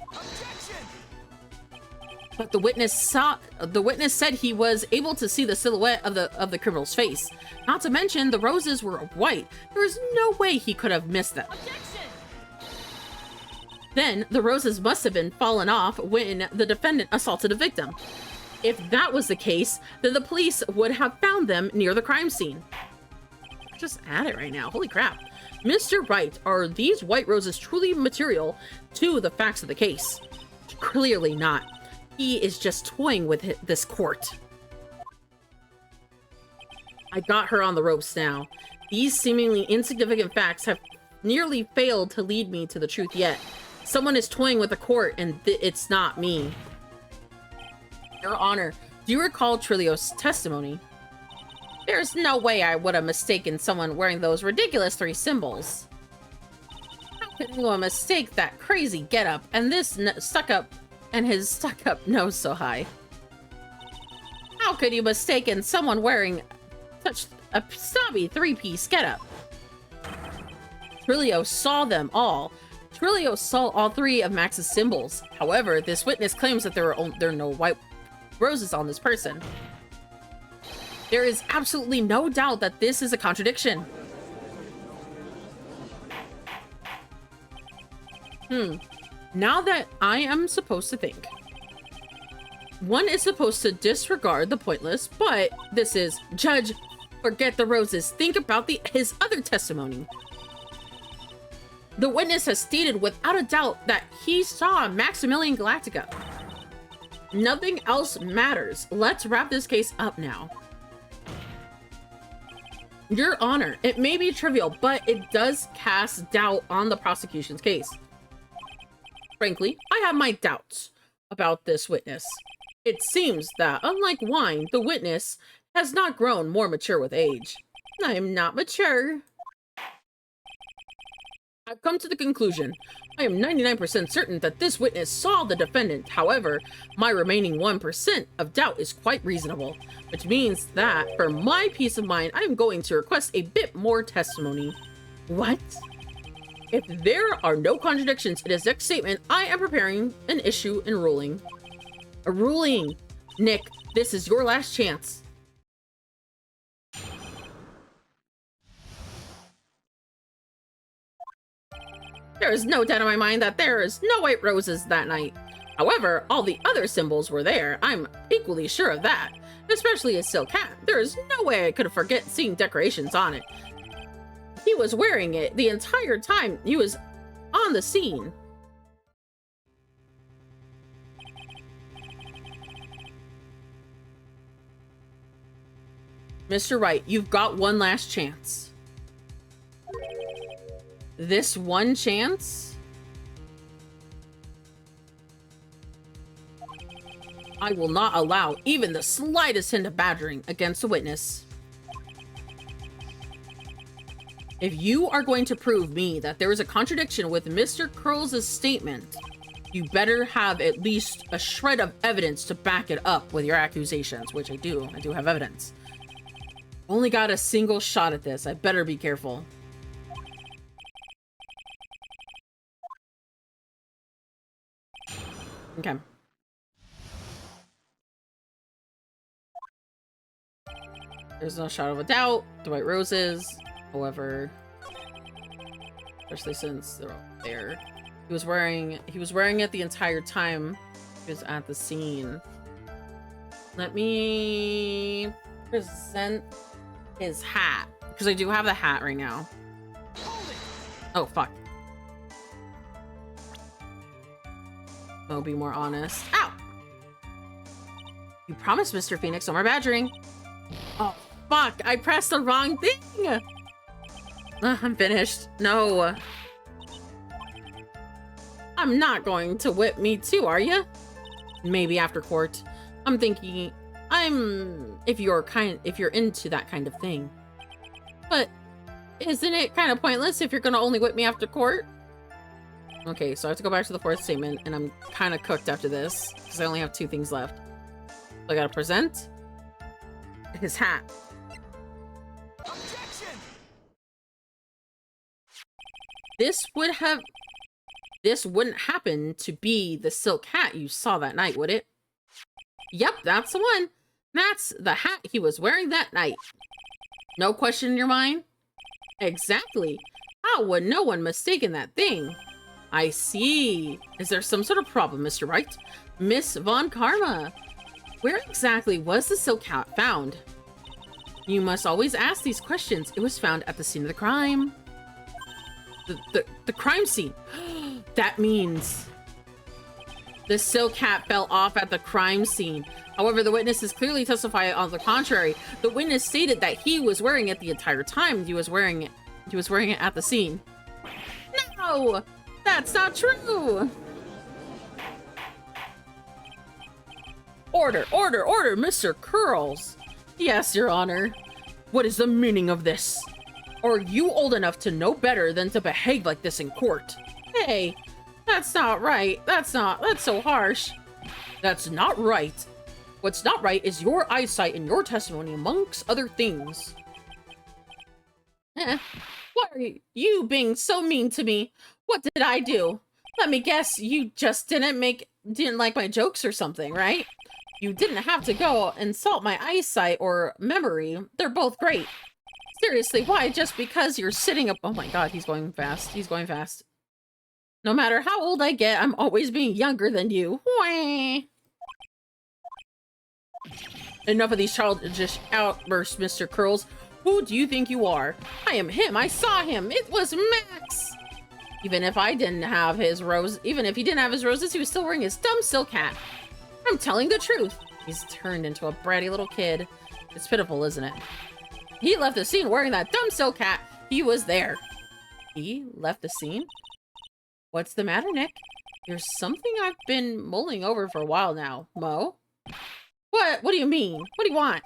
But the witness said he was able to see the silhouette of the criminal's face. Not to mention the roses were white. There was no way he could have missed them. Then the roses must have been fallen off when the defendant assaulted a victim. If that was the case, then the police would have found them near the crime scene. Just at it right now. Holy crap. Mr. Wright, are these white roses truly material to the facts of the case? Clearly not. He is just toying with this court. I got her on the ropes now. These seemingly insignificant facts have nearly failed to lead me to the truth yet. Someone is toying with the court, and it's not me. Your Honor, do you recall Trilio's testimony? There's no way I would have mistaken someone wearing those ridiculous 3 symbols. How could anyone mistake that crazy getup and this stuck-up and his stuck-up nose so high? How could you mistaken someone wearing such a snobby 3-piece getup? Trilio saw them all. Trilio saw all 3 of Max's symbols. However, this witness claims that there are no white roses on this person. There is absolutely no doubt that this is a contradiction. Now that I am supposed to think. One is supposed to disregard the pointless, but this is, Judge, forget the roses. Think about his other testimony. The witness has stated without a doubt that he saw Maximilian Galactica. Nothing else matters. Let's wrap this case up now. Your Honor, it may be trivial, but it does cast doubt on the prosecution's case. Frankly, I have my doubts about this witness. It seems that, unlike wine, the witness has not grown more mature with age. I am not mature. I've come to the conclusion. I am 99% certain that this witness saw the defendant. However, my remaining 1% of doubt is quite reasonable, which means that, for my peace of mind, I am going to request a bit more testimony. What? If there are no contradictions in his next statement, I am preparing an issue and ruling. A ruling! Nick, this is your last chance. There is no doubt in my mind that there is no white roses that night. However, all the other symbols were there. I'm equally sure of that. Especially a silk hat. There is no way I could forget seeing decorations on it. He was wearing it the entire time he was on the scene. Mr. Wright, you've got one last chance. This one chance? I will not allow even the slightest hint of badgering against a witness. If you are going to prove me that there is a contradiction with Mr. Curls' statement, you better have at least a shred of evidence to back it up with your accusations, which I do. I do have evidence. Only got a single shot at this. I better be careful. Okay. There's no shadow of a doubt. The white roses. However, especially since they're all there. He was wearing it the entire time he was at the scene. Let me present his hat. Because I do have the hat right now. Oh, fuck. I'll be more honest. Ow! You promised, Mr. Phoenix, no more badgering. Oh, fuck. I pressed the wrong thing. I'm finished. No. I'm not going to whip me too, are you? Maybe after court. I'm thinking if you're into that kind of thing. But isn't it kind of pointless if you're gonna only whip me after court? Okay, so I have to go back to the fourth statement, and I'm kind of cooked after this because I only have 2 things left. So I gotta present his hat. This wouldn't happen to be the silk hat you saw that night, would it? Yep, that's the one. That's the hat he was wearing that night. No question in your mind? Exactly. How would no one mistaken that thing? I see. Is there some sort of problem, Mr. Wright? Miss Von Karma, where exactly was the silk hat found? You must always ask these questions. It was found at the scene of the crime. The crime scene. That means the silk hat fell off at the crime scene. However, the witnesses clearly testify on the contrary. The witness stated that he was wearing it the entire time he was wearing it. He was wearing it at the scene. No! That's not true! Order, order, order, Mr. Curls! Yes, Your Honor. What is the meaning of this? Are you old enough to know better than to behave like this in court? Hey, that's not right. That's so harsh. That's not right. What's not right is your eyesight and your testimony, amongst other things. Why are you being so mean to me? What did I do? Let me guess, you just didn't like my jokes or something, right? You didn't have to go insult my eyesight or memory. They're both great. Seriously, why? Just because you're sitting up— oh my god, he's going fast. He's going fast. No matter how old I get, I'm always being younger than you. Wah. Enough of these childish outbursts, Mr. Curls. Who do you think you are? I am him. I saw him. It was Max. Even if he didn't have his roses, he was still wearing his dumb silk hat. I'm telling the truth. He's turned into a bratty little kid. It's pitiful, isn't it? He left the scene wearing that dumb silk hat. He was there. He left the scene? What's the matter, Nick? There's something I've been mulling over for a while now. Mo? What? What do you mean? What do you want?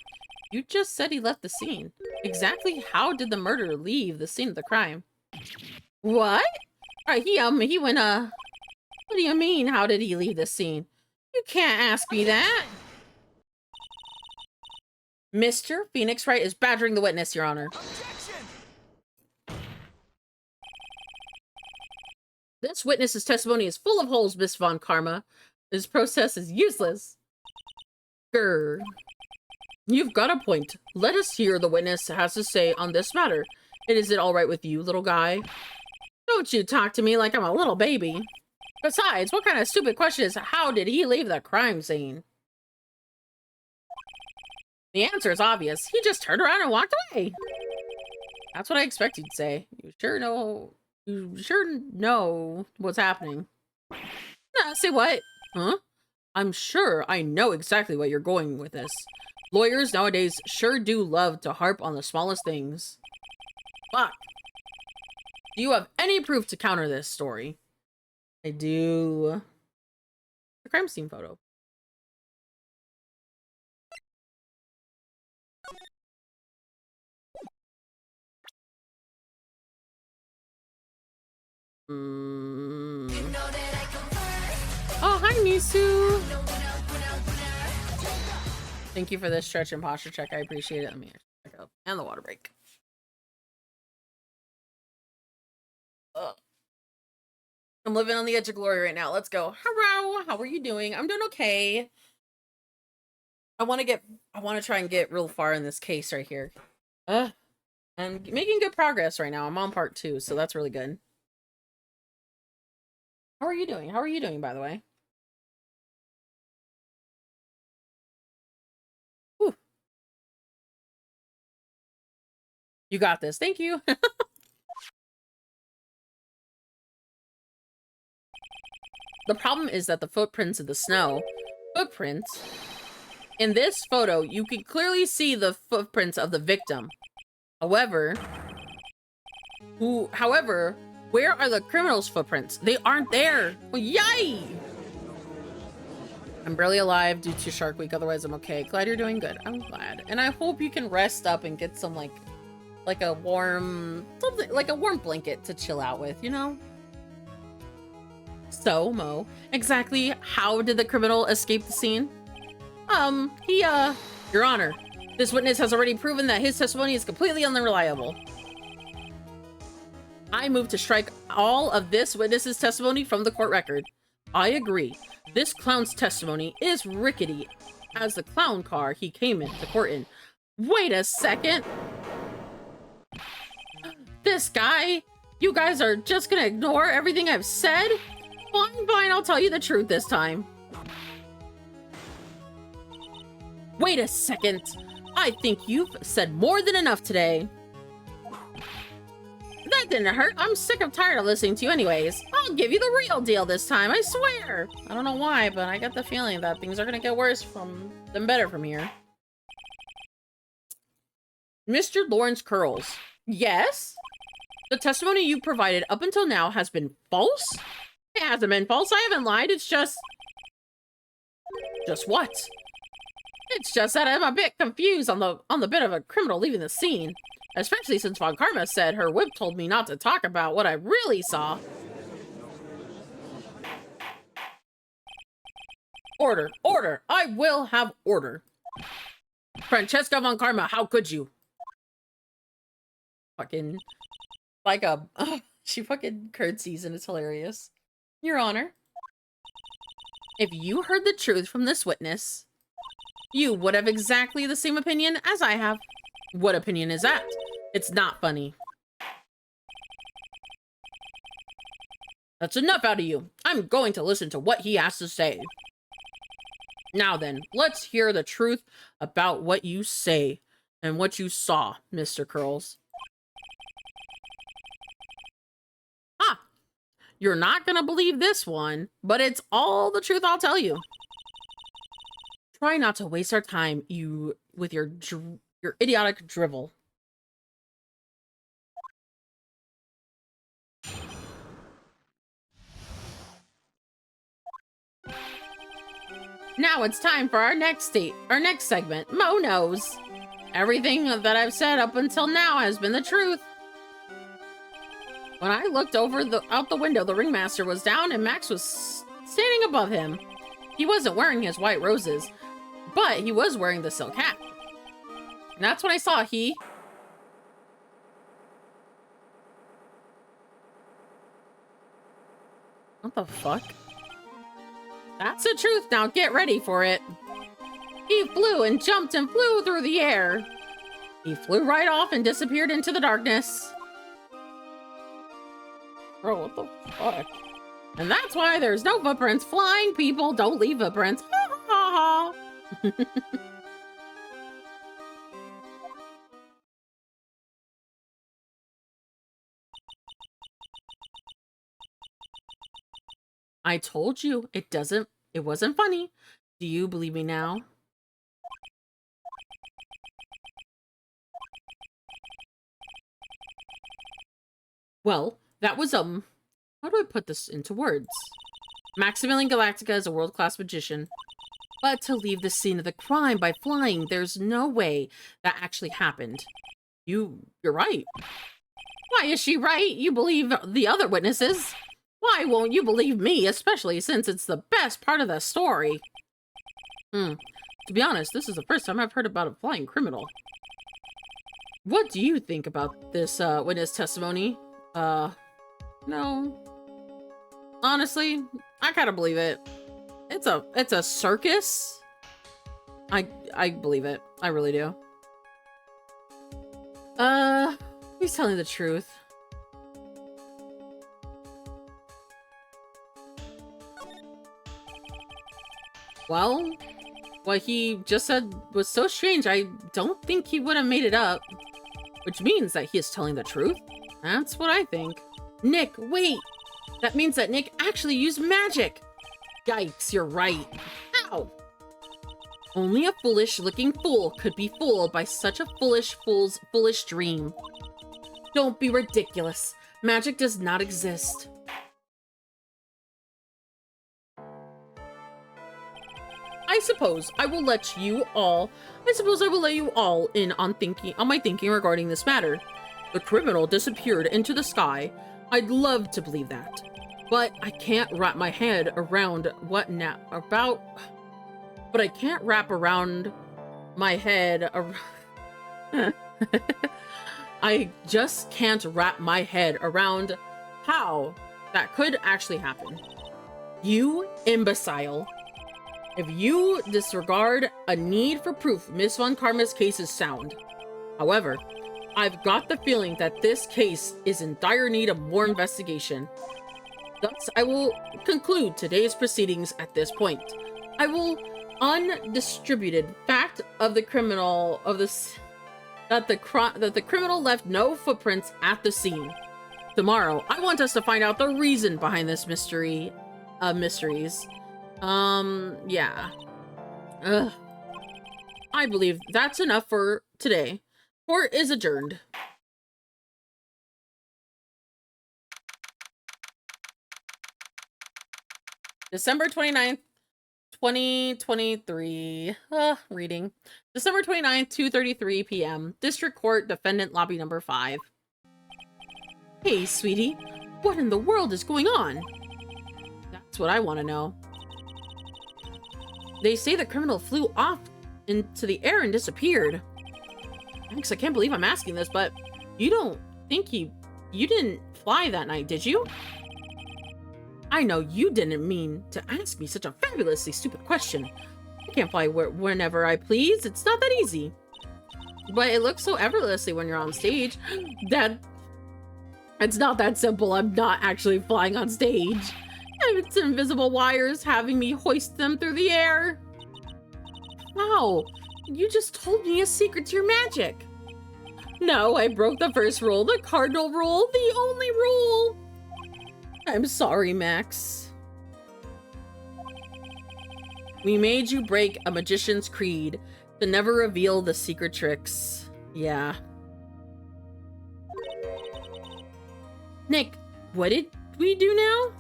You just said he left the scene. Exactly how did the murderer leave the scene of the crime? What? Alright, he went, what do you mean, how did he leave the scene? You can't ask me that. Mr. Phoenix Wright is badgering the witness, Your Honor. Objection! This witness's testimony is full of holes, Miss Von Karma. This process is useless. Grr. You've got a point. Let us hear the witness has to say on this matter. Is it all right with you, little guy? Don't you talk to me like I'm a little baby. Besides, what kind of stupid question is, how did he leave the crime scene? The answer is obvious. He just turned around and walked away. That's what I expect you'd say. You sure know what's happening. Say what? Huh? I'm sure I know exactly what you're going with this. Lawyers nowadays sure do love to harp on the smallest things. Fuck. Do you have any proof to counter this story? I do. The crime scene photo. Oh, hi, Misu. Thank you for this stretch and posture check. I appreciate it. Let me check up. And the water break. Ugh. I'm living on the edge of glory right now. Let's go. Hello. How are you doing? I'm doing okay. I want to try and get real far in this case right here. I'm making good progress right now. I'm on part 2, so that's really good. How are you doing? How are you doing, by the way? Whew. You got this. Thank you. The problem is that the footprints in the snow. Footprints? In this photo, you can clearly see the footprints of the victim. However, where are the criminals' footprints? They aren't there. Oh, yay! I'm barely alive due to Shark Week, otherwise I'm okay. Glad you're doing good. I'm glad. And I hope you can rest up and get some like a warm blanket to chill out with, you know? So, Mo, exactly how did the criminal escape the scene? Your Honor, this witness has already proven that his testimony is completely unreliable. I move to strike all of this witness's testimony from the court record. I agree. This clown's testimony is rickety as the clown car he came into court in. Wait a second. This guy? You guys are just gonna ignore everything I've said? Fine, fine, I'll tell you the truth this time. Wait a second. I think you've said more than enough today. That didn't hurt. I'm sick of tired of listening to you anyways. I'll give you the real deal this time, I swear. I don't know why, but I got the feeling that things are gonna get worse than better from here. Mr. Lawrence Curls. Yes? The testimony you provided up until now has been false? It hasn't been false. I haven't lied. It's just... Just what? It's just that I'm a bit confused on the bit of a criminal leaving the scene. Especially since Von Karma said her whip told me not to talk about what I really saw. Order. Order. I will have order. Francesca Von Karma, how could you? Fucking... Like a... she fucking curtsies and it's hilarious. Your Honor. If you heard the truth from this witness, you would have exactly the same opinion as I have. What opinion is that? It's not funny. That's enough out of you. I'm going to listen to what he has to say. Now then, let's hear the truth about what you say and what you saw, Mr. Curls. Ha! You're not gonna believe this one, but it's all the truth I'll tell you. Try not to waste our time, with your idiotic drivel. Now it's time for our next segment, Mo Knows. Everything that I've said up until now has been the truth. When I looked out the window, the ringmaster was down and Max was standing above him. He wasn't wearing his white roses, but he was wearing the silk hat. And that's when I saw he... What the fuck? That's the truth, now get ready for it. He flew and jumped and flew through the air. He flew right off and disappeared into the darkness. Bro, what the fuck? And that's why there's no footprints. Flying people don't leave footprints. Ha ha ha ha. I told you, it wasn't funny. Do you believe me now? Well, that was, how do I put this into words? Maximilian Galactica is a world-class magician. But to leave the scene of the crime by flying, there's no way that actually happened. You're right. Why is she right? You believe the other witnesses. Why won't you believe me, especially since it's the best part of the story? To be honest, this is the first time I've heard about a flying criminal. What do you think about this witness testimony? No. Honestly, I kind of believe it. It's a circus. I believe it. I really do. He's telling the truth. Well, what he just said was so strange, I don't think he would have made it up. Which means that he is telling the truth? That's what I think. Nick, wait! That means that Nick actually used magic! Yikes, you're right. How? Only a foolish-looking fool could be fooled by such a fool's foolish dream. Don't be ridiculous. Magic does not exist. I suppose I will let you all in on my thinking regarding this matter. The criminal disappeared into the sky. I'd love to believe that. But I can't wrap my head around but I can't wrap around my head I just can't wrap my head around how that could actually happen. You imbecile. If you disregard a need for proof, Miss Von Karma's case is sound. However, I've got the feeling that this case is in dire need of more investigation. Thus, I will conclude today's proceedings at this point. I will undistributed fact of the criminal of this that the criminal left no footprints at the scene. Tomorrow, I want us to find out the reason behind this mysteries. Yeah. Ugh. I believe that's enough for today. Court is adjourned. December 29th, 2023. Reading. December 29th, 2:33 p.m. District Court, Defendant Lobby number 5. Hey, sweetie. What in the world is going on? That's what I want to know. They say the criminal flew off into the air and disappeared. Thanks, I can't believe I'm asking this, but you don't think you didn't fly that night, did you? I know you didn't mean to ask me such a fabulously stupid question. I can't fly whenever I please. It's not that easy. But it looks so effortlessly when you're on stage. It's not that simple. I'm not actually flying on stage. It's invisible wires having me hoist them through the air. Wow, you just told me a secret to your magic. No, I broke the first rule, the cardinal rule, the only rule. I'm sorry, Max. We made you break a magician's creed to never reveal the secret tricks. Yeah. Nick, what did we do now?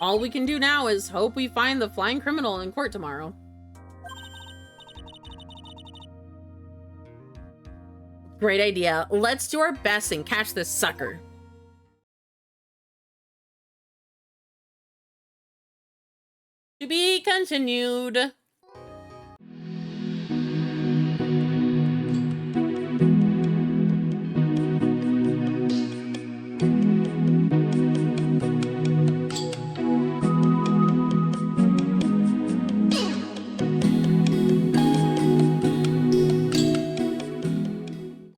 All we can do now is hope we find the flying criminal in court tomorrow. Great idea. Let's do our best and catch this sucker. To be continued.